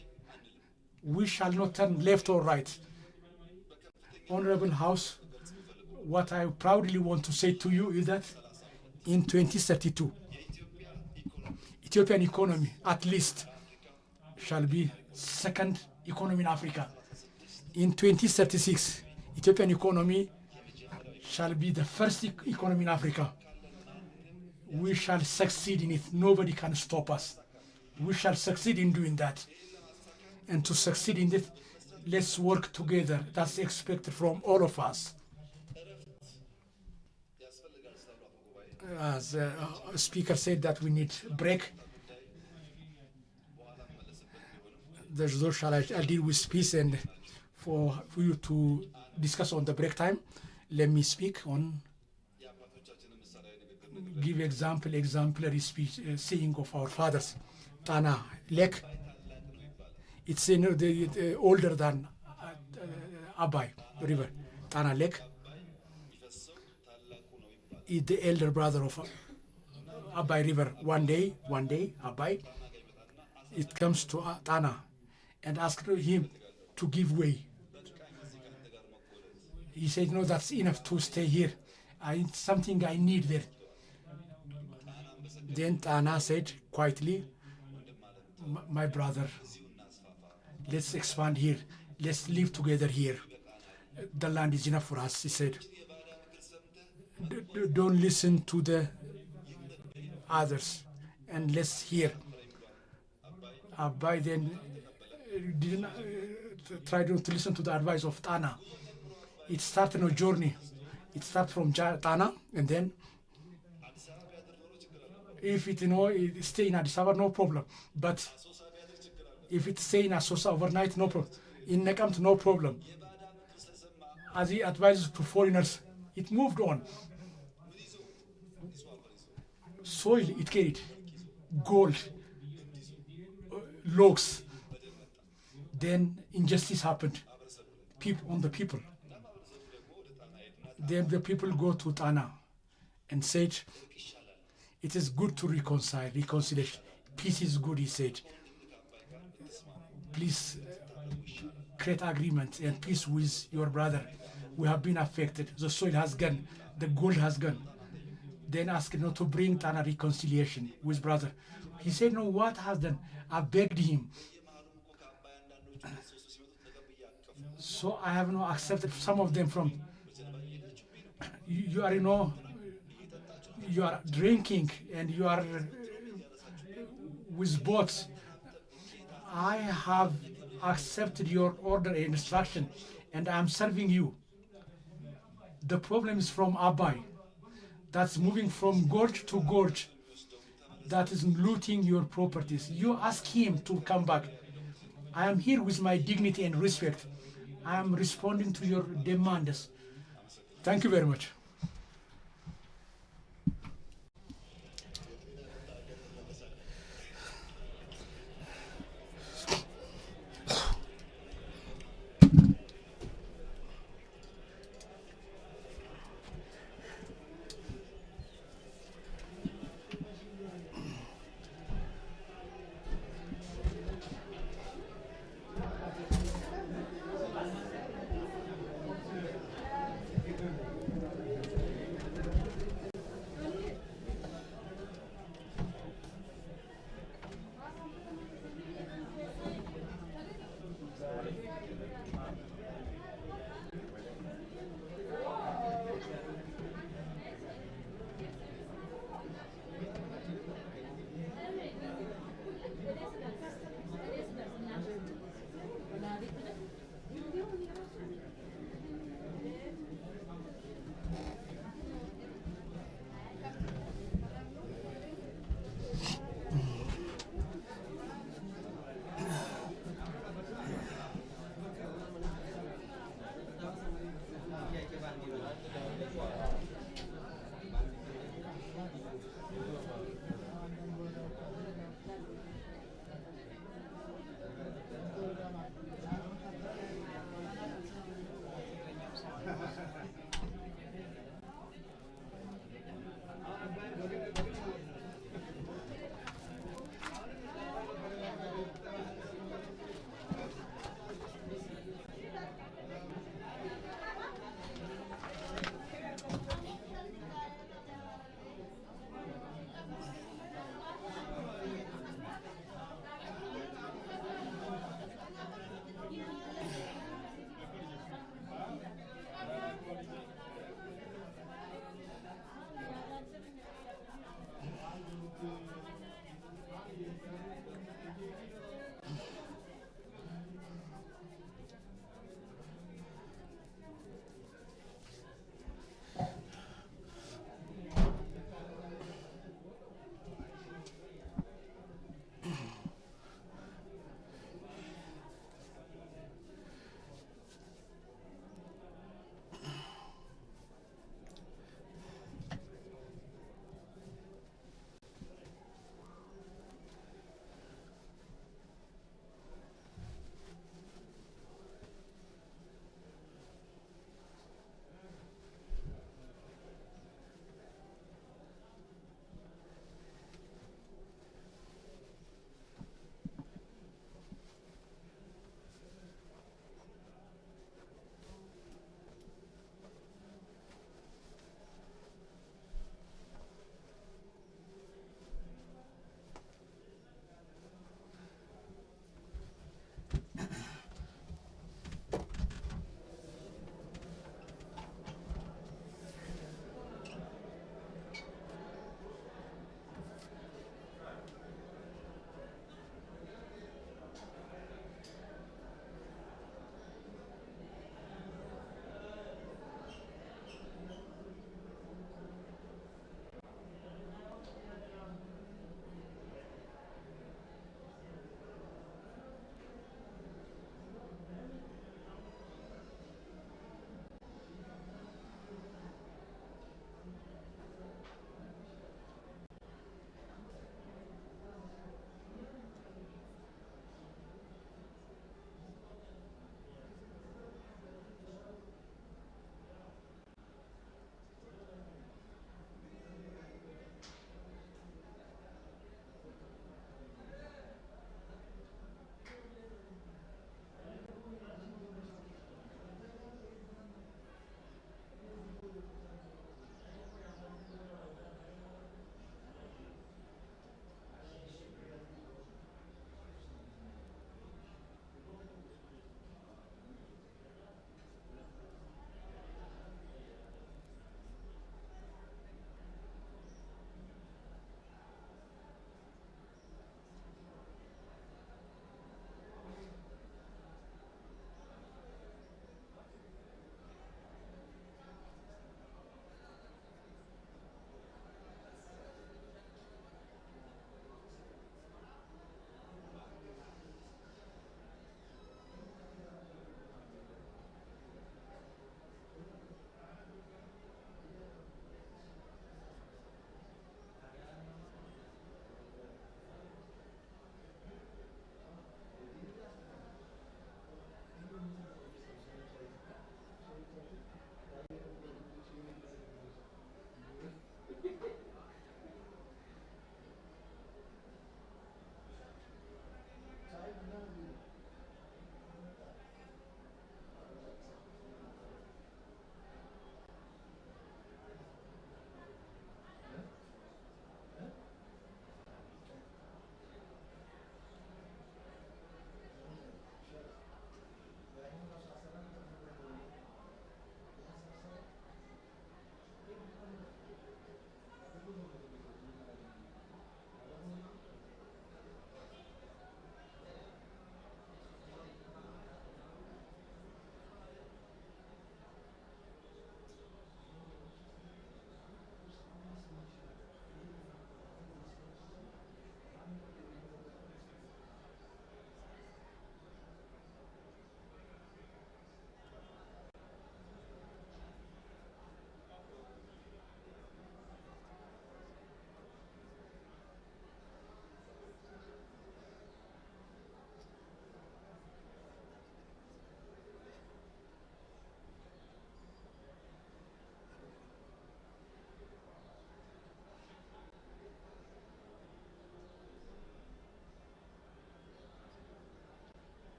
we shall not turn left or right. Honorable House, what I proudly want to say to you is that in 2032, Ethiopian economy, at least, shall be second economy in Africa. In 2036, Ethiopian economy shall be the first economy in Africa. We shall succeed in it. Nobody can stop us. We shall succeed in doing that. And to succeed in it, let's work together. That's expected from all of us. As a speaker said that we need break. There's those I'll deal with peace, and for you to discuss on the break time, let me speak on, give exemplary speech, saying of our fathers. Tana Lake, it's the older than Abai River. Tana Lake is the elder brother of Abai River. One day, Abai, it comes to Tana and asked him to give way. He said, no, that's enough to stay here. Something I need there. Then Tana said quietly, my brother, let's expand here. Let's live together here. The land is enough for us, he said. Don't listen to the others, and let's hear. Abai then didn't try to listen to the advice of Tana. It started a journey. It starts from Tana, and then if it it stay in Addis Ababa, no problem. But if it stay in Asosa overnight, no problem. In Nekamt, no problem. As he advises to foreigners, it moved on. Soil, it carried gold, logs. Then injustice happened on the people. Then the people go to Tana and said, it is good to reconciliation. Peace is good, he said. Please create agreement and peace with your brother. We have been affected. The soil has gone. The gold has gone. Then asked to bring Tana reconciliation with brother. He said, no, what has done? I begged him. So I have not accepted some of them from, you are, you are drinking and you are with boats. I have accepted your order and instruction, and I am serving you. The problem is from Abai, that's moving from gorge to gorge, that is looting your properties. You ask him to come back. I am here with my dignity and respect. I am responding to your demands. Thank you very much.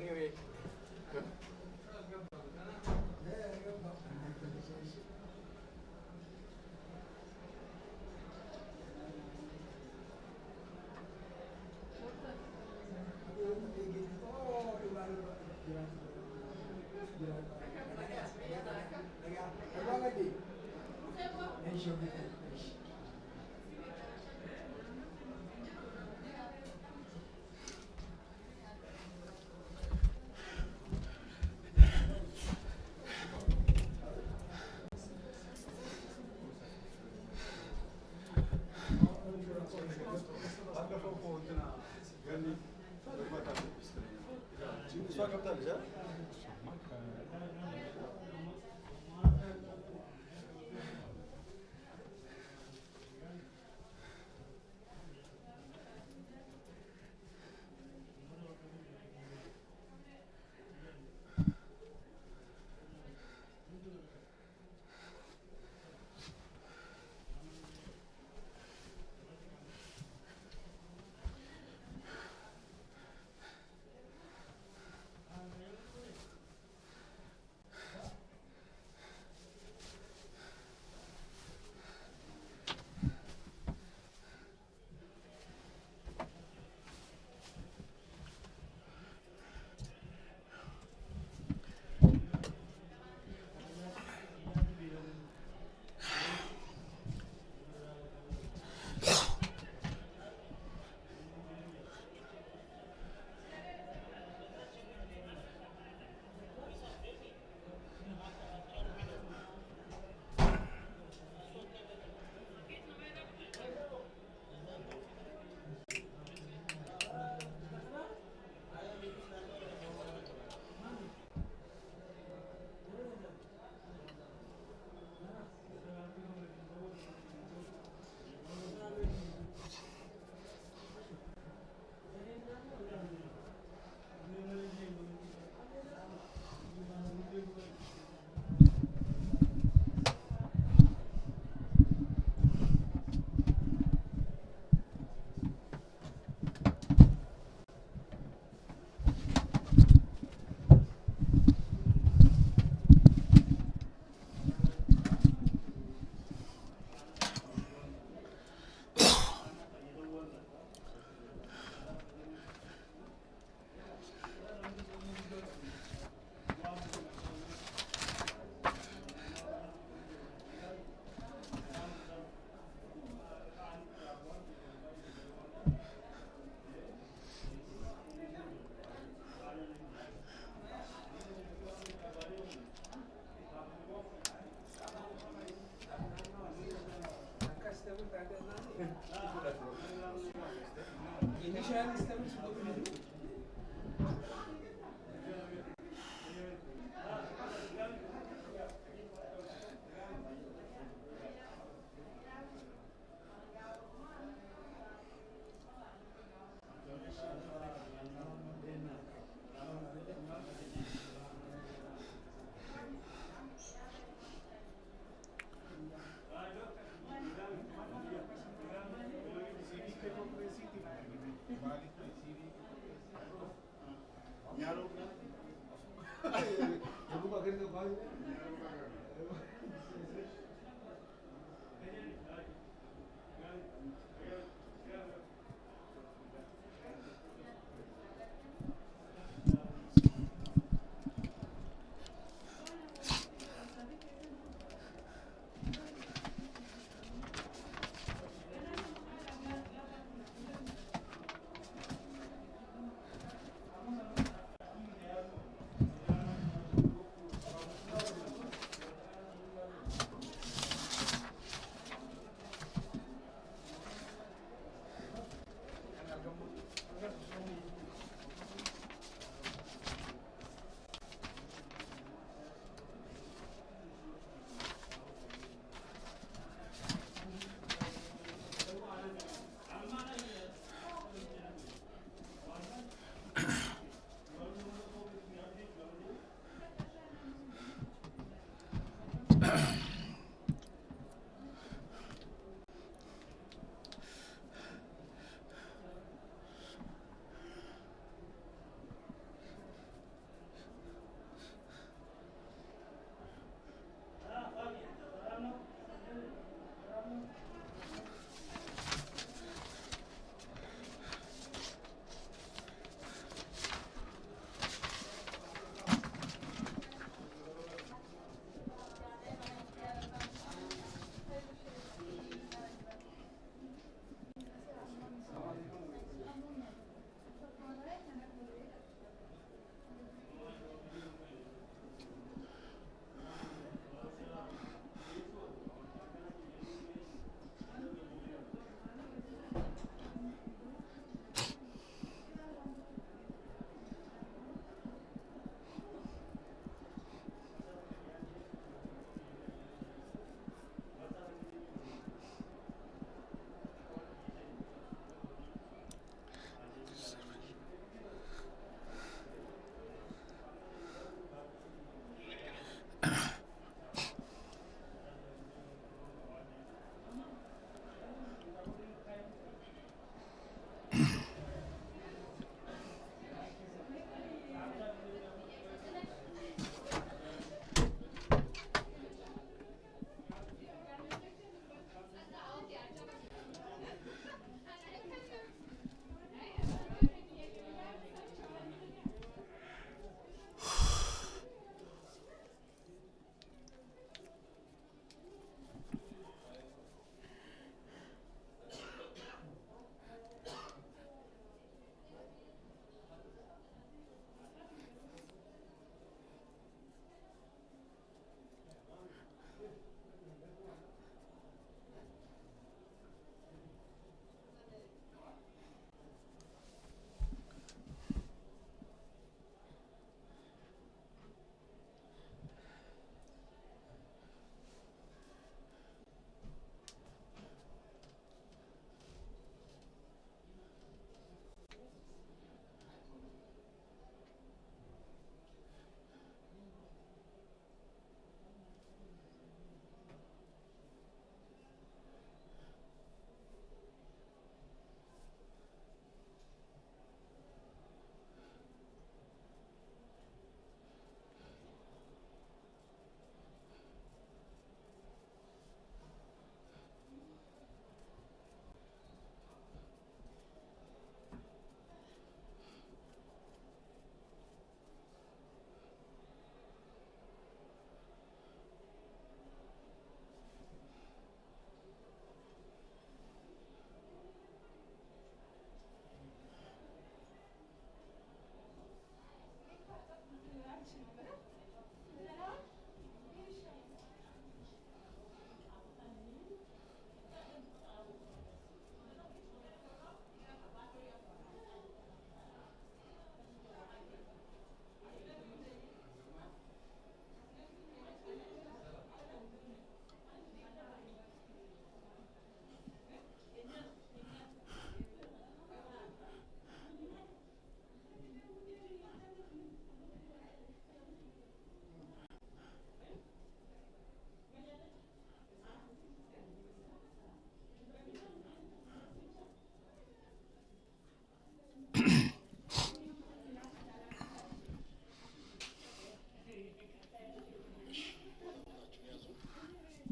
Anyway.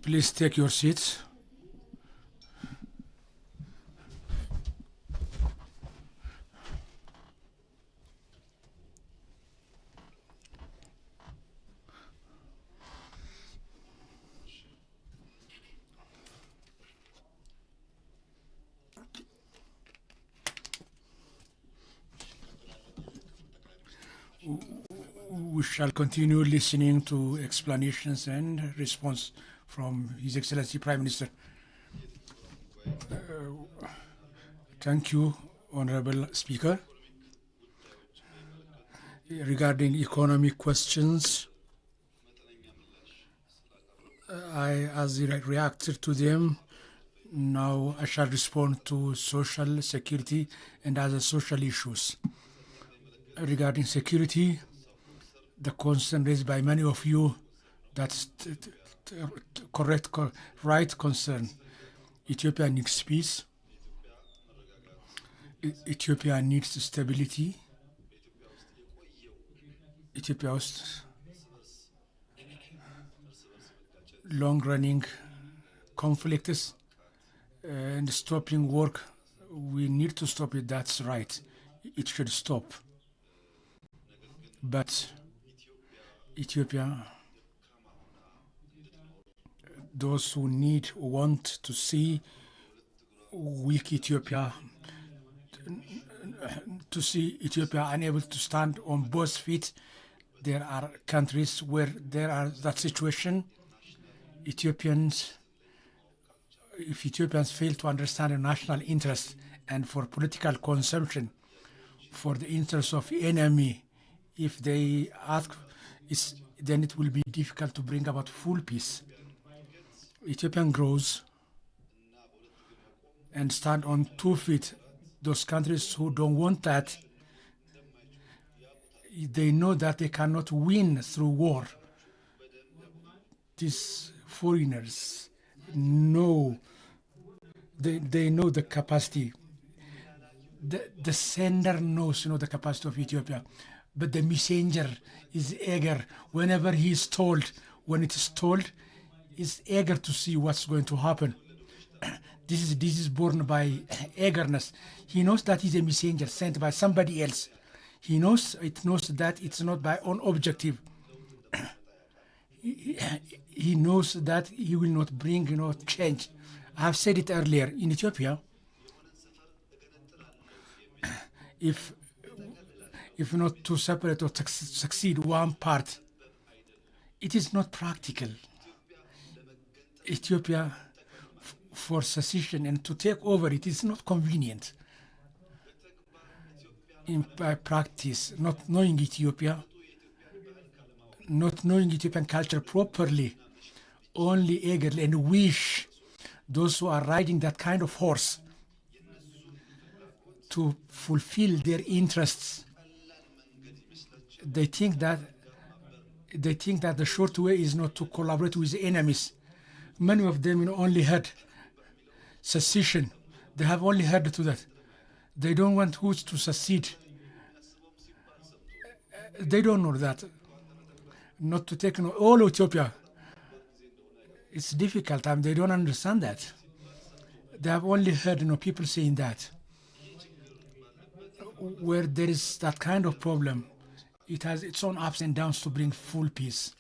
Please take your seats. We shall continue listening to explanations and response from His Excellency Prime Minister. Thank you, Honorable Speaker. Regarding economic questions, as I reacted to them, now I shall respond to social security and other social issues. Regarding security, the concern raised by many of you, that's right concern. Ethiopia needs peace. Ethiopia needs stability. Ethiopia has long-running conflicts and stopping work. We need to stop it, that's right. It should stop. But Ethiopia, those who want to see weak Ethiopia, to see Ethiopia unable to stand on both feet, there are countries where there are that situation. If Ethiopians fail to understand the national interest and for political consumption, for the interest of enemy, if they ask, then it will be difficult to bring about full peace. Ethiopian grows and stand on 2 feet. Those countries who don't want that, they know that they cannot win through war. These foreigners know, they know the capacity. The sender knows, the capacity of Ethiopia, but the messenger is eager. Whenever he is told, when it is told, is eager to see what's going to happen. This is born by eagerness. He knows that he's a messenger sent by somebody else. It knows that it's not by own objective. He knows that he will not bring, change. I have said it earlier. In Ethiopia, if not to separate or to succeed one part, it is not practical. Ethiopia, for secession and to take over, it is not convenient. By practice, not knowing Ethiopia, not knowing Ethiopian culture properly, only eagerly and wish those who are riding that kind of horse to fulfill their interests. They think that the short way is not to collaborate with enemies. Many of them only heard secession. They have only heard to that. They don't want who to succeed. They don't know that. Not to take all Ethiopia. It's difficult. They don't understand that. They have only heard people saying that. Where there is that kind of problem, it has its own ups and downs to bring full peace.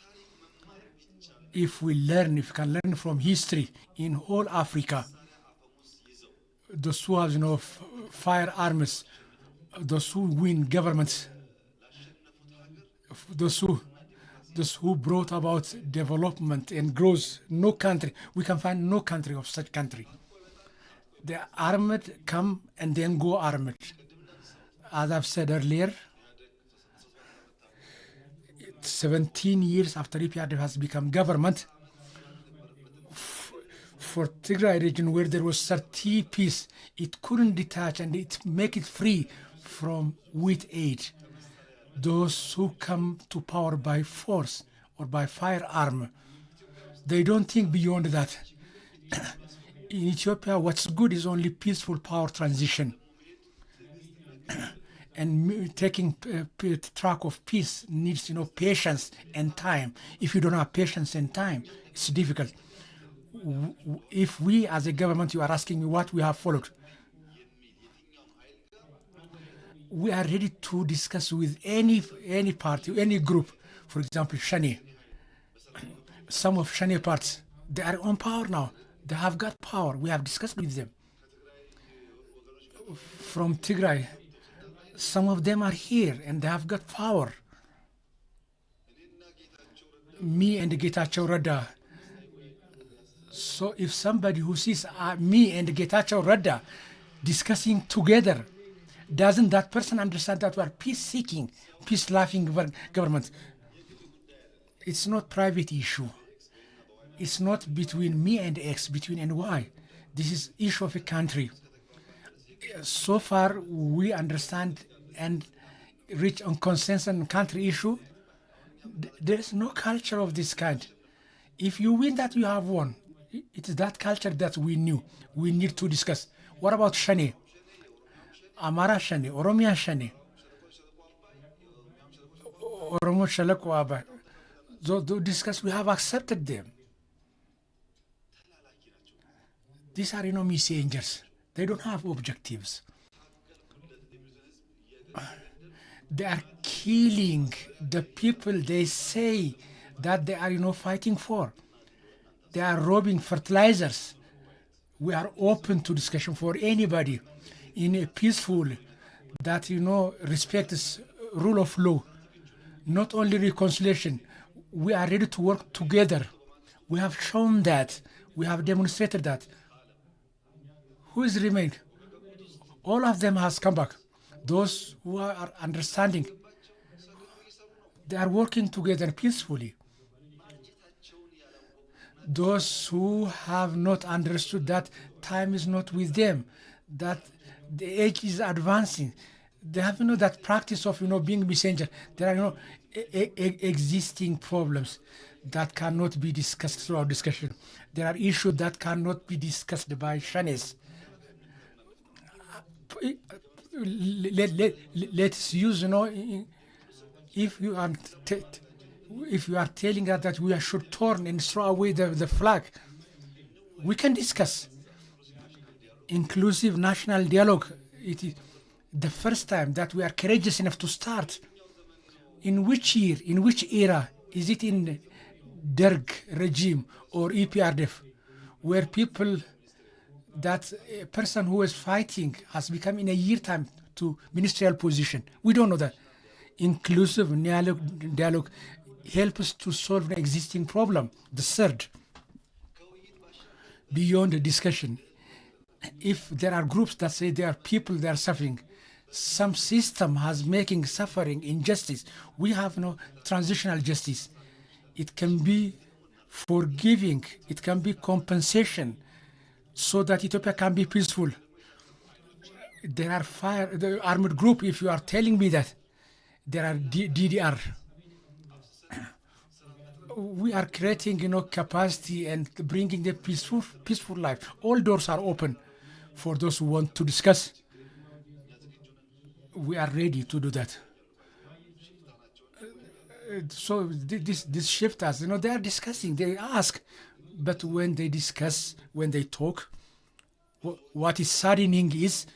If we can learn from history in whole Africa, those who have firearms, those who win governments, those who brought about development and growth, no country, we can find no country of such country. The armed come and then go armed. As I've said earlier, 17 years after EPRDF has become government, for Tigray region where there was 30 peace, it couldn't detach and make it free from with aid. Those who come to power by force or by firearm, they don't think beyond that. In Ethiopia, what's good is only peaceful power transition. And taking track of peace needs, patience and time. If you don't have patience and time, it's difficult. If we as a government, you are asking me what we have followed, we are ready to discuss with any party, any group. For example, Shani. Some of Shani parts, they are on power now. They have got power. We have discussed with them. From Tigray, some of them are here and they have got power. Me and Getachew Rada. So if somebody who sees me and Getachew Rada discussing together, doesn't that person understand that we are peace-seeking, peace-loving government? It's not private issue. It's not between me and X, between and Y. This is issue of a country. So far, we understand and reach on consensus on country issue. There is no culture of this kind. If you win that, you have won. It is that culture that we knew. We need to discuss. What about Shani? Amara Shani, Oromia Shani, Oromo Shalakwaba. To discuss, we have accepted them. These are, messengers. They don't have objectives. They are killing the people they say that they are, fighting for. They are robbing fertilizers. We are open to discussion for anybody in a peaceful, that, respects rule of law, not only reconciliation. We are ready to work together. We have shown that. We have demonstrated that. Who is remained? All of them has come back. Those who are understanding, they are working together peacefully. Those who have not understood that time is not with them, that the age is advancing, they have that practice of being messenger. There are existing problems that cannot be discussed through our discussion. There are issues that cannot be discussed by Shanes. Let's use, if you are telling us that we should turn and throw away the flag, we can discuss. Inclusive national dialogue. It is the first time that we are courageous enough to start. In which year, in which era? Is it in Derg regime or EPRDF, where people, that a person who is fighting has become in a year time to ministerial position? We don't know that. Inclusive dialogue help us to solve the existing problem. The third, beyond the discussion, if there are groups that say there are people that are suffering, some system has making suffering injustice, we have no transitional justice. It can be forgiving, it can be compensation, so that Ethiopia can be peaceful. There are the armed group, if you are telling me that there are DDR. We are creating, capacity and bringing the peaceful life. All doors are open for those who want to discuss. We are ready to do that. So this shifters, they are discussing, they ask, but when they discuss, when they talk, what is saddening is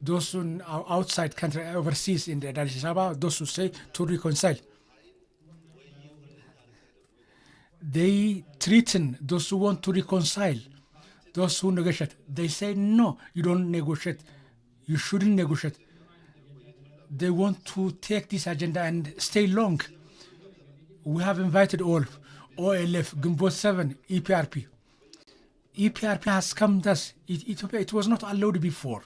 those who are outside country, overseas in the Addis Ababa, those who say to reconcile. They threaten those who want to reconcile, those who negotiate. They say, no, you don't negotiate. You shouldn't negotiate. They want to take this agenda and stay long. We have invited all, OLF, Gumbot 7, EPRP. EPRP has come to us. Ethiopia, it was not allowed before.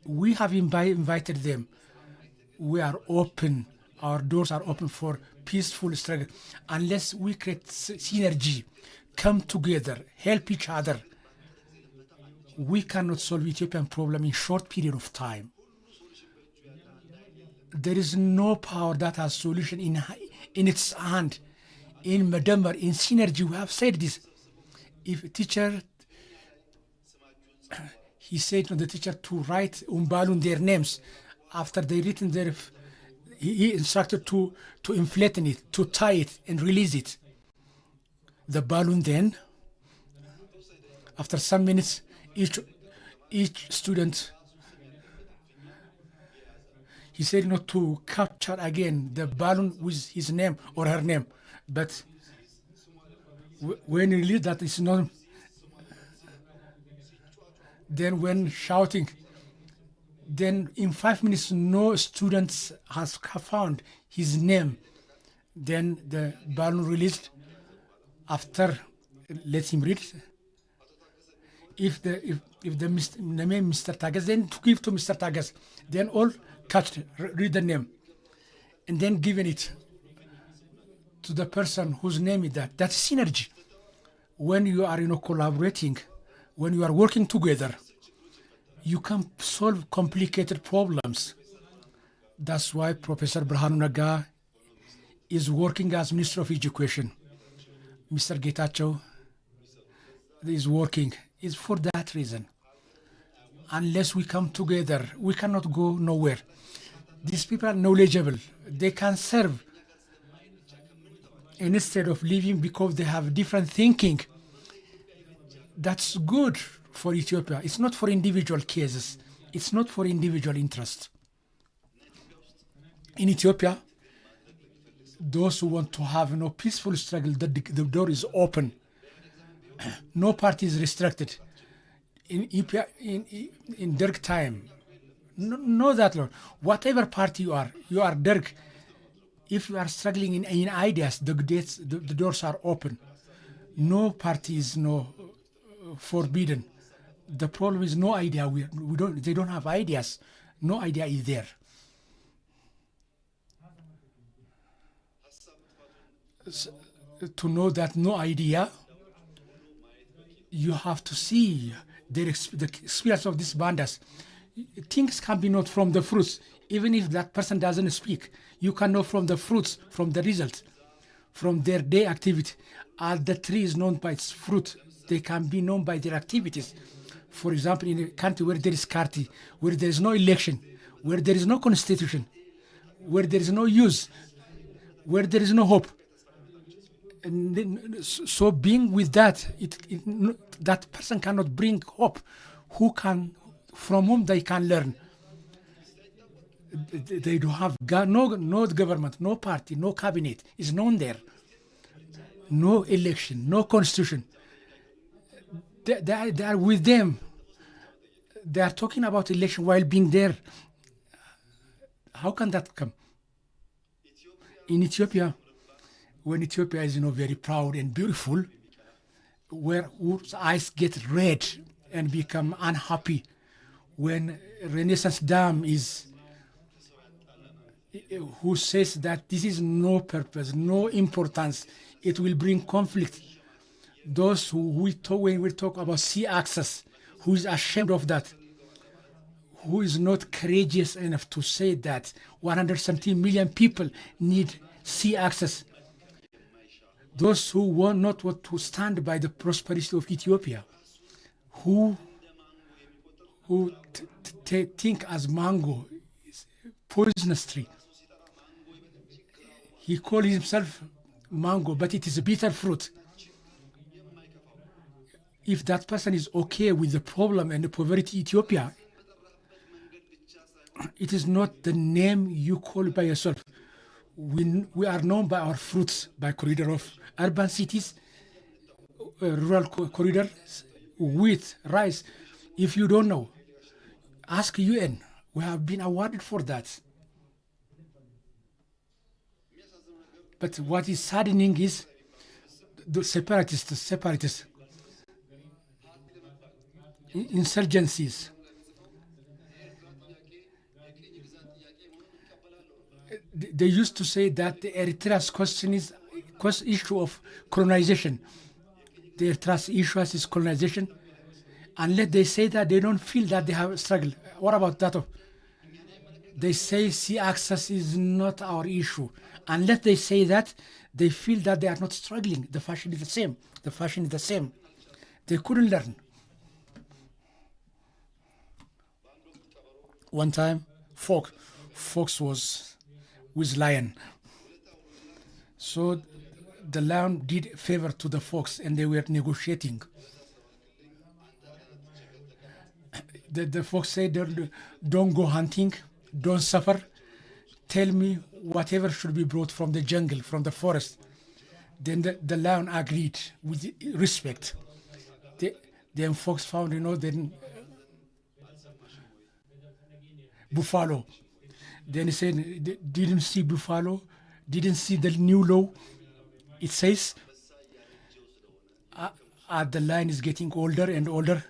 We have invited them. We are open. Our doors are open for peaceful struggle. Unless we create synergy, come together, help each other, we cannot solve Ethiopian problem in short period of time. There is no power that has solution in its hand. In Madamar, in synergy, we have said this. If a teacher, he said to the teacher to write balloon their names. After they written their, he instructed to inflate it, to tie it and release it. The balloon then After some minutes, each student, he said not to capture again the balloon with his name or her name, but when he released that it's not, then when shouting, then in 5 minutes no students has found his name. Then the balloon released. After, let him read. If the name Mr. Tagas, then to give to Mr. Tagas, then all catch read the name, and then giving it to the person whose name is that. That's synergy. When you are collaborating, when you are working together, you can solve complicated problems. That's why Professor Birhanu Naga is working as Minister of Education. Mr. Getachew is working. It's for that reason. Unless we come together, we cannot go nowhere. These people are knowledgeable. They can serve. And instead of leaving because they have different thinking, that's good for Ethiopia. It's not for individual cases. It's not for individual interest. In Ethiopia, those who want to have peaceful struggle, the door is open. No party is restricted. In Derg time, know that, Lord. Whatever party you are Derg. If you are struggling in ideas, the doors are open. No party is forbidden. The problem is no idea. They don't have ideas. No idea is there. To know that no idea, you have to see the experience of these bandas. Things can be known from the fruits. Even if that person doesn't speak, you can know from the fruits, from the results, from their day activity. As the tree is known by its fruit, they can be known by their activities. For example, in a country where there is Karti, where there is no election, where there is no constitution, where there is no use, where there is no hope. And then, so being with that, that person cannot bring hope. From whom they can learn? They don't have no government, no party, no cabinet is known there. No election, no constitution. They are with them. They are talking about election while being there. How can that come? In Ethiopia, when Ethiopia is very proud and beautiful, whose eyes get red and become unhappy when Renaissance Dam is, who says that this is no purpose, no importance, it will bring conflict. Those when we talk about sea access, who is ashamed of that, who is not courageous enough to say that 117 million people need sea access. Those who want not to stand by the prosperity of Ethiopia, who think as mango is poisonous tree. He calls himself mango, but it is a bitter fruit. If that person is okay with the problem and the poverty Ethiopia, it is not the name you call by yourself. We are known by our fruits, by corridor of urban cities, rural corridor, wheat, rice. If you don't know, ask UN. We have been awarded for that. But what is saddening is the separatists, insurgencies. They used to say that the Eritrea's question is issue of colonization. The Eritrea's issue is colonization. Unless they say that, they don't feel that they have a struggle. What about that? They say sea access is not our issue. Unless they say that, they feel that they are not struggling. The fashion is the same. The fashion is the same. They couldn't learn. One time, fox was with lion. So the lion did favor to the fox and they were negotiating. the fox said, don't go hunting, don't suffer. Tell me whatever should be brought from the jungle, from the forest. Then the lion agreed with respect. Then fox found, then buffalo. Then he said, didn't see buffalo, didn't see the new law. It says, the lion is getting older and older.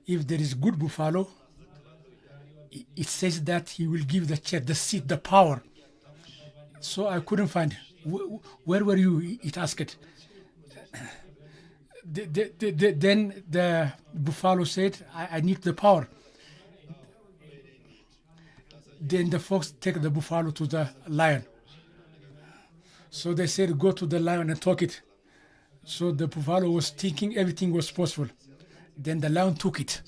If there is good buffalo, it says that he will give the chair, the seat, the power. So I couldn't find. Where were you? It asked. Then the buffalo said, I need the power. Then the fox take the buffalo to the lion. So they said, go to the lion and talk it. So the buffalo was thinking everything was possible. Then the lion took it.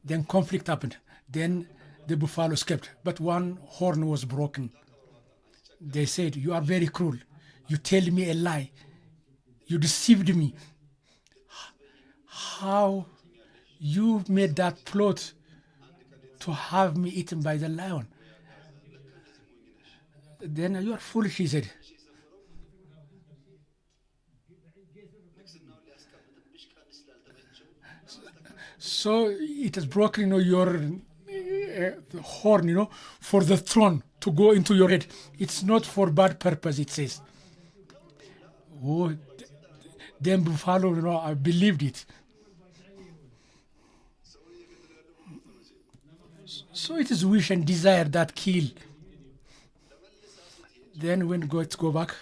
Then conflict happened. Then the buffalo escaped, but one horn was broken. They said, you are very cruel. You tell me a lie. You deceived me. How you made that plot to have me eaten by the lion? Then you are foolish, he said. So it has broken, your horn, for the throne to go into your head. It's not for bad purpose, it says. Oh, then buffalo, I believed it. So it is wish and desire that kill. Then when let's go back.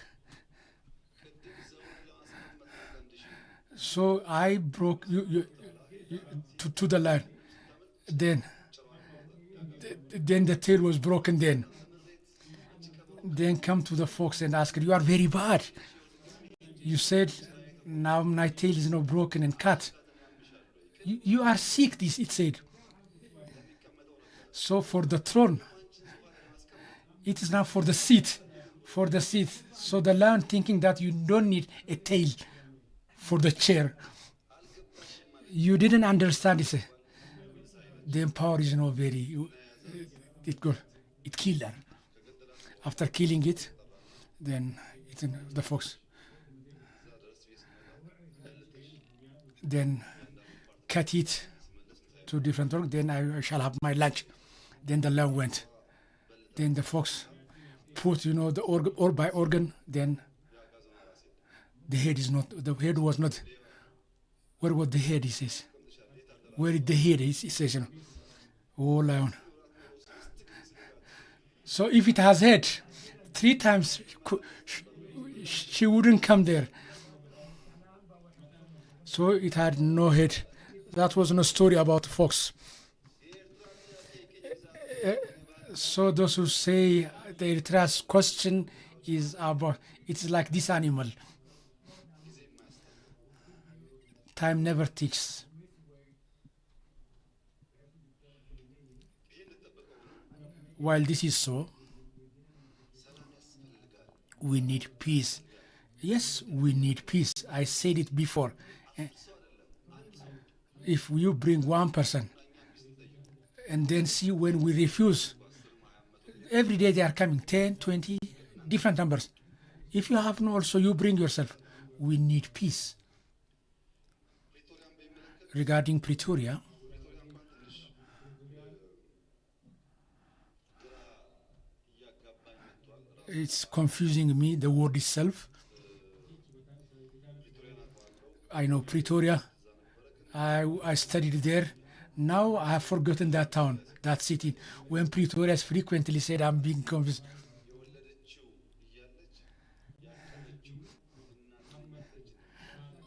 So I broke you to the lion. Then the tail was broken. Then come to the fox and ask, you are very bad. You said, now my tail is not broken and cut. You are sick, it said. So for the throne, it is now for the seat. For the seat. So the lion thinking that you don't need a tail for the chair. You didn't understand it. The power is not very. It killed her. After killing it, then the fox. Then cut it to different dogs. Then I shall have my lunch. Then the lion went. Then the fox put, the organ, or by organ. Then the head is not. The head was not. Where was the head? He says. Where is the head? He says, oh, lion. So if it has head, 3 times she wouldn't come there. So it had no head. That was a story about the fox. So those who say the Eritrea's question is about, it's like this animal. Time never teaches. While this is so, we need peace. Yes, we need peace. I said it before. If you bring one person and then see when we refuse, every day they are coming, 10, 20, different numbers. If you have no, also you bring yourself. We need peace. Regarding Pretoria, it's confusing me, the word itself. I know Pretoria. I studied there. Now I have forgotten that town, that city. When Pretoria is frequently said, I'm being confused.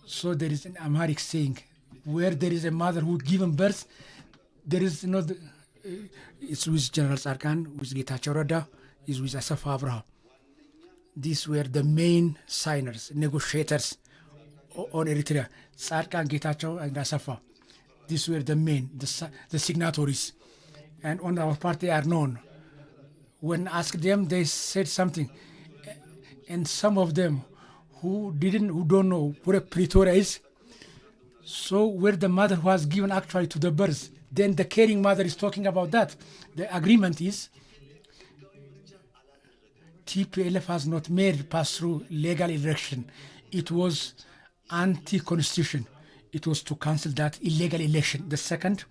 So there is an Amharic saying, where there is a mother who given birth, there is it's with General Sarkan, with Getachew Reda, is with Asaf Abraham. These were the main signers, negotiators on Eritrea. Sarkan, Getachew, and Asafa. These were the main, the signatories. And on our part, they are known. When asked them, they said something. And some of them who don't know where Pretoria is, so where the mother was given actually to the birth, Then the caring mother is talking about that. The agreement is TPLF has not made pass through legal election. It was anti-constitution. It was to cancel that illegal election. The second,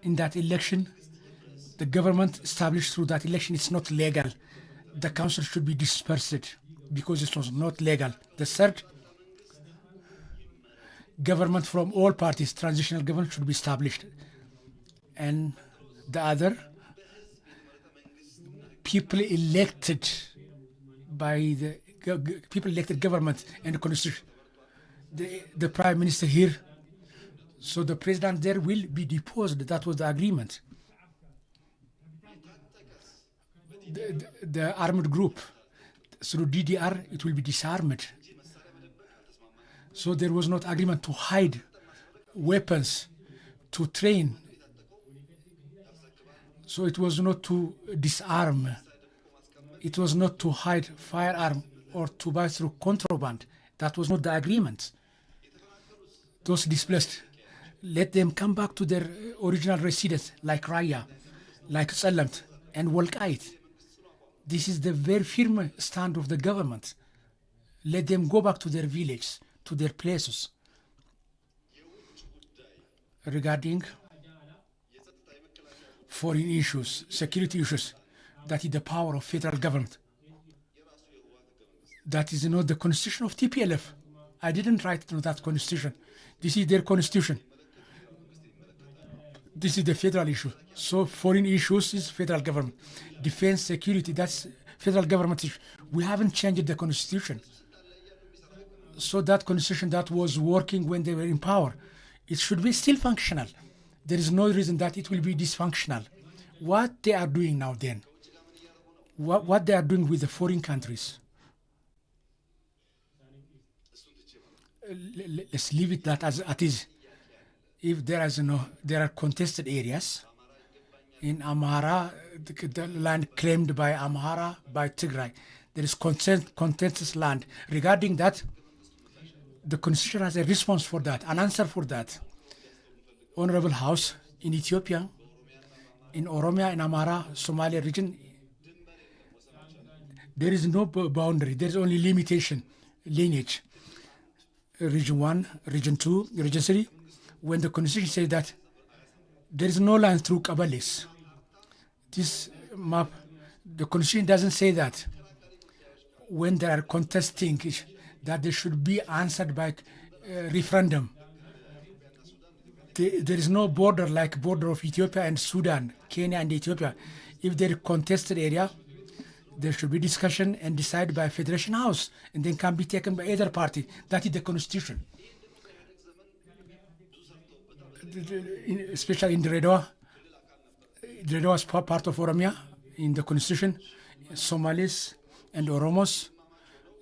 in that election, the government established through that election, it's not legal. The council should be dispersed because it was not legal. The third, government from all parties, transitional government should be established. And the other, people elected by the people elected government and the constitution. The prime minister here, so the president there will be deposed. That was the agreement. The armed group through DDR, it will be disarmed. So there was not agreement to hide weapons, to train. So it was not to disarm. It was not to hide firearm or to buy through contraband. That was not the agreement. Those displaced, let them come back to their original residence, like Raya, like Salamt and Walqait. This is the very firm stand of the government. Let them go back to their village, to their places. Regarding foreign issues, security issues, that is the power of federal government. That is not the constitution of TPLF. I didn't write that constitution. This is their constitution. This is the federal issue. So foreign issues is federal government. Defense, security, that's federal government issue. We haven't changed the constitution. So that constitution that was working when they were in power, it should be still functional. There is no reason that it will be dysfunctional. What they are doing now then, what they are doing with the foreign countries, let's leave it that as it is. If there are contested areas in Amhara, the land claimed by Amhara, by Tigray, there is contested land. Regarding that, the constitution has a response for that, an answer for that. Honorable House, in Ethiopia, in Oromia, in Amhara, Somalia region, there is no boundary, there is only limitation, lineage. Region 1, Region 2, Region 3, when the constitution says that there is no line through Kabbales. This map, the constitution doesn't say that. When there are contesting, that they should be answered by referendum. There is no border like border of Ethiopia and Sudan, Kenya and Ethiopia. If there is contested area, there should be discussion and decided by Federation House, and then can be taken by either party. That is the constitution. Especially in Dredwa. Dredwa is part of Oromia in the constitution. Somalis and Oromos,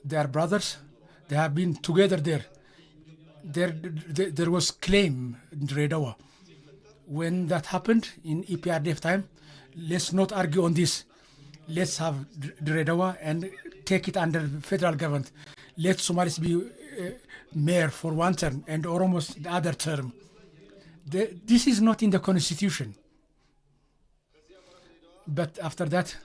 they are brothers. They have been together there. There was claim in Dredwa. When that happened in EPRDF time, let's not argue on this. Let's have Dredwa and take it under federal government. Let Somalis be mayor for one term and Oromos the other term. This is not in the constitution. But after that,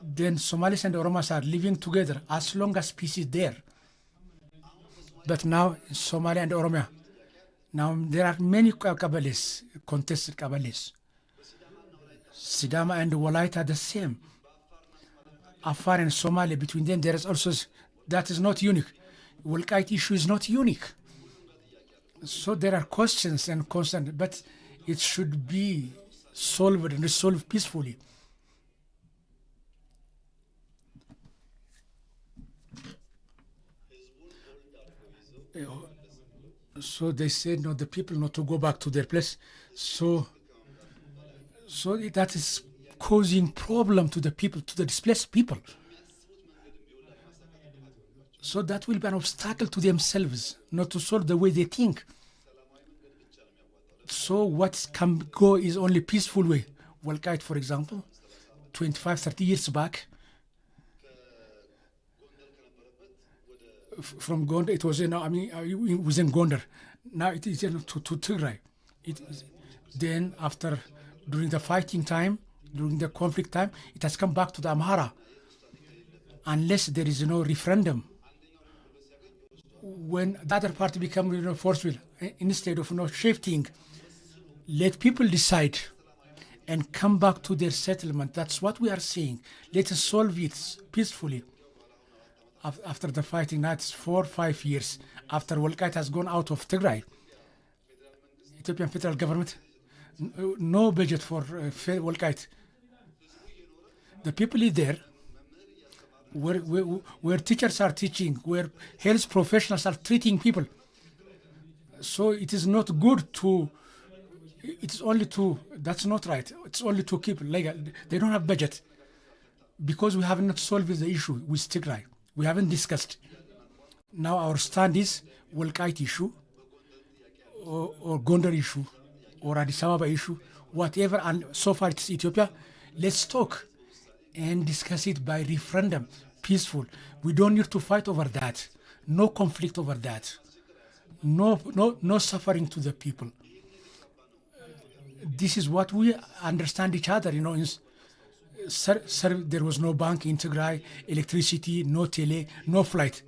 then Somalis and Oromos are living together as long as peace is there. But now in Somalia and Oromia, now there are many Kabbales, contested Kabbales. Sidama and Walaita are the same. Afar and Somalia, between them there is also, that is not unique. Walqait issue is not unique. So there are questions and concerns, but it should be solved and resolved peacefully. So they said, no, the people not to go back to their place. So that is causing problem to the people, to the displaced people. So that will be an obstacle to themselves, not to solve the way they think. So what can go is only peaceful way. Walqait, for example, 25, 30 years back, from Gondar, it was within Gondar, Now it is to Tigray. Then after, during the fighting time, during the conflict time, it has come back to the Amhara. Unless there is no referendum, when the other party become forceful, instead of shifting, let people decide and come back to their settlement. That's what we are saying. Let us solve it peacefully. After the fighting, now it's 4 or 5 years after Walqait has gone out of Tigray. Ethiopian federal government, no budget for Walqait. The people is there, where teachers are teaching, where health professionals are treating people. So it is not good to, it's only to, that's not right. It's only to keep legal. They don't have budget because we have not solved the issue with Tigray. We haven't discussed. Now our stand is Walqait issue or Gondar issue or Addis Ababa issue, whatever, and so far it's Ethiopia. Let's talk and discuss it by referendum, peaceful. We don't need to fight over that. No conflict over that. No suffering to the people. This is what we understand each other, there was no bank in Tigray, electricity, no tele, no flight.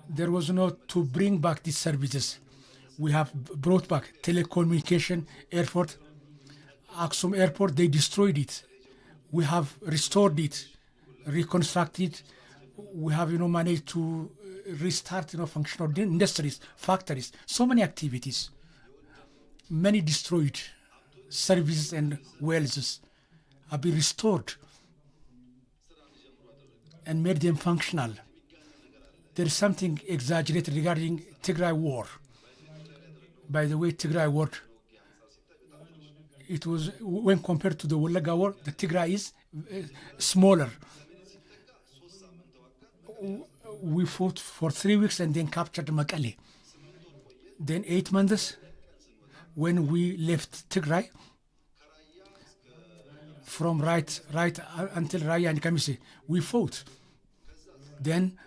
There was no to bring back these services. We have brought back telecommunication, airport, Aksum airport, they destroyed it. We have restored it, reconstructed. We have, managed to restart, functional industries, factories, so many activities. Many destroyed services and wells have been restored and made them functional. There is something exaggerated regarding Tigray war. By the way, Tigray war, it was, when compared to the Wolaga war, the Tigray is smaller. We fought for 3 weeks and then captured Mekelle. Then 8 months, when we left Tigray, from right until Raya and Kamise, we fought. Then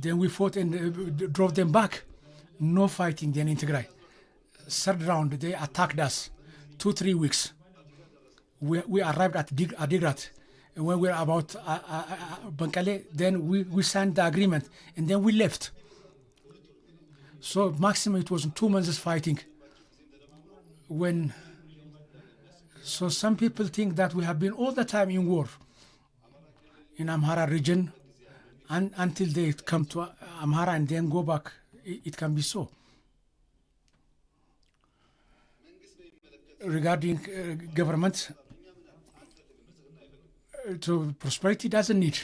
we fought and drove them back. No fighting then in Tigray. Third round, they attacked us. 2-3 weeks. We arrived at Adigrat. And when we were about Bankale, then we signed the agreement. And then we left. So maximum it was 2 months fighting. So some people think that we have been all the time in war in Amhara region, and until they come to Amhara and then go back, it can be so. Regarding government, to prosperity doesn't need.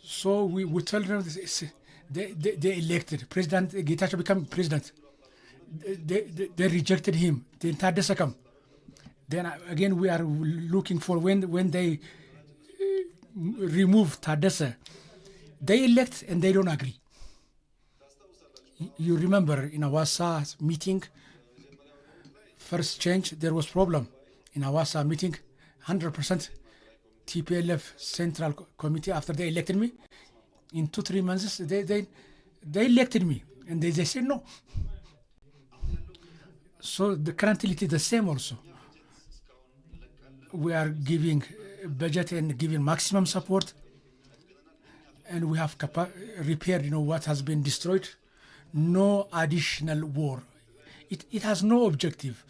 So we tell them they elected President Getachew become president. They rejected him. Then Tadesse come. Then again we are looking for when they remove Tadesse. They elect and they don't agree. You remember in Awasa meeting, first change, there was problem. In Awasa meeting, 100% TPLF Central Committee, after they elected me, in 2-3 months, they elected me. And they said no. So currently it is the same also. We are giving budget and giving maximum support. And we have repaired, what has been destroyed. No additional war. It has no objective.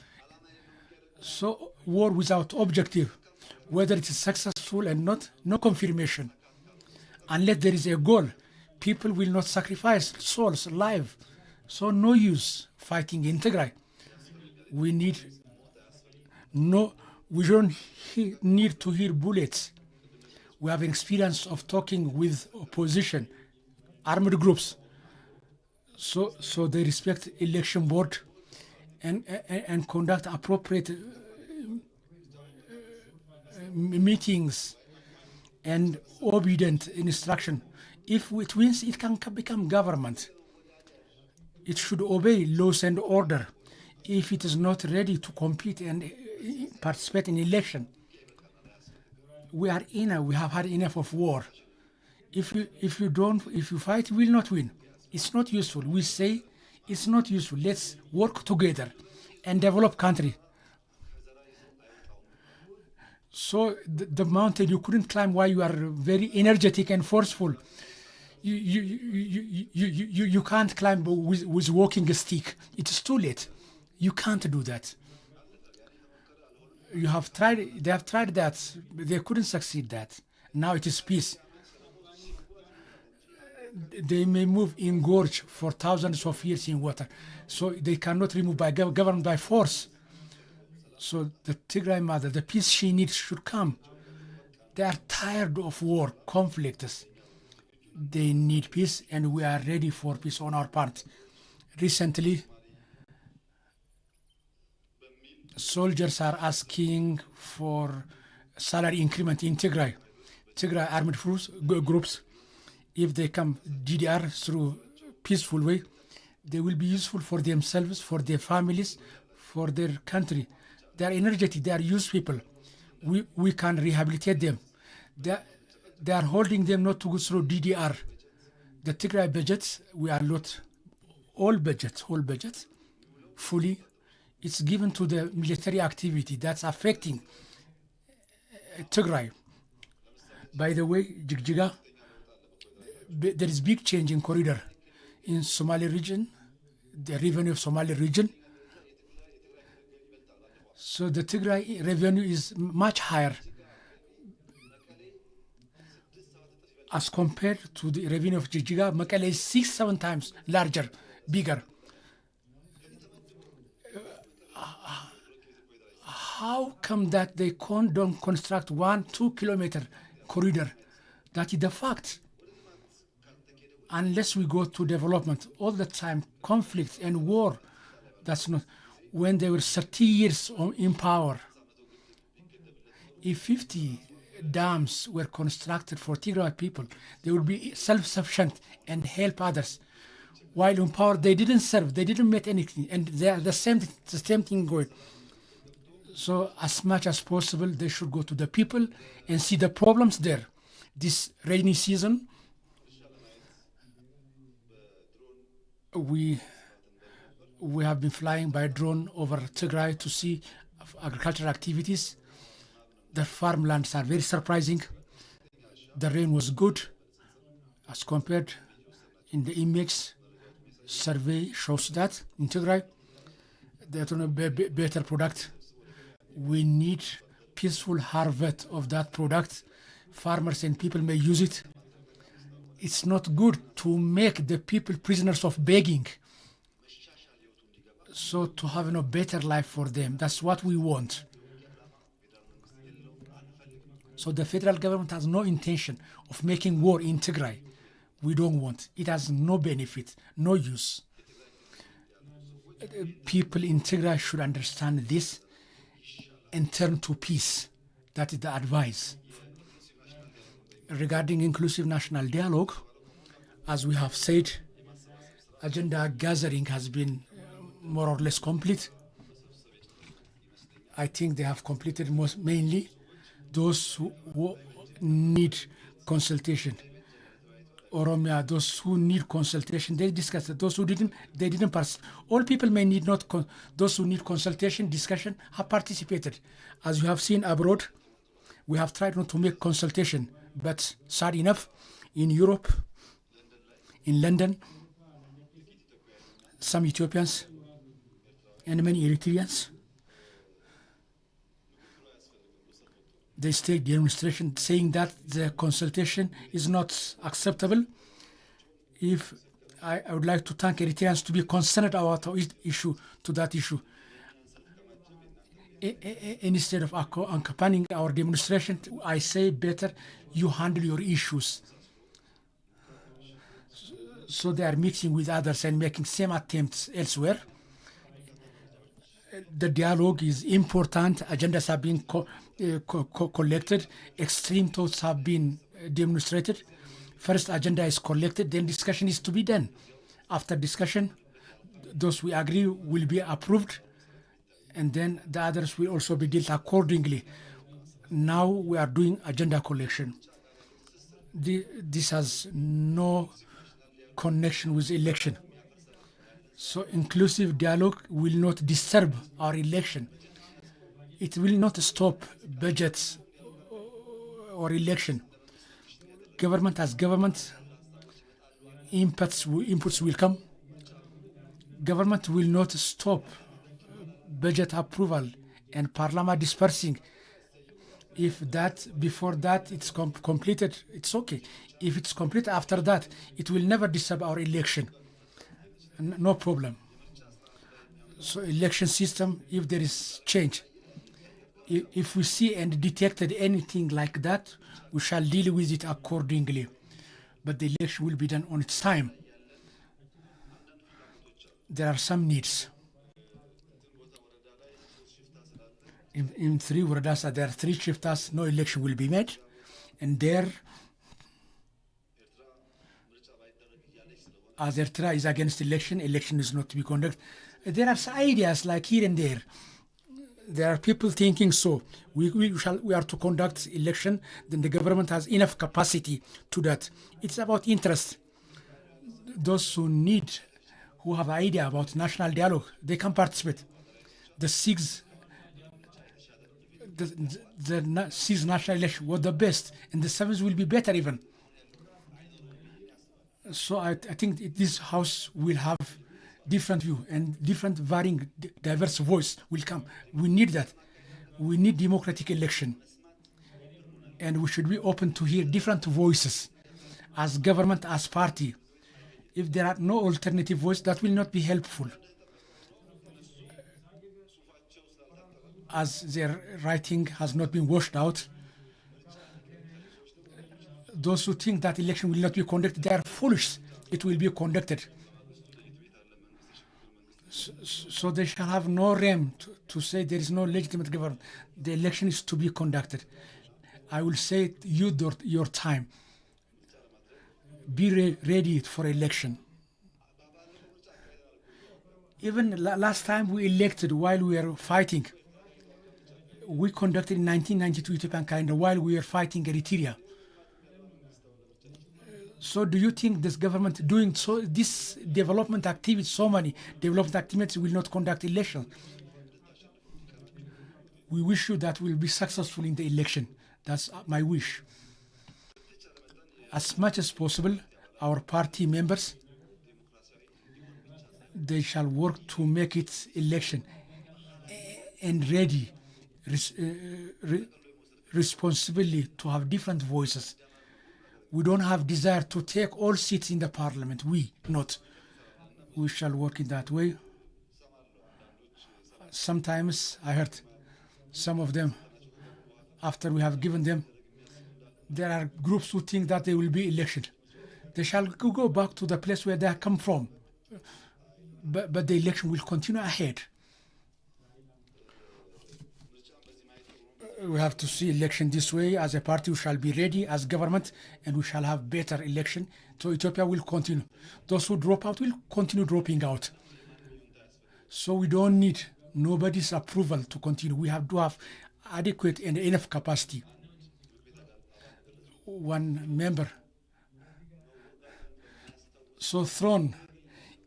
So war without objective, whether it is successful and not, no confirmation. Unless there is a goal, people will not sacrifice souls, life. So no use fighting in Tigray. We don't need to hear bullets. We have an experience of talking with opposition, armed groups. So they respect election board and conduct appropriate meetings and obedient instruction. If it wins, it can become government. It should obey laws and order. If it is not ready to compete and participate in election, we have had enough of war. If you fight, you will not win. It's not useful. We say It's not useful. Let's work together and develop country. So the mountain you couldn't climb while you are very energetic and forceful. You can't climb with walking stick. It's too late. You can't do that. They have tried that, but they couldn't succeed that. Now it is peace. They may move in gorge for thousands of years in water, so they cannot remove by government by force. So the Tigray mother, the peace she needs should come. They are tired of war, conflicts. They need peace, and we are ready for peace on our part. Recently, soldiers are asking for salary increment in Tigray. Tigray armed groups, if they come DDR through peaceful way, they will be useful for themselves, for their families, for their country. They are energetic, they are youth people. We can rehabilitate them. They are holding them not to go through DDR. The Tigray budgets, we are not, whole budgets, fully, it's given to the military activity that's affecting Tigray. By the way, Jigjiga, there is big change in corridor in Somali region, the revenue of Somali region. So the Tigray revenue is much higher as compared to the revenue of Jigjiga. Mekelle is 6-7 times larger, bigger. How come that they don't construct 1-2 kilometer corridor? That is the fact. Unless we go to development all the time, conflict and war, that's not. When they were 30 years in power, if 50 dams were constructed for Tigray people, they would be self-sufficient and help others. While in power, they didn't serve, they didn't make anything, and they are the same thing going. So as much as possible, they should go to the people and see the problems there. This rainy season, we have been flying by drone over Tigray to see agricultural activities. The farmlands are very surprising. The rain was good as compared in the image survey shows that in Tigray they're going to be better product. We need peaceful harvest of that product. Farmers and people may use it. It's not good to make the people prisoners of begging. So to have a better life for them, that's what we want. So the federal government has no intention of making war in Tigray. We don't want. It has no benefit, no use. People in Tigray should understand this and turn to peace. That is the advice. Regarding inclusive national dialogue, as we have said, agenda gathering has been more or less complete. I think they have completed mainly those who need consultation. Oromia, those who need consultation, they discussed it. Those who didn't, they didn't participate. All people may need not, those who need consultation, discussion, have participated. As you have seen abroad, we have tried not to make consultation, but sad enough, in Europe, in London, some Ethiopians and many Eritreans, they staged demonstration saying that the consultation is not acceptable. If I would like to thank Eritreans to be concerned about our issue, to that issue. Instead of accompanying our demonstration, I say better you handle your issues. So they are mixing with others and making same attempts elsewhere. The dialogue is important. Agendas have been collected. Extreme thoughts have been demonstrated. First agenda is collected, then discussion is to be done. After discussion, those we agree will be approved, and then the others will also be dealt accordingly. Now we are doing agenda collection. This has no connection with election. So inclusive dialogue will not disturb our election. It will not stop budgets or election. Government as government, inputs will come. Government will not stop budget approval and parliament dispersing. If that before that it's completed, it's okay. If it's complete after that, it will never disturb our election. No problem. So election system, if there is change, if we see and detected anything like that, we shall deal with it accordingly. But the election will be done on its time. There are some needs. In 3 waradas, there are 3 shiftas, no election will be made. And there, as Eritrea is against election is not to be conducted. There are ideas like here and there. There are people thinking so. We are to conduct election, then the government has enough capacity to that. It's about interest. Those who have idea about national dialogue, they can participate. The six national election were the best, and the 7th will be better even. So I think this house will have different view and different varying, diverse voice will come. We need that. We need democratic election. And we should be open to hear different voices as government, as party. If there are no alternative voice, that will not be helpful. As their writing has not been washed out, those who think that election will not be conducted, they are foolish. It will be conducted. So they shall have no realm to say there is no legitimate government. The election is to be conducted. I will say your time. Be ready for election. Even last time we elected while we were fighting, we conducted in 1992 Ethiopian calendar while we were fighting Eritrea. So do you think this government doing so this development activities, so many development activities will not conduct election? We wish you that we'll be successful in the election. That's my wish. As much as possible, our party members, they shall work to make it election and ready, responsibly to have different voices. We don't have desire to take all seats in the parliament. We shall work in that way. Sometimes I heard some of them, after we have given them, there are groups who think that there will be election. They shall go back to the place where they come from. But the election will continue ahead. We have to see election this way. As a party, we shall be ready as government, and we shall have better election. So Ethiopia will continue. Those who drop out will continue dropping out. So we don't need nobody's approval to continue. We have to have adequate and enough capacity. One member so thrown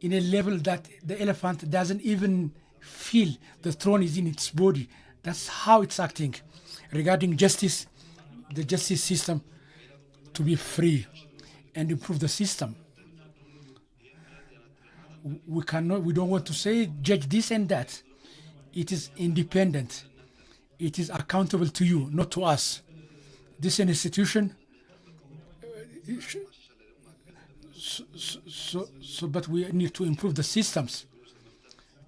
in a level that the elephant doesn't even feel the throne is in its body. That's how it's acting. Regarding justice, the justice system to be free and improve the system. We don't want to say judge this and that. It is independent. It is accountable to you, not to us. This is an institution. But we need to improve the systems.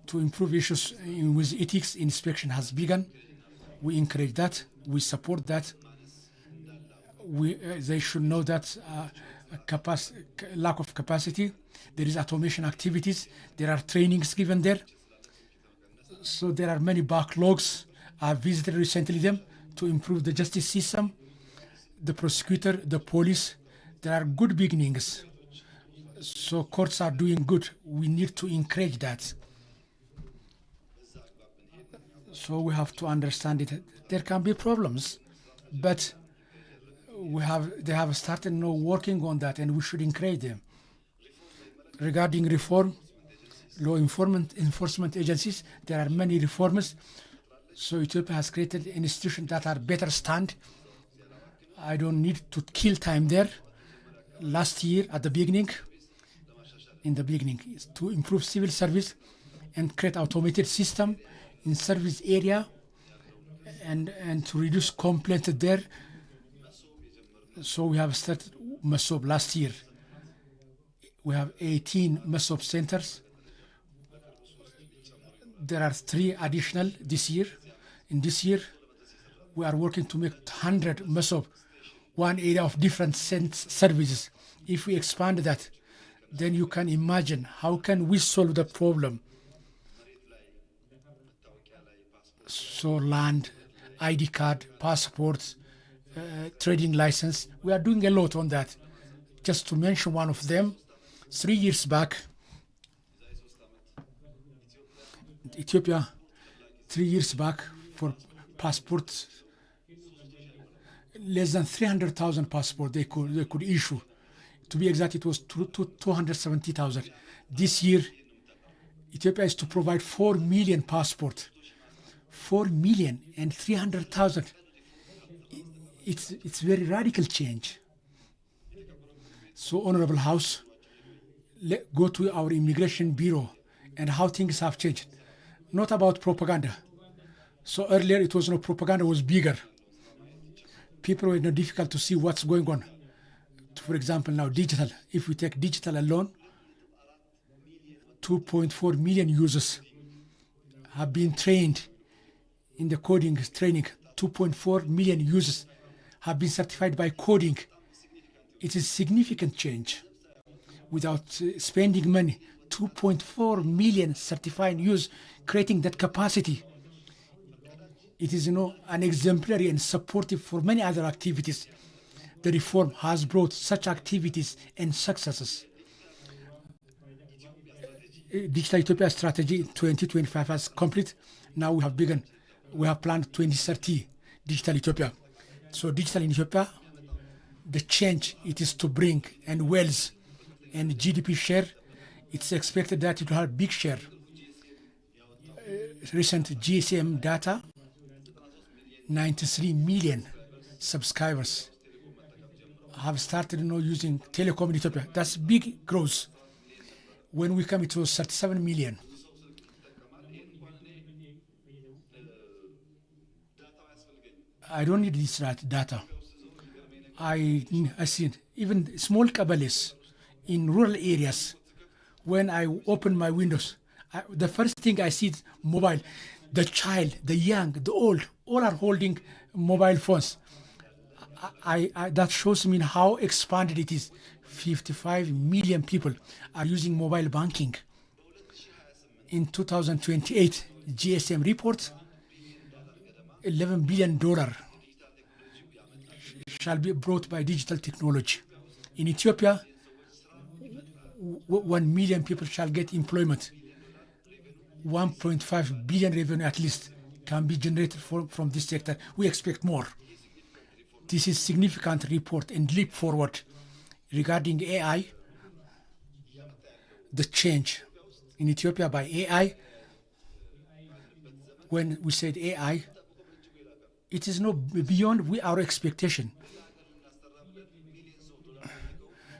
To improve issues with ethics, inspection has begun. We encourage that. We support that. They should know that lack of capacity. There is automation activities. There are trainings given there. So there are many backlogs. I visited recently them to improve the justice system, the prosecutor, the police. There are good beginnings. So courts are doing good. We need to encourage that. So we have to understand it. There can be problems, but they have started now working on that, and we should encourage them. Regarding reform, law enforcement agencies. There are many reforms. So Ethiopia has created institutions that are better stand. I don't need to kill time there. Last year, at the beginning, is to improve civil service and create automated system in service area and to reduce complaints there. So we have started Masob last year. We have 18 Masob centers. There are 3 additional this year. In this year, we are working to make 100 Masob, one area of different services. If we expand that, then you can imagine how can we solve the problem. So land, ID card, passports, trading license, we are doing a lot on that. Just to mention one of them, 3 years back, Ethiopia, 3 years back for passports, less than 300,000 passports they could issue. To be exact, it was 270,000. This year, Ethiopia is to provide 4 million passports. 4 million and 300,000. It's very radical change. So, Honorable House, go to our Immigration Bureau and how things have changed. Not about propaganda. So earlier it was no propaganda, was bigger. People were not difficult to see what's going on. For example, now digital. If we take digital alone, 2.4 million users have been trained in the coding training. 2.4 million users have been certified by coding. It is significant change. Without spending money, 2.4 million certified users, creating that capacity. It is, an exemplary and supportive for many other activities. The reform has brought such activities and successes. Digital Ethiopia strategy 2025 has complete. Now we have begun. We have planned 2030 Digital Ethiopia. So digital in Ethiopia, the change it is to bring and wealth and GDP share, it's expected that it will have a big share. Recent GSM data, 93 million subscribers have started using telecom in Ethiopia. That's big growth. When we come, it was 37 million. I don't need this data. I see even small kabbales in rural areas. When I open my windows, the first thing I see is mobile. The child, the young, the old, all are holding mobile phones. That shows me how expanded it is. 55 million people are using mobile banking. In 2028, GSM report, $11 billion shall be brought by digital technology. In Ethiopia, 1 million people shall get employment. 1.5 billion revenue at least can be generated from this sector. We expect more. This is significant report and leap forward regarding AI. The change in Ethiopia by AI. When we said AI, it is no beyond our expectation.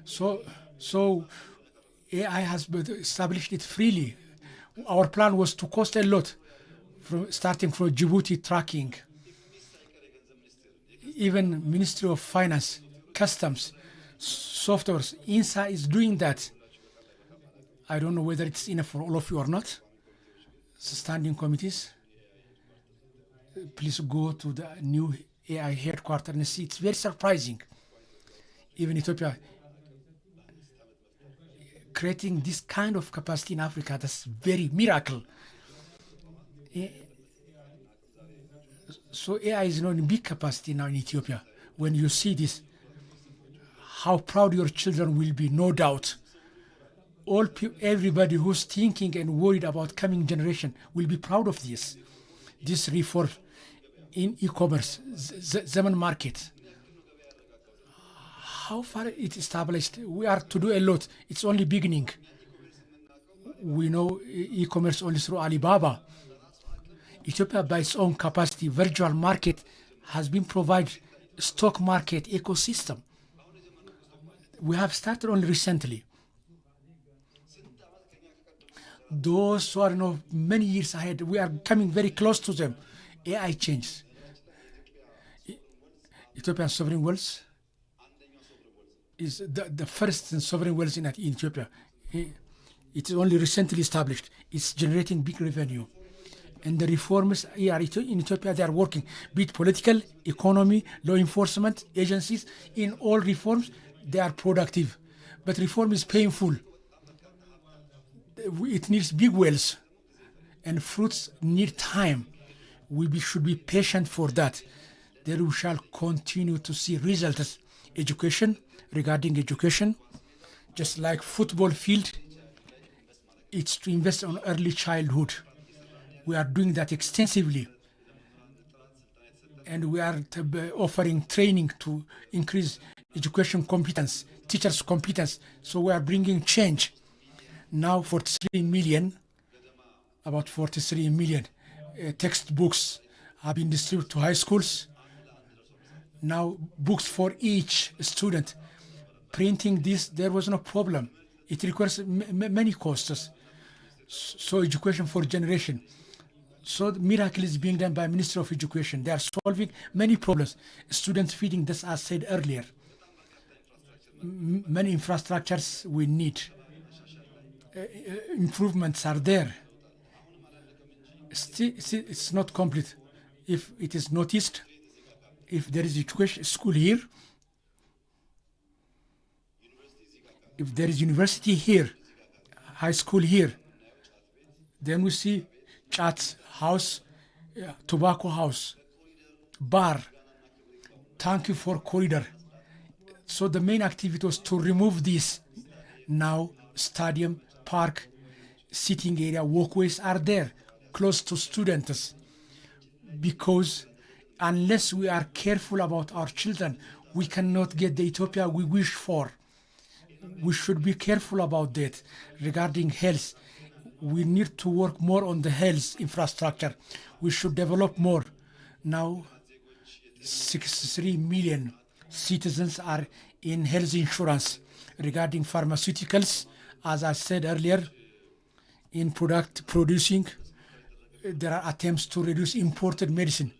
So AI has established it freely. Our plan was to cost a lot, starting from Djibouti tracking. Even Ministry of Finance, Customs, softwares, INSA is doing that. I don't know whether it's enough for all of you or not. Standing committees, please go to the new AI headquarters and see. It's very surprising. Even Ethiopia creating this kind of capacity in Africa, that's very miracle. So AI is not in big capacity now in Ethiopia. When you see this, how proud your children will be, no doubt. Everybody who's thinking and worried about coming generation will be proud of this. This reform in e-commerce, Zaman market. How far it established? We are to do a lot. It's only beginning. we know e-commerce only through Alibaba. Ethiopia, by its own capacity, virtual market has been provided stock market ecosystem. We have started only recently. Those who are many years ahead, we are coming very close to them. AI changes. Ethiopian sovereign wealth is the first sovereign wealth in Ethiopia. It is only recently established. It's generating big revenue. And the reforms here in Ethiopia, they are working, be it political, economy, law enforcement, agencies. In all reforms, they are productive. But reform is painful. It needs big wells, and fruits need time. We should be patient for that. Then we shall continue to see results. Education, regarding education, just like football field, it's to invest on early childhood. We are doing that extensively. And we are offering training to increase education competence, teachers' competence. So we are bringing change. Now 43 million, about 43 million textbooks have been distributed to high schools. Now books for each student. Printing this, there was no problem. It requires many costs. So education for generation. So the miracle is being done by Minister of Education. They are solving many problems. Students feeding, this as said earlier. Many infrastructures we need. Improvements are there. Still, it's not complete. If it is noticed, if there is education school here, if there is university here, high school here, then we see chat house, tobacco house, bar. Thank you for corridor. So the main activity was to remove this. Now stadium, park, sitting area, walkways are there, close to students. Because unless we are careful about our children, we cannot get the Ethiopia we wish for. We should be careful about that. Regarding health, we need to work more on the health infrastructure. We should develop more. Now, 63 million citizens are in health insurance. Regarding pharmaceuticals, as I said earlier, in producing, there are attempts to reduce imported medicine.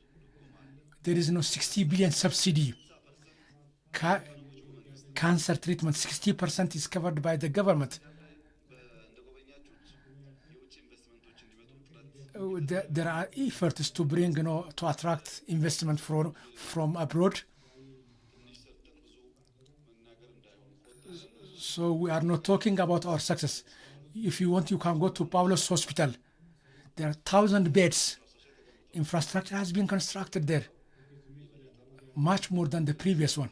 There is no 60 billion subsidy. Cancer treatment, 60% is covered by the government. There are efforts to bring, to attract investment from abroad. So we are not talking about our success. If you want, you can go to Paulos Hospital. There are 1,000 beds. Infrastructure has been constructed there, much more than the previous one.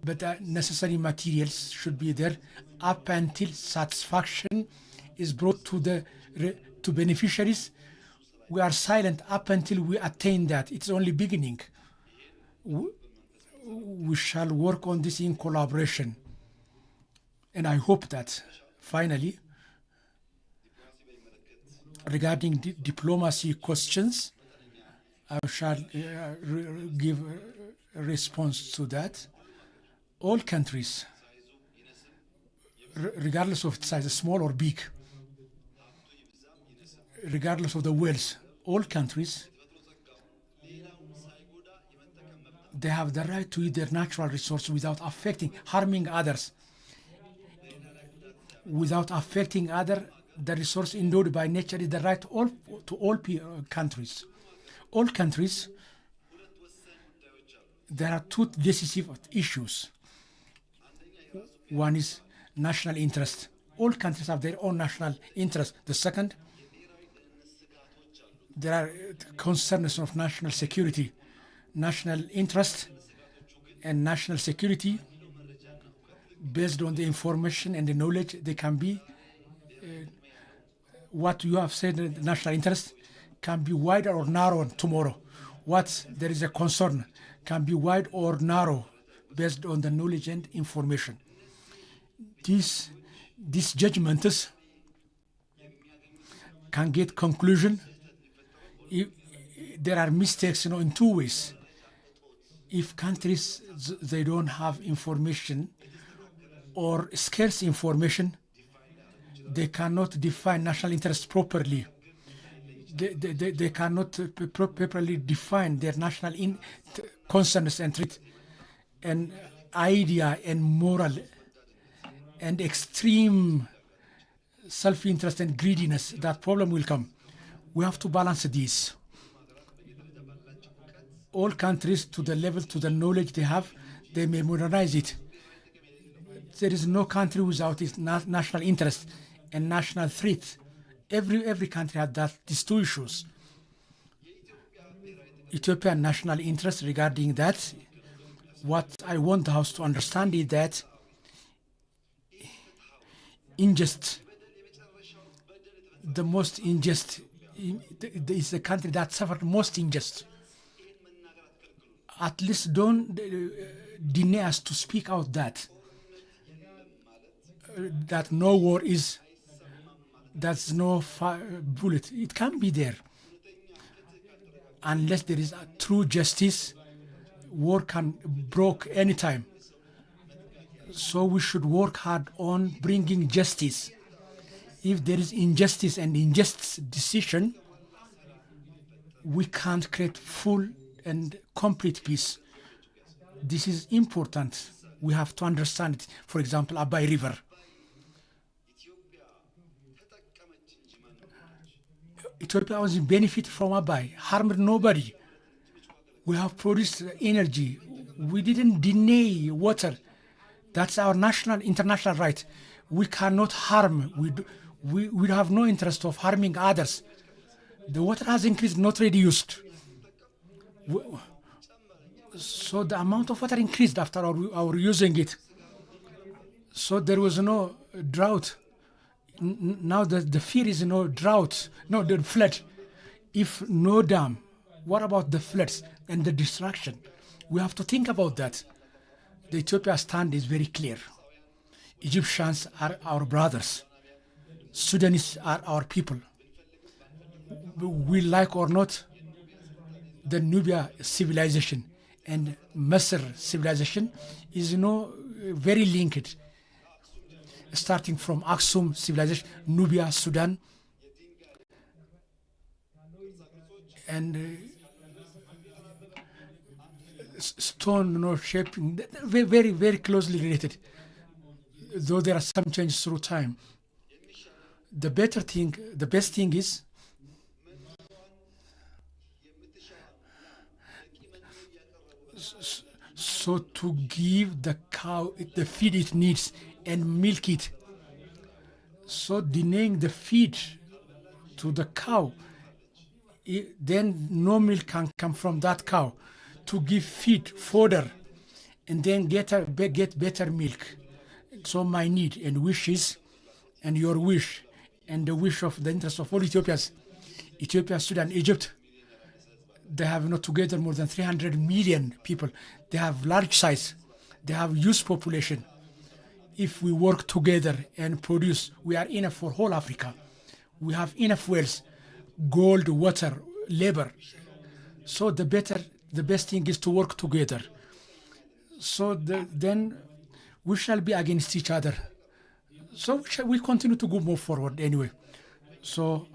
But the necessary materials should be there up until satisfaction is brought to beneficiaries. We are silent up until we attain that. It's only beginning. We shall work on this in collaboration. And I hope that finally, regarding diplomacy questions, I shall give a response to that. All countries, regardless of its size, small or big, regardless of the wealth, all countries, they have the right to use their natural resources without harming others, without affecting the resource endowed by nature is the right to all countries. All countries, there are two decisive issues. One is national interest. All countries have their own national interest. The second, there are concerns of national security. National interest and national security, based on the information and the knowledge, they can be, what you have said, national interest can be wide or narrow tomorrow. What there is a concern can be wide or narrow based on the knowledge and information. These judgments can get conclusion. There are mistakes, in two ways. If countries they don't have information or scarce information, they cannot define national interest properly. They cannot properly define their national concerns and treat and idea and moral and extreme self-interest and greediness. That problem will come. We have to balance these. All countries, to the level, to the knowledge they have, they may modernize it. There is no country without its national interest and national threat. Every country has these two issues. Ethiopian national interest regarding that. What I want the House to understand is that the most unjust is the country that suffered most unjust. At least don't deny us to speak out that no war is, that's no bullet. It can be there. Unless there is a true justice, war can break anytime. So we should work hard on bringing justice. If there is injustice and unjust decision, we can't create full and complete peace. This is important. We have to understand it. For example, Abiy River. Ethiopia was benefit from Abiy, harmed nobody. We have produced energy. We didn't deny water. That's our international right. We cannot harm. We have no interest of harming others. The water has increased, not reduced. So the amount of water increased after our using it. So there was no drought. Now the fear is no drought, no the flood. If no dam, what about the floods and the destruction? We have to think about that. The Ethiopia stand is very clear. Egyptians are our brothers. Sudanese are our people. We like or not, the Nubia civilization and Misr civilization is very linked. Starting from Aksum civilization, Nubia, Sudan, and stone shaping, very, very closely related, though there are some changes through time. The best thing is so to give the cow the feed it needs and milk it. So denying the feed to the cow, then no milk can come from that cow. To give feed, fodder, and then get better milk. So my need and wishes, and your wish, and the wish of the interest of all Ethiopians, Ethiopia, Sudan, Egypt, they have together more than 300 million people. They have large size. They have huge population. If we work together and produce, we are enough for whole Africa. We have enough wells, gold, water, labor. So the best thing is to work together. So then we shall be against each other. So we continue to move forward anyway. So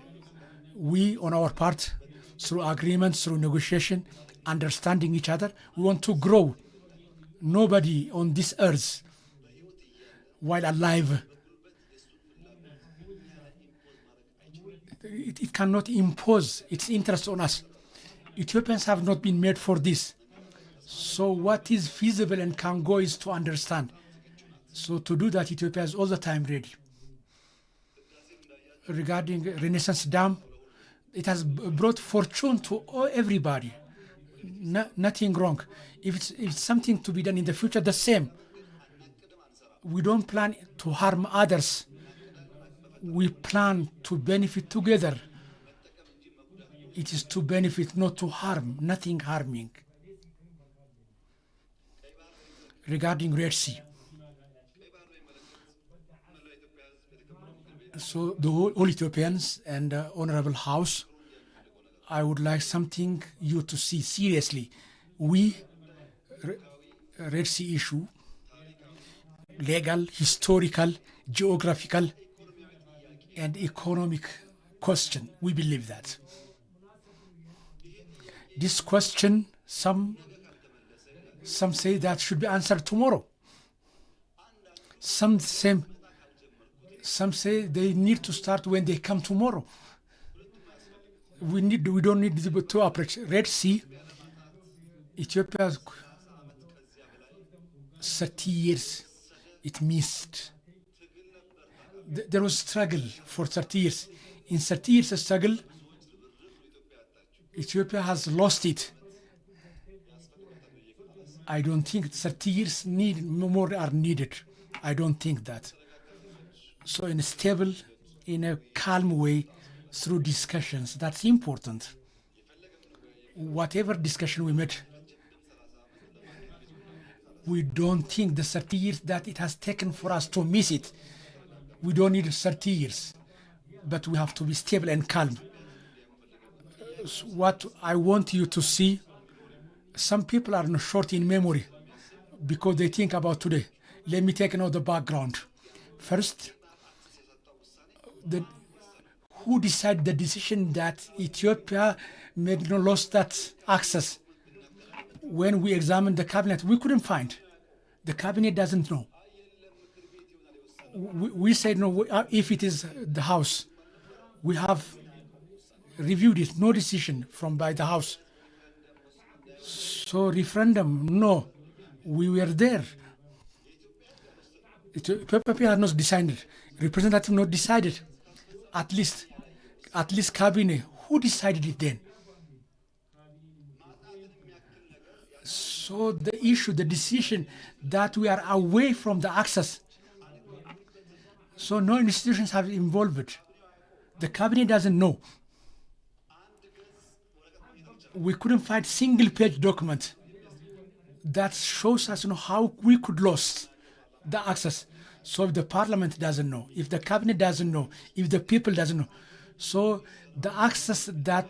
we, on our part, through agreements, through negotiation, understanding each other, we want to grow. Nobody on this earth, while alive, it cannot impose its interest on us. Ethiopians have not been made for this. So what is feasible and can go is to understand. So to do that, Ethiopia is all the time ready. Regarding Renaissance Dam, it has brought fortune to everybody. Nothing wrong. If it's something to be done in the future, the same. We don't plan to harm others. We plan to benefit together. It is to benefit, not to harm, nothing harming. Regarding Red Sea, So the all Ethiopians and Honorable House, I would like something you to see seriously. We Red Sea issue, legal, historical, geographical, and economic question. We believe that. This question, some say that should be answered tomorrow. Some say they need to start when they come tomorrow. We don't need to approach Red Sea. Ethiopia 30 years it missed. There was struggle for 30 years. In 30 years of struggle, Ethiopia has lost it. I don't think 30 years more are needed. I don't think that. So in a stable, in a calm way, through discussions, that's important. Whatever discussion we made, we don't think the 30 years that it has taken for us to miss it. We don't need 30 years, but we have to be stable and calm. What I want you to see, some people are short in memory because they think about today. Let me take another background. First, who decided the decision that Ethiopia lost that access? When we examined the cabinet, we couldn't find. The cabinet doesn't know. We said no, if it is the House, we have reviewed it, no decision by the House. So referendum, no, we were there. Ethiopia has not decided. Representative not decided. At least cabinet. Who decided it then? So the issue, the decision that we are away from the access. So no institutions have involved. The cabinet doesn't know. We couldn't find single-page document that shows us how we could lose the access. So if the parliament doesn't know, if the cabinet doesn't know, if the people doesn't know, so the access that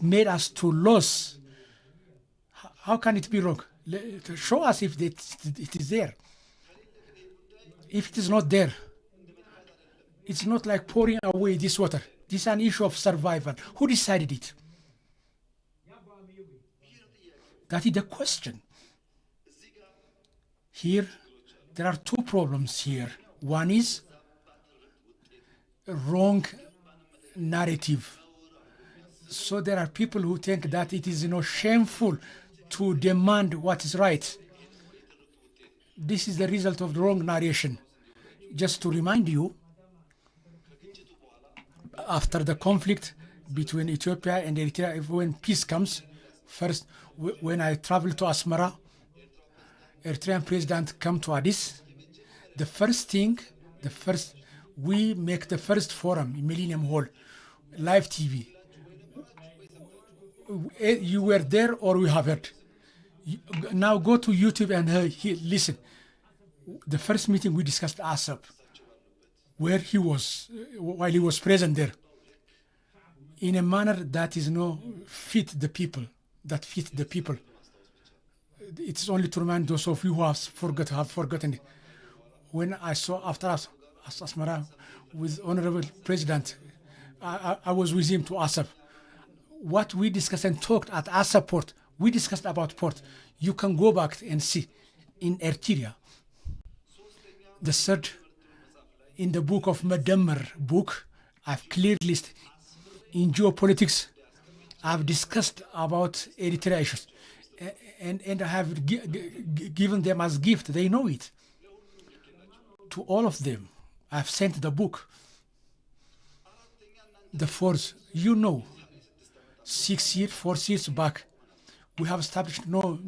made us to lose, how can it be wrong? Show us if it is there. If it is not there, it's not like pouring away this water. This is an issue of survival. Who decided it? That is the question. Here, there are two problems here. One is wrong narrative. So there are people who think that it is shameful to demand what is right. This is the result of the wrong narration. Just to remind you, after the conflict between Ethiopia and Eritrea, when peace comes, first, when I traveled to Asmara, Eritrean president come to Addis. We make the first forum in Millennium Hall, live TV. You were there or we have heard. Now go to YouTube and listen. The first meeting we discussed ASAP, where he was, while he was present there, in a manner that is fit the people. It's only to remind those of you who have forgotten it. When I saw after Asmara with Honorable President, I was with him to ASAP. What we discussed and talked at ASAP port, we discussed about port. You can go back and see in Eritrea. The third, in the book of Madamar book, I've clearly listed. In geopolitics, I've discussed about Eritrea issues. And I have given them as gift. They know it. To all of them, I've sent the book. The fourth, 4 years back, we have established no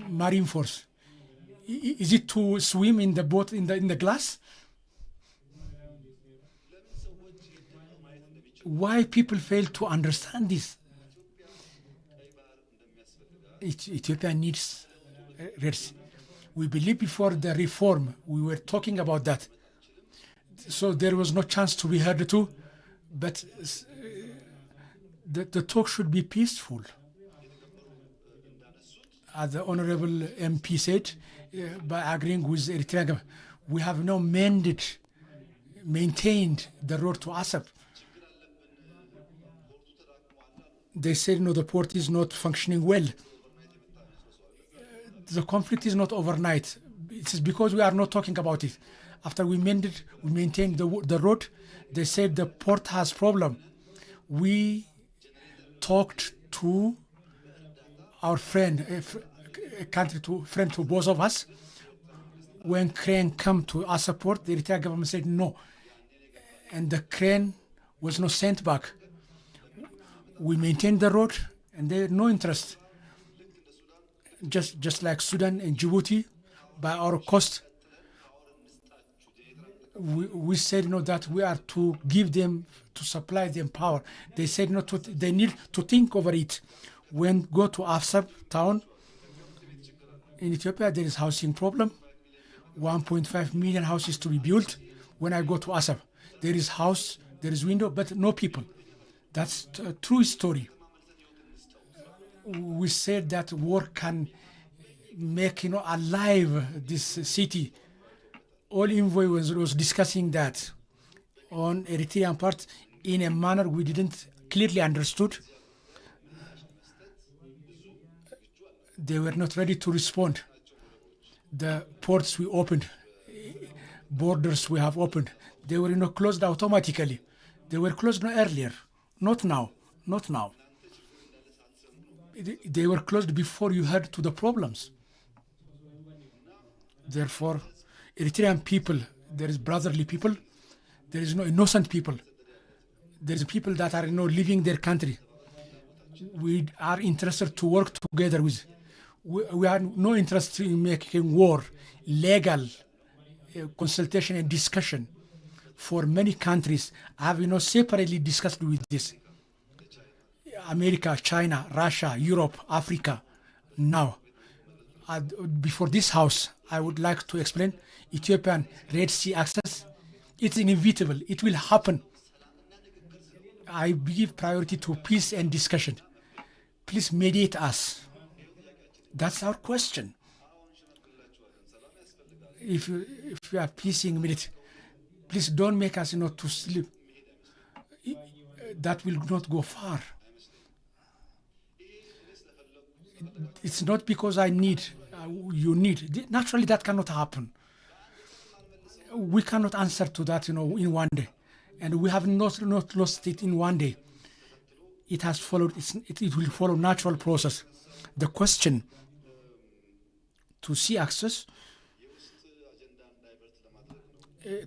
marine force. Is it to swim in the boat in the glass? Why people fail to understand this? Ethiopia needs Red Sea. We believe before the reform, we were talking about that. So there was no chance to be heard too, but the talk should be peaceful. As the Honorable MP said, by agreeing with Eritrea government, we have now maintained the road to Asab. They said, no, the port is not functioning well. The conflict is not overnight. It is because we are not talking about it. After we maintained the road, they said the port has problem. We talked to our friend, friend to both of us. When crane come to our support, the Eritrean government said no, and the crane was not sent back. We maintained the road, and they had no interest. Just like Sudan and Djibouti, by our cost, we said no, that we are to give them, to supply them power. They said no, they need to think over it. When go to Afsab town in Ethiopia, there is housing problem. 1.5 million houses to be built. When I go to Asab, there is house, there is window, but no people. That's a true story. We said that war can make alive this city. All envoy was discussing that on Eritrean part in a manner we didn't clearly understood. They were not ready to respond. The ports we opened, borders we have opened, they were closed automatically. They were closed earlier, not now. They were closed before you heard to the problems. Therefore, Eritrean people, there is brotherly people, there is no innocent people. There is people that are leaving their country. We are interested to work together with. We are no interest in making war. Legal consultation and discussion for many countries. I have separately discussed with this. America, China, Russia, Europe, Africa. Now, before this house, I would like to explain Ethiopian Red Sea access. It's inevitable. It will happen. I give priority to peace and discussion. Please mediate us. That's our question. If you are peacing minute, please don't make us to sleep. That will not go far. It's not because I need, you need. Naturally, that cannot happen. We cannot answer to that, in one day. And we have not lost it in one day. It has followed, it will follow natural process. The question to see access,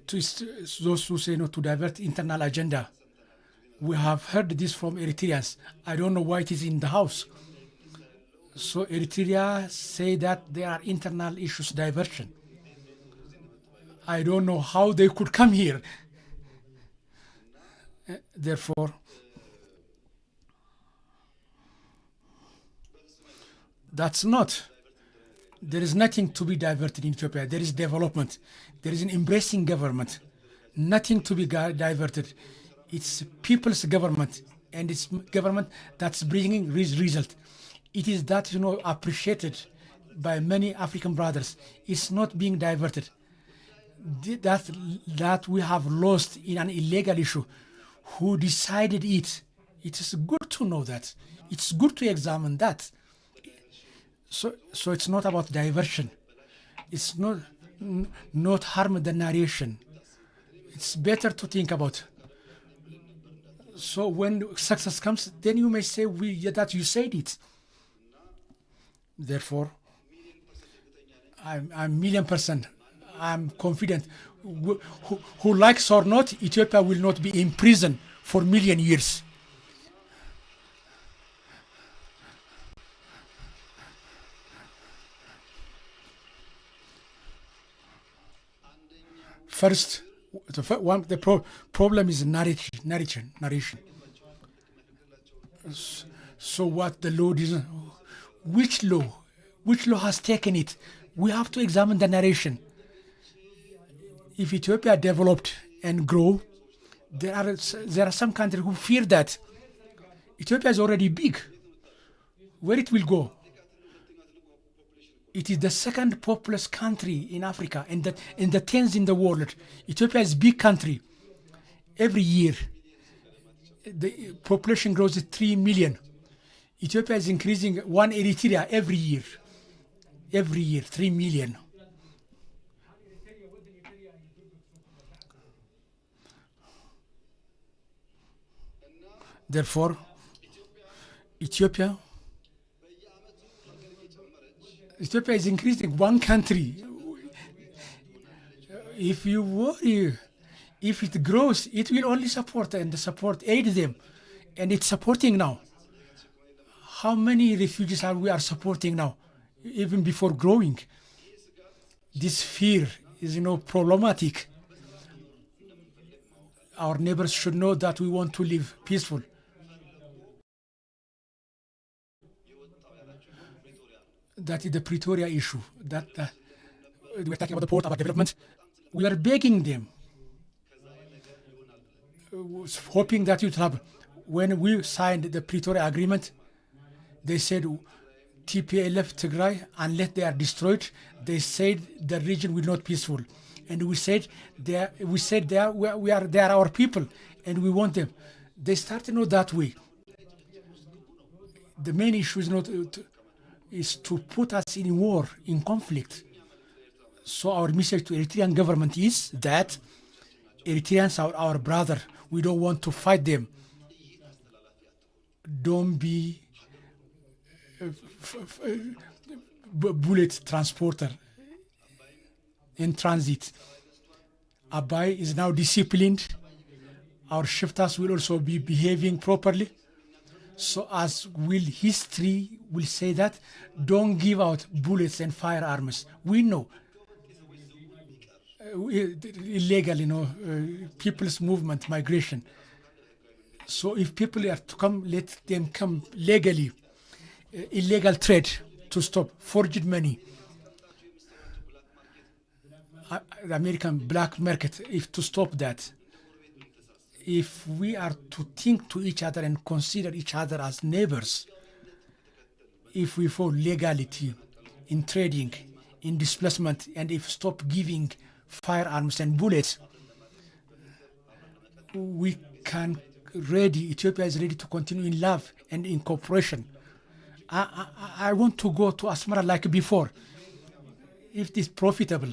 to those who say no to divert internal agenda. We have heard this from Eritreans. I don't know why it is in the house. So Eritrea say that there are internal issues diversion. I don't know how they could come here. Therefore, that's not. There is nothing to be diverted in Ethiopia. There is development. There is an embracing government. Nothing to be diverted. It's people's government, and it's government that's bringing result. It is that appreciated by many African brothers. It's not being diverted. That we have lost in an illegal issue. Who decided it? It is good to know that. It's good to examine that. So it's not about diversion. It's not harm the narration. It's better to think about. So when success comes, then you may say that you said it. Therefore, I'm 1,000,000%. I'm confident. Who likes or not, Ethiopia will not be in prison for 1,000,000 years. First, the problem is narration. So what the law is, which law has taken it? We have to examine the narration. If Ethiopia developed and grow, there are some countries who fear that Ethiopia is already big. Where it will go? It is the second populous country in Africa and the 10th in the world. Ethiopia is a big country. Every year, the population grows to 3 million. Ethiopia is increasing one Eritrea every year. Every year, 3 million. Therefore, Ethiopia is increasing one country. If you worry, if it grows, it will only support aid them. And it's supporting now. How many refugees we are supporting now, even before growing? This fear is, problematic. Our neighbors should know that we want to live peaceful. That is the Pretoria issue. That we're talking about the port, about development. We are begging them, hoping that it will happen. When we signed the Pretoria agreement, they said TPLF Tigray, unless they are destroyed, they said the region will not peaceful. And we said they are our people, and we want them. They started not that way. The main issue is to put us in war, in conflict. So our message to Eritrean government is that Eritreans are our brother. We don't want to fight them. Don't be bullet transporter in transit. Abiy is now disciplined. Our shifters will also be behaving properly. So as history will say that, don't give out bullets and firearms. We know illegal, people's movement, migration. So if people are to come, let them come legally. Illegal trade to stop, forged money. The American black market, if to stop that. If we are to think to each other and consider each other as neighbors, if we follow legality in trading, in displacement, and if stop giving firearms and bullets, we can Ethiopia is ready to continue in love and in cooperation. I want to go to Asmara like before, if it is profitable.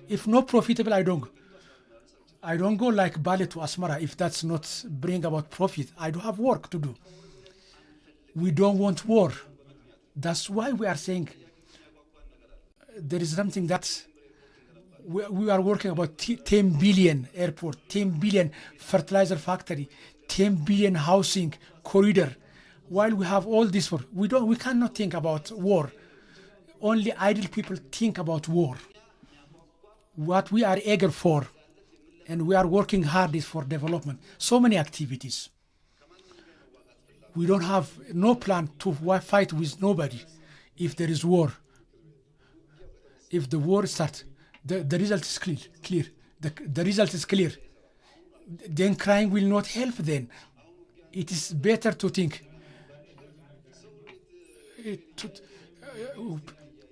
If not profitable, I don't go like Bali to Asmara if that's not bring about profit. I do have work to do. We don't want war. That's why we are saying there is something that we are working about 10 billion airport, 10 billion fertilizer factory, 10 billion housing corridor. While we have all this work, we cannot think about war. Only idle people think about war. What we are eager for, and we are working hard is for development. So many activities. We don't have no plan to fight with nobody if there is war. If the war starts, the result is clear. The result is clear. Then crying will not help then. It is better to think.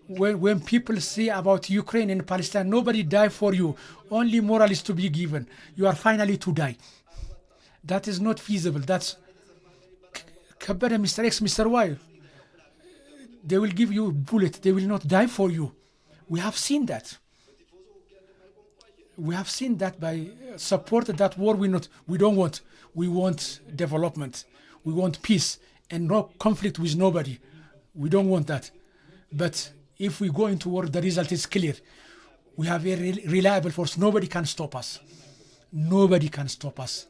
When people say about Ukraine and Palestine, nobody died for you. Only moral is to be given. You are finally to die. That is not feasible. That's Mr. X, Mr. Y. They will give you a bullet. They will not die for you. We have seen that. We have seen that by support that war. We don't want. We want development. We want peace and no conflict with nobody. We don't want that. But if we go into war, the result is clear. We have a reliable force. Nobody can stop us. Nobody can stop us.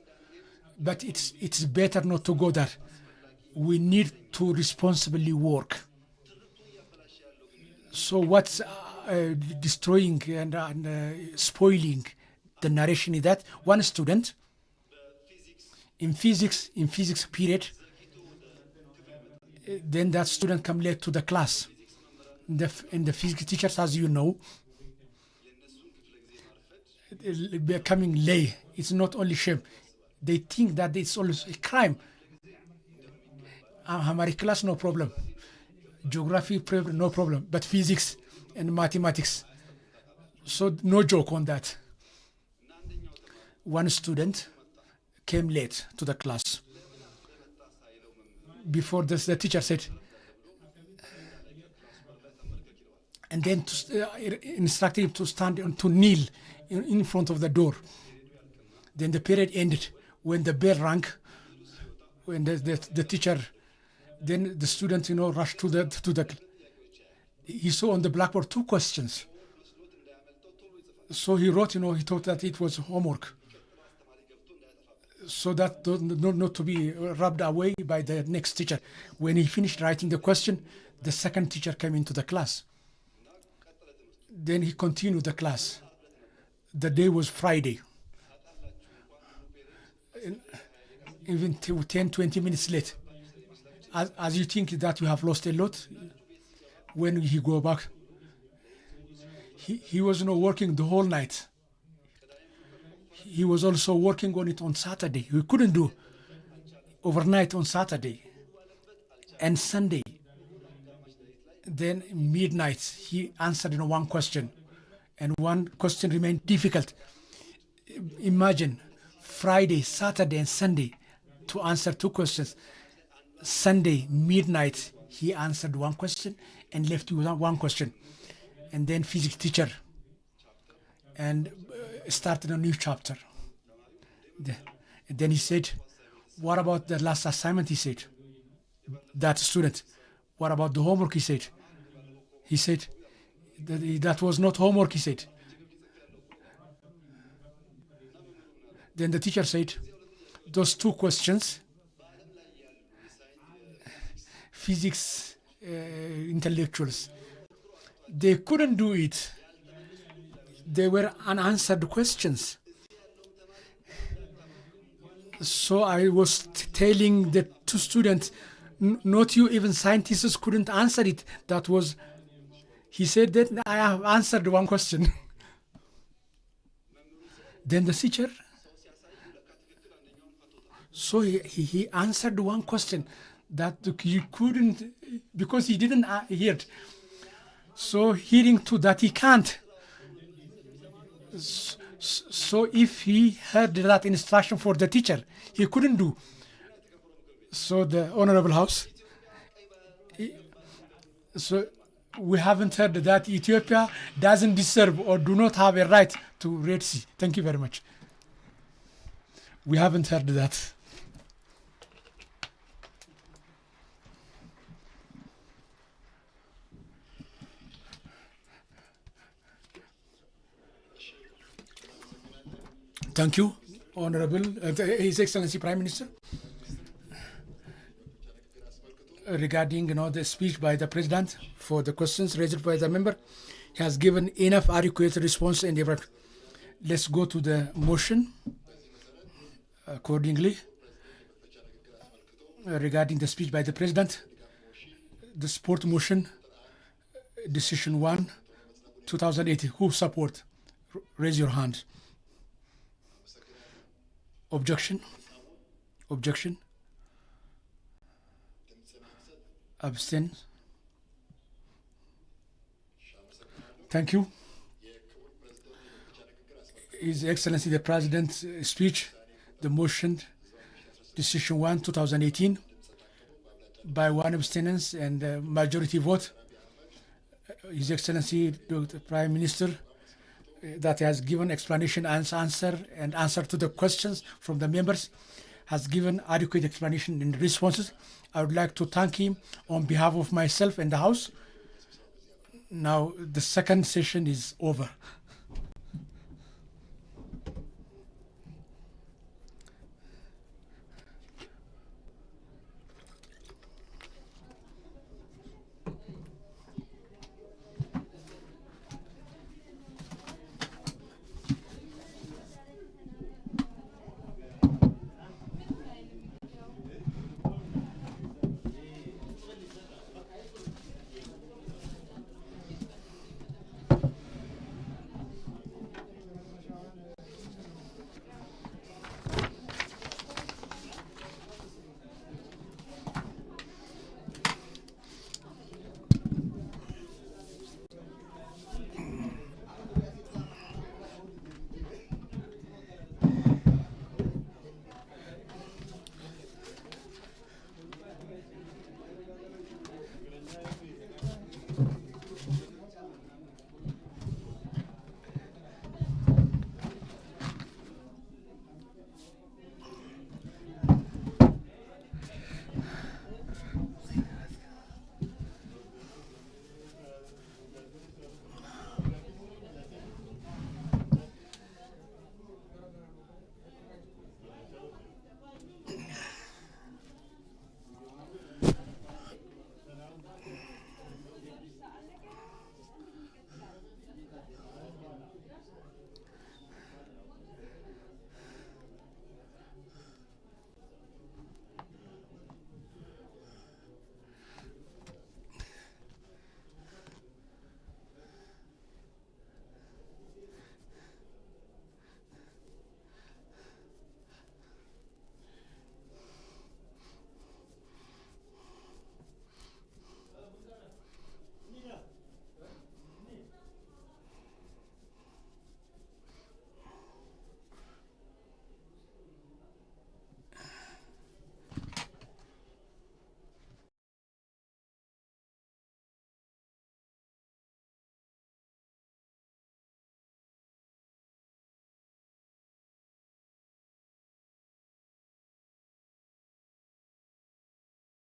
But it's better not to go there. We need to responsibly work. So what's destroying and spoiling the narration is that one student in physics period, then that student come late to the class. And the physics teachers, as you know, becoming lay. It's not only shame. They think that it's also a crime. हमारी class no problem, geography no problem, but physics and mathematics, so no joke on that. One student came late to the class. Before this, the teacher said, and then instructed him to stand and to kneel in front of the door. Then the period ended. When the bell rang, when the teacher, then the student, rushed to the. He saw on the blackboard 2 questions. So he wrote, he thought that it was homework. So that not to be rubbed away by the next teacher. When he finished writing the question, the second teacher came into the class. Then he continued the class. The day was Friday. Even 10, 20 minutes late. As you think that you have lost a lot, when he go back, he was working the whole night. He was also working on it on Saturday. He couldn't do overnight on Saturday and Sunday. Then midnight, he answered one question, and one question remained difficult. Imagine Friday, Saturday, and Sunday to answer 2 questions. Sunday, midnight, he answered 1 question and left with 1 question. And then physics teacher and started a new chapter. Then he said, what about the last assignment? He said, that student. What about the homework? He said. He said, that was not homework, he said. Then the teacher said, those 2 questions, physics intellectuals, they couldn't do it. They were unanswered questions. So I was telling the 2 students, not you, even scientists couldn't answer it. That was, he said that I have answered 1 question. Then the teacher, so he answered 1 question that you couldn't, because he didn't hear it. So hearing to that he can't. So if he heard that instruction for the teacher, he couldn't do. So the Honorable House, so we haven't heard that Ethiopia doesn't deserve or do not have a right to Red Sea. Thank you very much. We haven't heard that. Thank you, Honorable His Excellency Prime Minister. Regarding the speech by the President for the questions raised by the member, he has given enough adequate response and let's go to the motion accordingly. Regarding the speech by the President, the support motion, decision 1, 2018. Who support? Raise your hand. Objection? Objection? Abstain? Thank you. His Excellency the President's speech, the motion, decision 1, 2018, by 1 abstinence and majority vote. His Excellency the Prime Minister, that has given explanation and answer to the questions from the members, has given adequate explanation and responses. I would like to thank him on behalf of myself and the House. Now the second session is over.